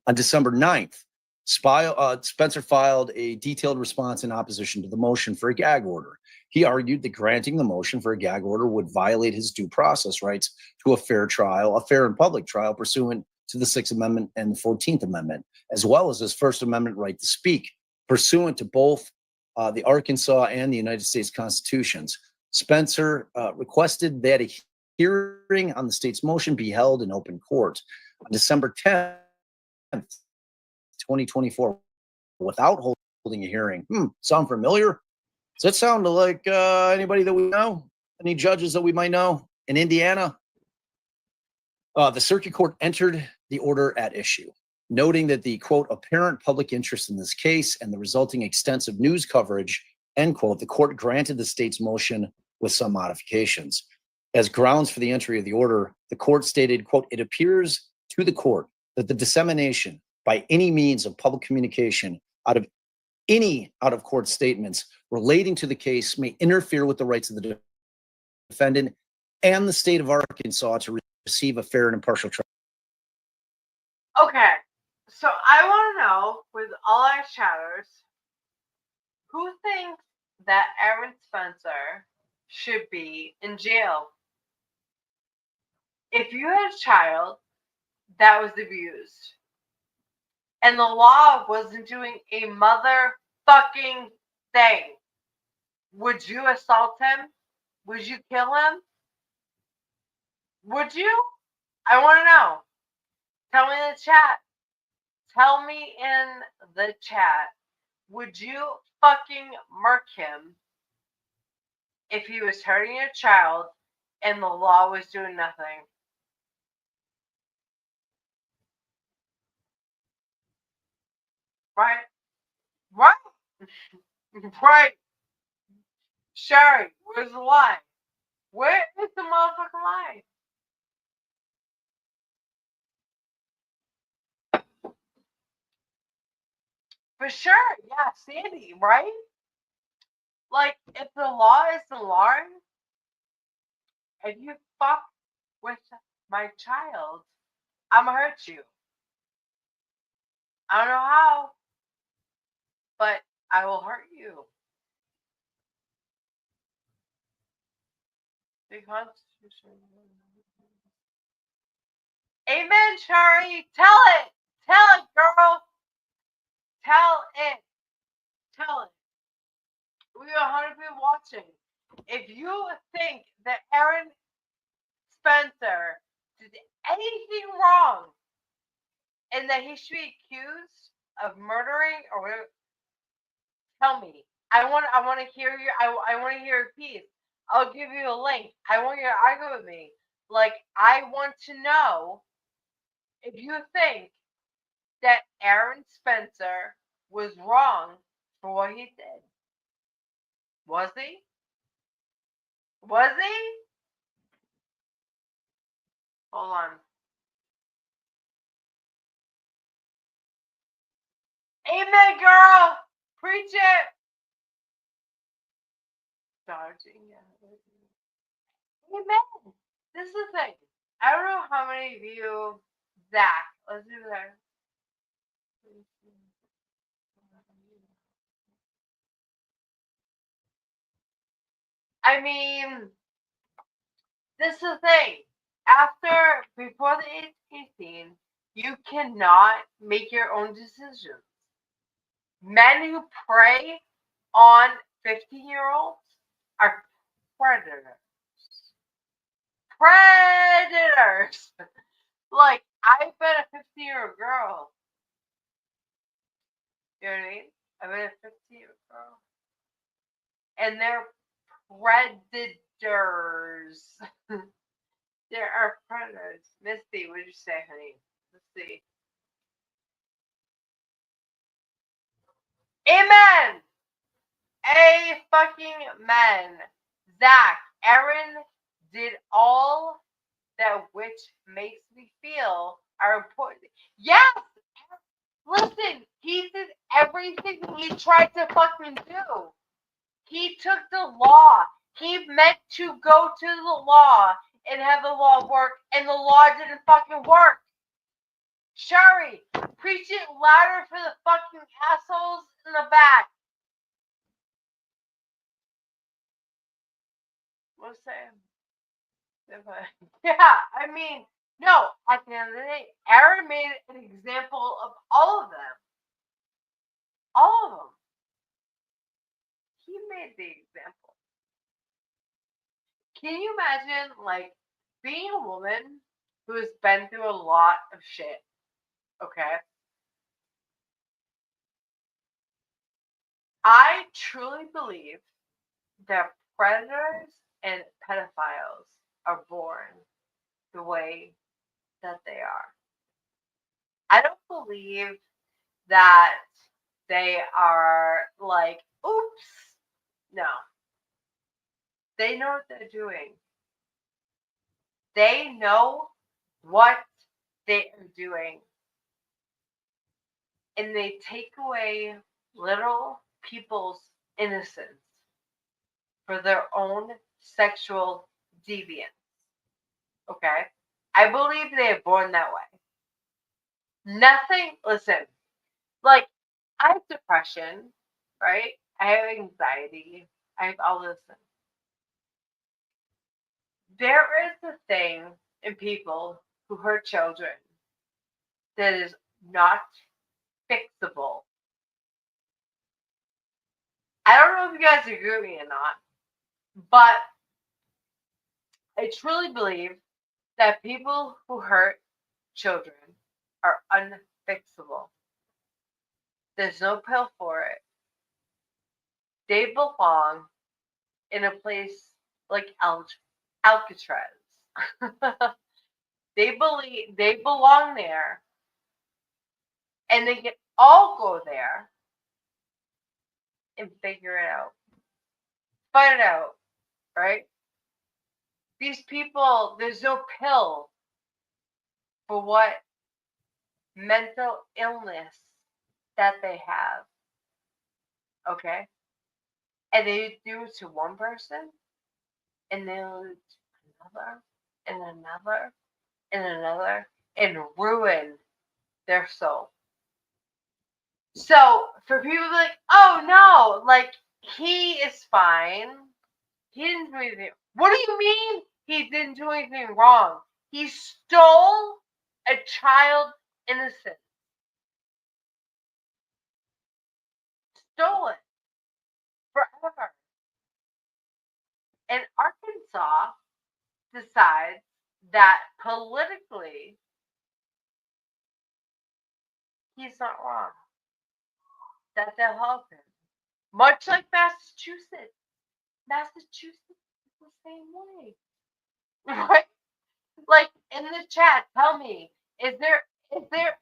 On December 9th, Spencer filed a detailed response in opposition to the motion for a gag order. He argued that granting the motion for a gag order would violate his due process rights to a fair trial, a fair and public trial pursuant to the 6th Amendment and the 14th Amendment, as well as his First Amendment right to speak, pursuant to both the Arkansas and the United States Constitutions. Spencer requested that a hearing on the state's motion be held in open court on December 10th, 2024, without holding a hearing. Sound familiar? Does that sound like anybody that we know? Any judges that we might know in Indiana? The circuit court entered the order at issue, noting that the, quote, apparent public interest in this case and the resulting extensive news coverage, end quote, the court granted the state's motion with some modifications. As grounds for the entry of the order, the court stated, quote, it appears to the court that the dissemination by any means of public communication out of any out-of-court statements relating to the case may interfere with the rights of the defendant and the state of Arkansas to receive a fair and impartial trial. Okay, so I want to know, with all our chatters, who thinks that Aaron Spencer should be in jail? If you had a child that was abused and the law wasn't doing a motherfucking thing, would you assault him? Would you kill him? Would you? I want to know. Tell me in the chat. Tell me in the chat. Would you fucking murk him if he was hurting your child and the law was doing nothing? Right? Right? Right. Sherry, where's the lie? Where is the motherfucking lie? For sure. Yeah, Sandy, right? Like, if the law is the law, if you fuck with my child, I'm gonna hurt you. I don't know how, but I will hurt you. The Constitution. Amen, Shari. Tell it. Tell it, girl. Tell it. Tell it. We are 100 people watching. If you think that Aaron Spencer did anything wrong and that he should be accused of murdering or whatever, tell me. I want to hear your I want to hear your piece. I'll give you a link. I want you to argue with me. Like, I want to know if you think that Aaron Spencer was wrong for what he did. Was he? Was he? Hold on. Amen, girl. Preach it. Dodging. Amen. This is the thing. I don't know how many of you, Zach. Let's do that. I mean, this is the thing. Before the age of 18, you cannot make your own decisions. Men who prey on 15-year-olds are predators. Predators! Like, I've been a 15-year-old girl. You know what I mean? I've been a 15-year-old girl. And they're predators. There are predators. Misty, what did you say, honey? Let's see. Amen! A fucking men. Zach, Aaron did all that which makes me feel are important. Yes! Listen, he did everything he tried to fucking do. He took the law. He meant to go to the law and have the law work, and the law didn't fucking work. Shari, preach it louder for the fucking assholes in the back. What's that? Yeah, I mean, no, at the end of the day, Aaron made an example of all of them. All of them. He made the example. Can you imagine, like, being a woman who has been through a lot of shit? Okay? I truly believe that predators and pedophiles are born the way that they are. I don't believe that they are like, oops. No. They know what they're doing. They know what they are doing. And they take away little people's innocence for their own sexual deviance. Okay? I believe they are born that way. Nothing, listen, like, I have depression, right? I have anxiety. I have all this things. There is a thing in people who hurt children that is not fixable. I don't know if you guys agree with me or not, but I truly believe that people who hurt children are unfixable. There's no pill for it. They belong in a place like Alcatraz. They belong there, and they can all go there and figure it out. Fight it out, right? These people, there's no pill for what mental illness that they have. Okay? And they do it to one person, and they'll do it to another, and another, and another, and ruin their soul. So for people to be like, oh no, like he is fine. He didn't do anything. What do you mean he didn't do anything wrong? He stole a child innocent. Stole it forever. And Arkansas decides that politically he's not wrong. That they'll help him. Much like Massachusetts. Massachusetts is the same way. Right? Like in the chat, tell me, is there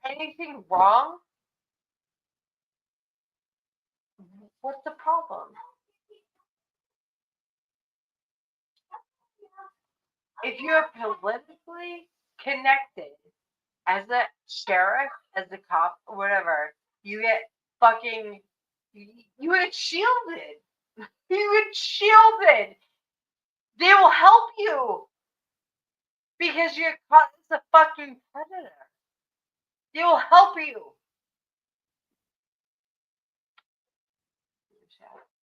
anything wrong? What's the problem? If you're politically connected as a sheriff, as a cop, or whatever, you get shielded. You get shielded. They will help you because you're caught as a fucking predator. They will help you.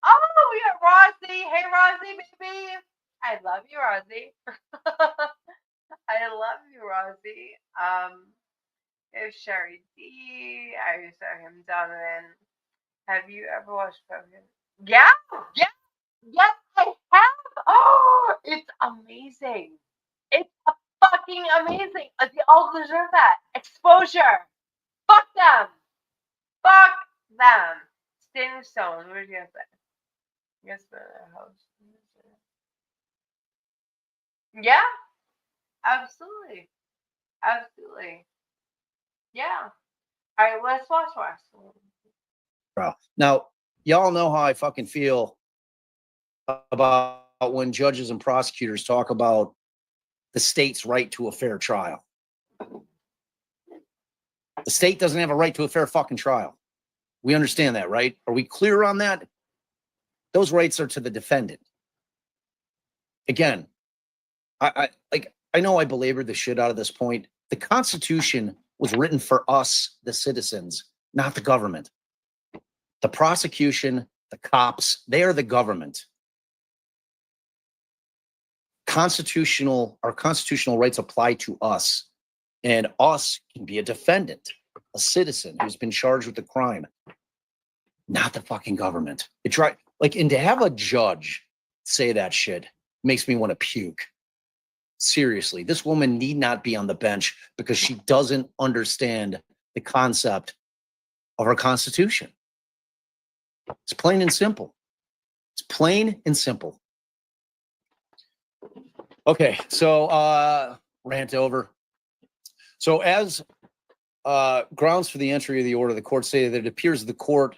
Oh, we got Rosie. Hey, Rosie, baby. I love you, Rosie. I love you, Rosie. There's Sherry D. I saw him, Donovan. Have you ever watched Pumpkin? Yeah, I have. Oh, it's amazing. It's fucking amazing. They all deserve that exposure. Fuck them. Fuck them. Standing Stone. What did you say? Yes, the house. Yeah, absolutely. Absolutely. Yeah. All right, let's watch wrestling. Bro. Now, y'all know how I fucking feel about when judges and prosecutors talk about the state's right to a fair trial. The state doesn't have a right to a fair fucking trial. We understand that, right? Are we clear on that? Those rights are to the defendant. Again, I know I belabored the shit out of this point. The Constitution was written for us, the citizens, not the government. The prosecution, the cops, they are the government. Our constitutional rights apply to us, and us can be a defendant, a citizen who's been charged with a crime, not the fucking government. It's right. Like, and to have a judge say that shit makes me want to puke. Seriously, this woman need not be on the bench because she doesn't understand the concept of our Constitution. It's plain and simple. It's plain and simple. Okay, so rant over. So as grounds for the entry of the order, the court stated that it appears to the court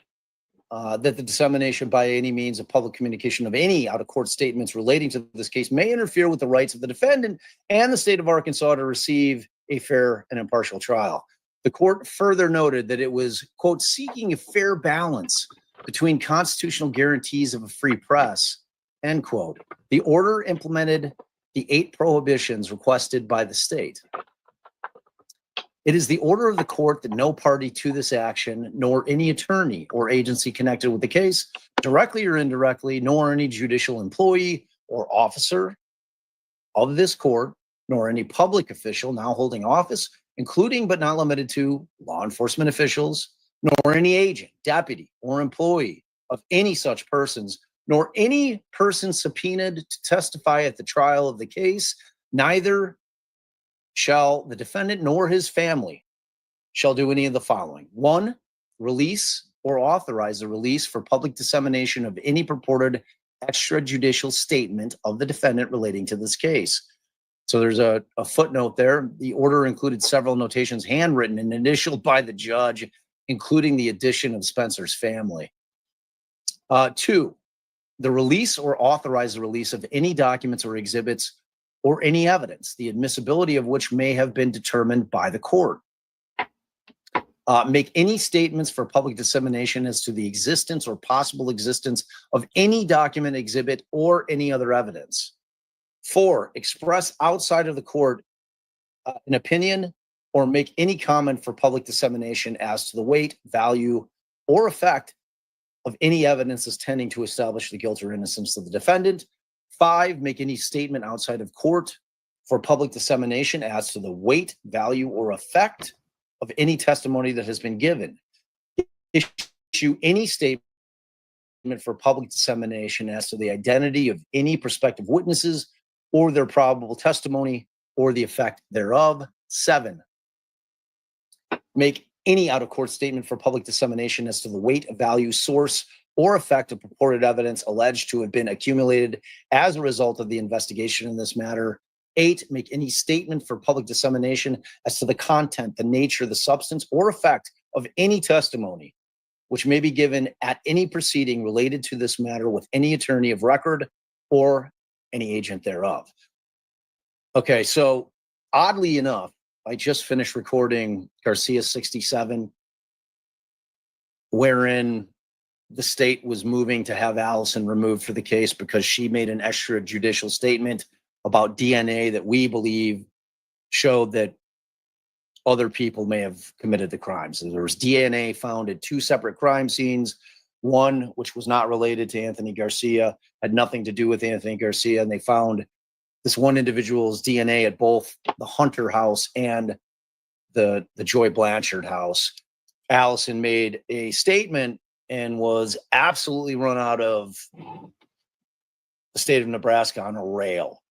that the dissemination by any means of public communication of any out-of-court statements relating to this case may interfere with the rights of the defendant and the state of Arkansas to receive a fair and impartial trial. The court further noted that it was, quote, seeking a fair balance between constitutional guarantees of a free press, end quote. The order implemented the 8 prohibitions requested by the state. It is the order of the court that no party to this action, nor any attorney or agency connected with the case, directly or indirectly, nor any judicial employee or officer of this court, nor any public official now holding office, including but not limited to law enforcement officials, nor any agent, deputy, or employee of any such persons, nor any person subpoenaed to testify at the trial of the case, neither shall the defendant nor his family shall do any of the following. 1, release or authorize the release for public dissemination of any purported extrajudicial statement of the defendant relating to this case. So there's a footnote there. The order included several notations handwritten and initialed by the judge, including the addition of Spencer's family. 2, the release or authorize the release of any documents or exhibits or any evidence, the admissibility of which may have been determined by the court. Make any statements for public dissemination as to the existence or possible existence of any document, exhibit, or any other evidence. 4, express outside of the court an opinion or make any comment for public dissemination as to the weight, value, or effect of any evidence as tending to establish the guilt or innocence of the defendant. 5, make any statement outside of court for public dissemination as to the weight, value, or effect of any testimony that has been given. Issue any statement for public dissemination as to the identity of any prospective witnesses or their probable testimony or the effect thereof. 7, make any out-of-court statement for public dissemination as to the weight, value, source, or effect of purported evidence alleged to have been accumulated as a result of the investigation in this matter. 8, make any statement for public dissemination as to the content, the nature, the substance, or effect of any testimony which may be given at any proceeding related to this matter with any attorney of record or any agent thereof. Okay, so oddly enough, I just finished recording Garcia 67, wherein the state was moving to have Allison removed for the case because she made an extrajudicial statement about DNA that we believe showed that other people may have committed the crimes. And there was DNA found at 2 separate crime scenes. One, which was not related to Anthony Garcia, had nothing to do with Anthony Garcia. And they found this one individual's DNA at both the Hunter house and the Joy Blanchard house. Allison made a statement and was absolutely run out of the state of Nebraska on a rail.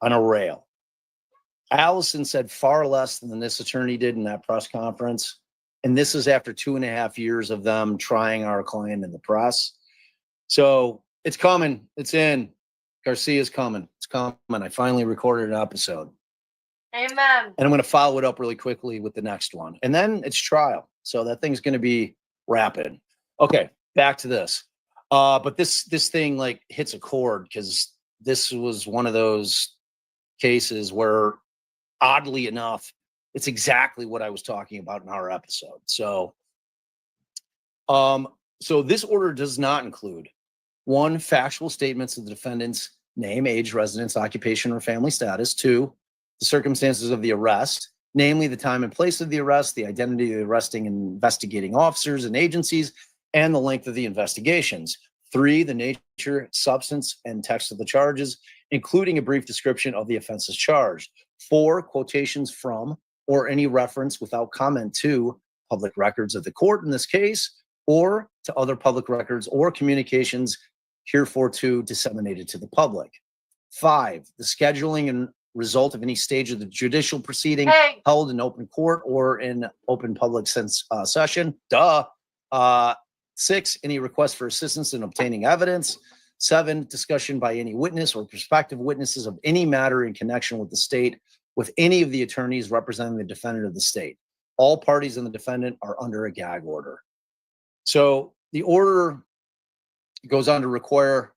On a rail. Allison said far less than this attorney did in that press conference. And this is after 2.5 years of them trying our client in the press. So it's coming. It's in. Garcia's coming. It's coming. I finally recorded an episode. Amen. And I'm going to follow it up really quickly with the next one. And then it's trial. So that thing's going to be rapid. Okay, back to this. But this thing like hits a chord because this was one of those cases where, oddly enough, it's exactly what I was talking about in our episode. So this order does not include 1, factual statements of the defendant's name, age, residence, occupation, or family status. 2, the circumstances of the arrest, namely the time and place of the arrest, the identity of the arresting and investigating officers and agencies, and the length of the investigations. 3, the nature, substance, and text of the charges, including a brief description of the offenses charged. 4, quotations from or any reference without comment to public records of the court in this case, or to other public records or communications hereforto disseminated to the public. 5, the scheduling and result of any stage of the judicial proceeding held in open court or in open public session. 6, any request for assistance in obtaining evidence. 7, discussion by any witness or prospective witnesses of any matter in connection with the state with any of the attorneys representing the defendant of the state. All parties and the defendant are under a gag order. So the order goes on to require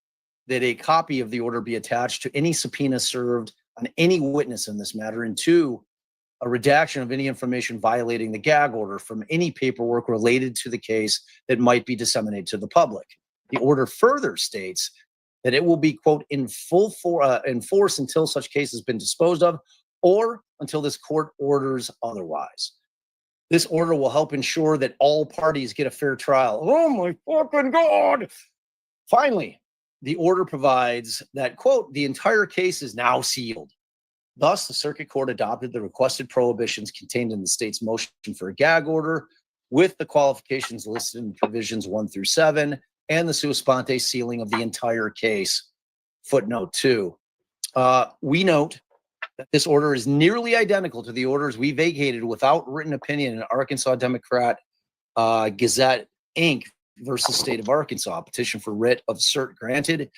that a copy of the order be attached to any subpoena served on any witness in this matter, and 2, a redaction of any information violating the gag order from any paperwork related to the case that might be disseminated to the public. The order further states that it will be, quote, in force until such case has been disposed of or until this court orders otherwise. This order will help ensure that all parties get a fair trial. Oh my fucking God. Finally, the order provides that, quote, the entire case is now sealed. Thus, the circuit court adopted the requested prohibitions contained in the state's motion for a gag order with the qualifications listed in provisions 1 through 7 and the sua sponte sealing of the entire case. Footnote 2. We note that this order is nearly identical to the orders we vacated without written opinion in Arkansas Democrat Gazette, Inc. versus State of Arkansas, petition for writ of cert granted.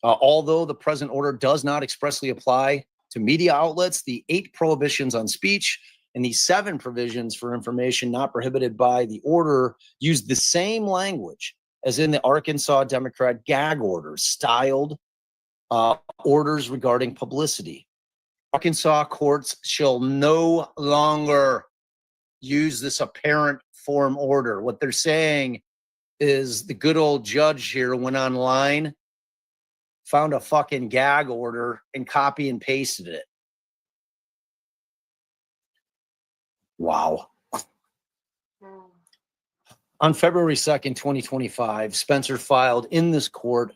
Although the present order does not expressly apply to media outlets, the 8 prohibitions on speech and the 7 provisions for information not prohibited by the order use the same language as in the Arkansas Democrat gag order, styled orders regarding publicity. Arkansas courts shall no longer use this apparent form order. What they're saying is the good old judge here went online, found a fucking gag order, and copy and pasted it. Wow. On February 2nd, 2025, Spencer filed in this court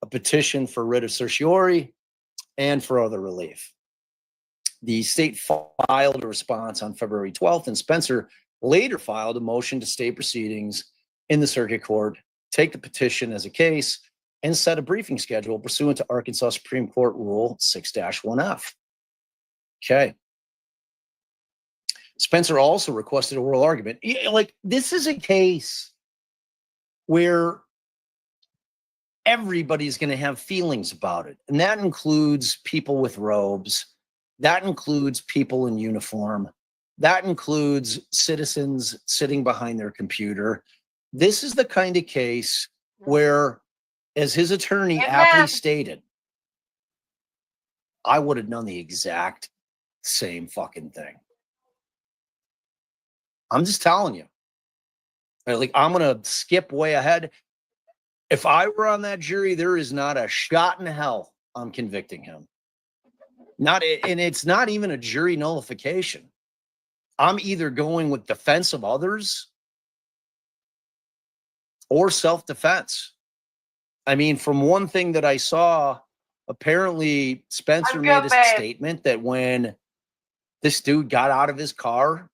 a petition for writ of certiorari and for other relief. The state filed a response on February 12th, and Spencer later filed a motion to stay proceedings in the circuit court, take the petition as a case, and set a briefing schedule pursuant to Arkansas Supreme Court Rule 6-1F. Okay. Spencer also requested oral argument. Like, this is a case where everybody's going to have feelings about it. And that includes people with robes. That includes people in uniform. That includes citizens sitting behind their computer. This is the kind of case where, as his attorney aptly stated, I would have done the exact same fucking thing. I'm just telling you. Like, I'm going to skip way ahead. If I were on that jury, there is not a shot in hell I'm convicting him. And it's not even a jury nullification. I'm either going with defense of others or self-defense. I mean, from one thing that I saw, apparently Spencer made a statement that when this dude got out of his car,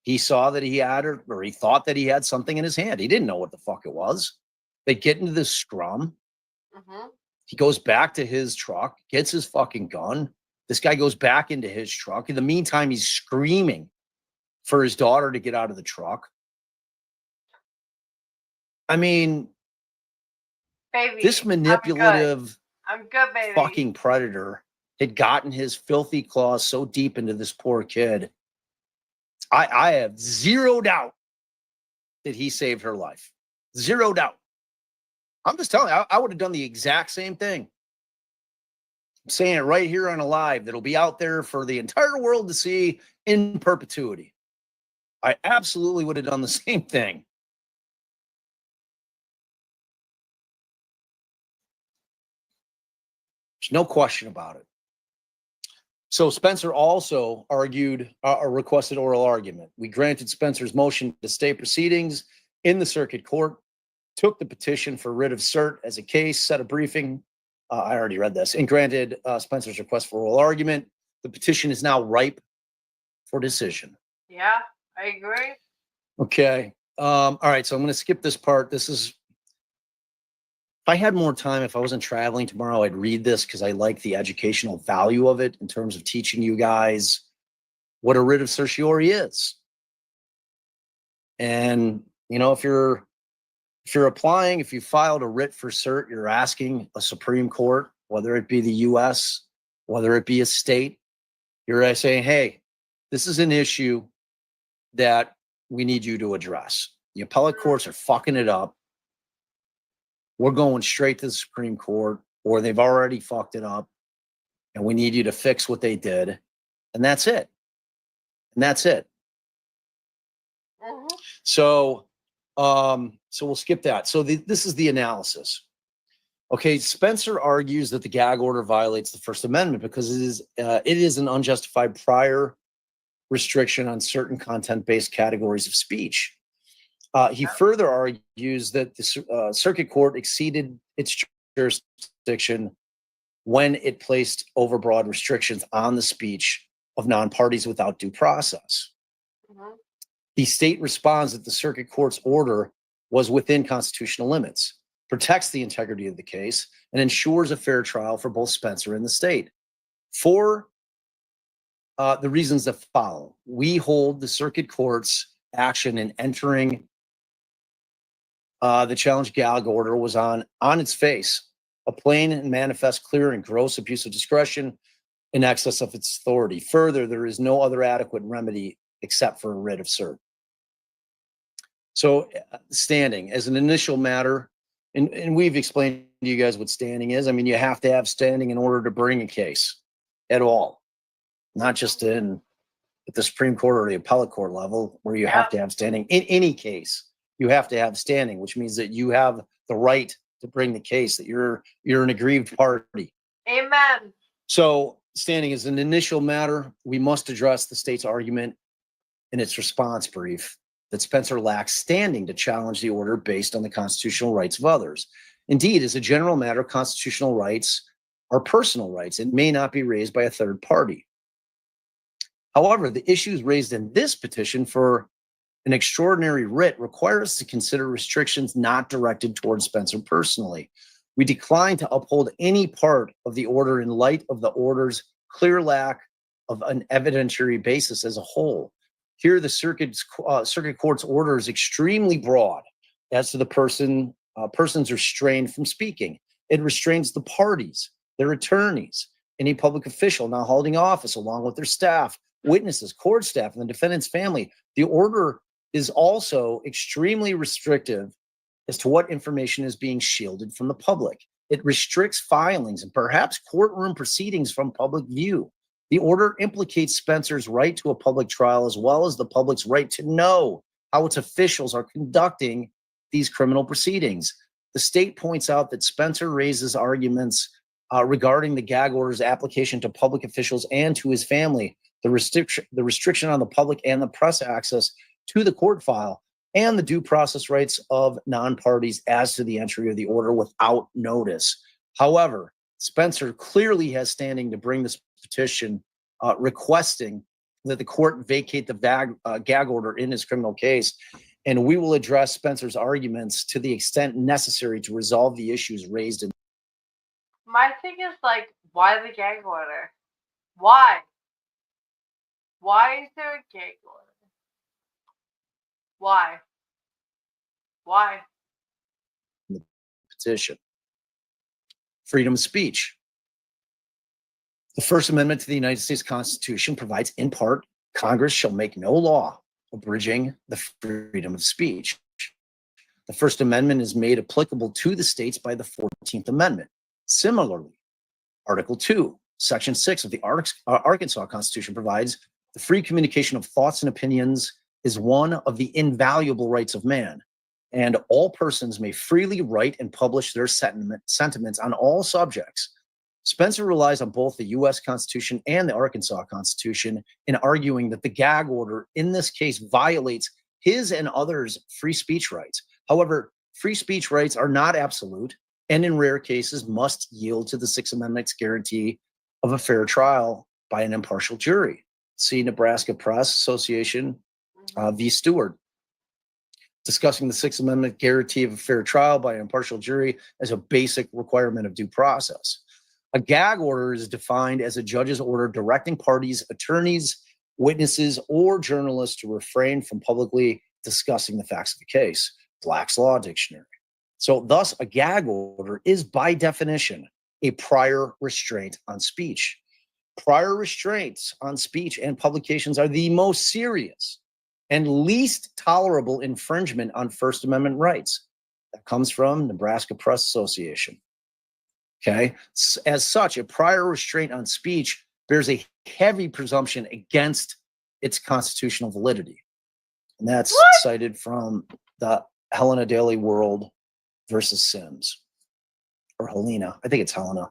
he saw that he had, or he thought that he had something in his hand. He didn't know what the fuck it was. They get into this scrum. He goes back to his truck, gets his fucking gun. This guy goes back into his truck. In the meantime, he's screaming for his daughter to get out of the truck. I mean, Baby, this manipulative I'm good, baby. fucking predator had gotten his filthy claws so deep into this poor kid. I have zero doubt that he saved her life. Zero doubt. I'm just telling you, I would have done the exact same thing. I'm saying it right here on a live that'll be out there for the entire world to see in perpetuity. I absolutely would have done the same thing. There's no question about it. So Spencer also argued or requested oral argument. We granted Spencer's motion to stay proceedings in the circuit court, took the petition for writ of cert as a case, set a briefing. I already read this, and granted Spencer's request for oral argument. The petition is now ripe for decision. Yeah, I agree. Okay. All right. So I'm going to skip this part. This is, if I had more time, if I wasn't traveling tomorrow, I'd read this because I like the educational value of it in terms of teaching you guys what a writ of certiorari is. And, you know, if you're applying, if you filed a writ for cert, you're asking a Supreme Court, whether it be the U.S., whether it be a state, you're saying, hey, this is an issue that we need you to address. The appellate courts are fucking it up. We're going straight to the Supreme Court, or they've already fucked it up, and we need you to fix what they did. And that's it. And that's it. So we'll skip that. So this is the analysis. Okay, Spencer argues that the gag order violates the First Amendment because it is an unjustified prior restriction on certain content-based categories of speech. He further argues that the circuit court exceeded its jurisdiction when it placed overbroad restrictions on the speech of non-parties without due process. The state responds that the circuit court's order was within constitutional limits, protects the integrity of the case, and ensures a fair trial for both Spencer and the state. For the reasons that follow, we hold the circuit court's action in entering the challenge gag order was on its face a plain and manifest, clear and gross abuse of discretion in excess of its authority. Further, there is no other adequate remedy except for a writ of cert. So standing as an initial matter, and we've explained to you guys what standing is. I mean, you have to have standing in order to bring a case at all, not just in at the Supreme Court or the appellate court level, where you have to have standing in any case. You have to have standing, which means that you have the right to bring the case, that you're an aggrieved party. Amen. So standing is an initial matter. We must address the state's argument in its response brief that Spencer lacks standing to challenge the order based on the constitutional rights of others. Indeed, as a general matter, constitutional rights are personal rights and may not be raised by a third party. However, the issues raised in this petition for an extraordinary writ require us to consider restrictions not directed towards Spencer personally. We decline to uphold any part of the order in light of the order's clear lack of an evidentiary basis as a whole. Here, the circuit court's order is extremely broad as to the persons restrained from speaking. It restrains the parties, their attorneys, any public official now holding office, along with their staff, witnesses, court staff, and the defendant's family. The order is also extremely restrictive as to what information is being shielded from the public. It restricts filings and perhaps courtroom proceedings from public view. The order implicates Spencer's right to a public trial, as well as the public's right to know how its officials are conducting these criminal proceedings. The state points out that Spencer raises arguments regarding the gag order's application to public officials and to his family, the restriction on the public and the press access to the court file, and the due process rights of non-parties as to the entry of the order without notice. However, Spencer clearly has standing to bring this petition requesting that the court vacate the gag order in his criminal case, and we will address Spencer's arguments to the extent necessary to resolve the issues raised in. My thing is like, why the gag order? Why? Why is there a gag order? Why? Why? The petition. Freedom of speech. The First Amendment to the United States Constitution provides, in part, Congress shall make no law abridging the freedom of speech. The First Amendment is made applicable to the states by the 14th Amendment. Similarly, Article 2, Section 6 of the Arkansas Constitution provides the free communication of thoughts and opinions is one of the invaluable rights of man, and all persons may freely write and publish their sentiments on all subjects. Spencer relies on both the U.S. Constitution and the Arkansas Constitution in arguing that the gag order in this case violates his and others' free speech rights. However, free speech rights are not absolute, and in rare cases must yield to the Sixth Amendment's guarantee of a fair trial by an impartial jury. See Nebraska Press Association v. Stewart, discussing the Sixth Amendment guarantee of a fair trial by an impartial jury as a basic requirement of due process. A gag order is defined as a judge's order directing parties, attorneys, witnesses, or journalists to refrain from publicly discussing the facts of the case. Black's Law Dictionary. So thus, a gag order is by definition a prior restraint on speech. Prior restraints on speech and publications are the most serious and least tolerable infringement on First Amendment rights. That comes from Nebraska Press Association. Okay. As such, a prior restraint on speech bears a heavy presumption against its constitutional validity. And that's cited from the Helena Daily World versus Sims, or Helena. I think it's Helena.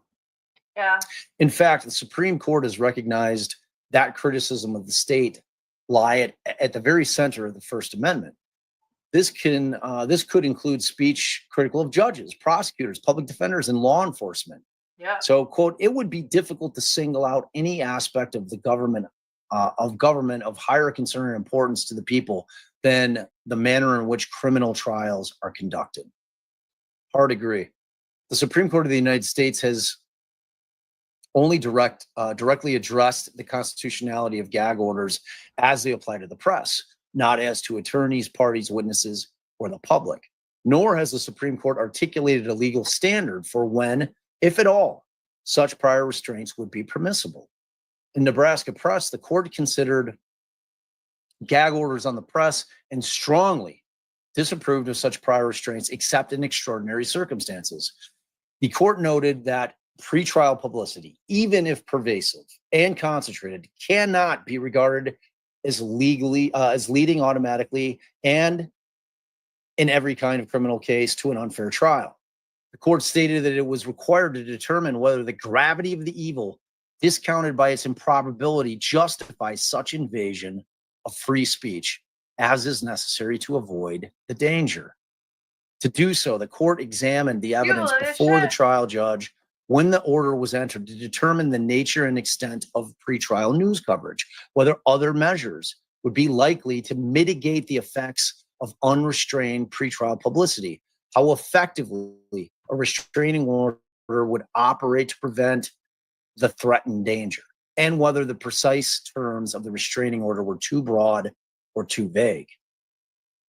Yeah. In fact, the Supreme Court has recognized that criticism of the state lie at the very center of the First Amendment. This could include speech critical of judges, prosecutors, public defenders, and law enforcement. Yeah. So, quote, it would be difficult to single out any aspect of the government of higher concern and importance to the people than the manner in which criminal trials are conducted. Hard agree. The Supreme Court of the United States has only directly addressed the constitutionality of gag orders as they apply to the press, not as to attorneys, parties, witnesses, or the public. Nor has the Supreme Court articulated a legal standard for when, if at all, such prior restraints would be permissible. In Nebraska Press, the court considered gag orders on the press and strongly disapproved of such prior restraints except in extraordinary circumstances. The court noted that pretrial publicity, even if pervasive and concentrated, cannot be regarded is leading automatically and in every kind of criminal case to an unfair trial. The court stated that it was required to determine whether the gravity of the evil discounted by its improbability justifies such invasion of free speech as is necessary to avoid the danger. To do so, the court examined the evidence before the trial judge when the order was entered to determine the nature and extent of pretrial news coverage, whether other measures would be likely to mitigate the effects of unrestrained pretrial publicity, how effectively a restraining order would operate to prevent the threatened danger, and whether the precise terms of the restraining order were too broad or too vague.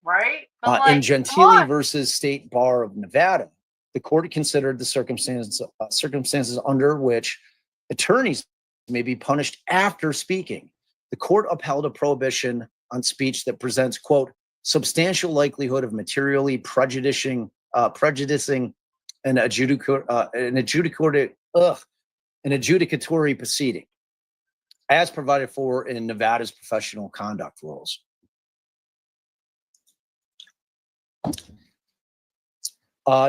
Right? In Gentile versus State Bar of Nevada, the court considered the circumstances under which attorneys may be punished after speaking. The court upheld a prohibition on speech that presents, quote, substantial likelihood of materially prejudicing an adjudicatory proceeding, as provided for in Nevada's professional conduct rules.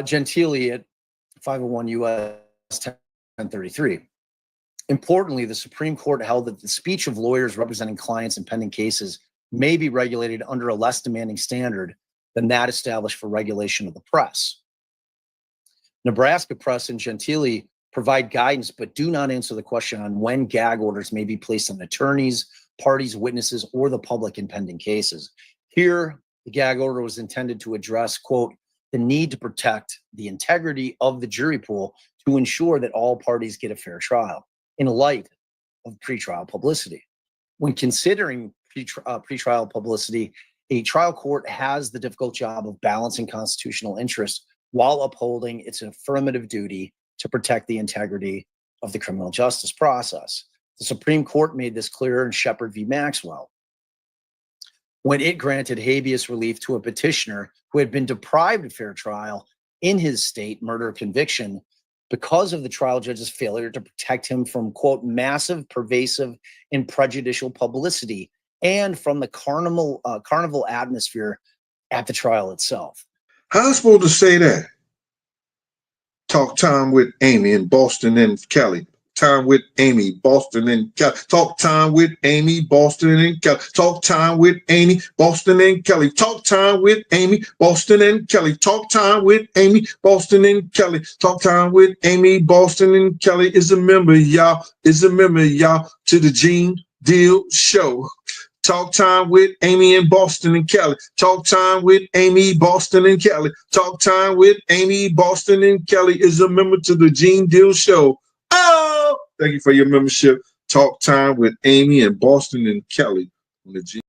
Gentile at 501 U.S. 1033. Importantly, the Supreme Court held that the speech of lawyers representing clients in pending cases may be regulated under a less demanding standard than that established for regulation of the press. Nebraska Press and Gentile provide guidance, but do not answer the question on when gag orders may be placed on attorneys, parties, witnesses, or the public in pending cases. Here, the gag order was intended to address, quote, the need to protect the integrity of the jury pool to ensure that all parties get a fair trial in light of pretrial publicity. When considering pretrial publicity, a trial court has the difficult job of balancing constitutional interests while upholding its affirmative duty to protect the integrity of the criminal justice process. The Supreme Court made this clear in Shepard v. Maxwell, when it granted habeas relief to a petitioner who had been deprived of fair trial in his state murder conviction because of the trial judge's failure to protect him from, quote, massive, pervasive, and prejudicial publicity and from the carnival atmosphere at the trial itself. How am I supposed to say that? Talk time with Amy in Boston and Kelly. Time with Amy, Boston and Kelly. Talk time with Amy, Boston and Kelly. Talk time with Amy, Boston and Kelly. Talk time with Amy, Boston and Kelly. Talk time with Amy, Boston and Kelly. Talk time with Amy, Boston and Kelly is a member, y'all. Is a member, y'all, to the Gene Deal Show. Talk time with Amy in Boston and Kelly. Talk time with Amy, Boston and Kelly. Talk time with Amy, Boston and Kelly is a member to the Gene Deal Show. Oh, thank you for your membership. Talk time with Amy and Boston and Kelly on the Gene.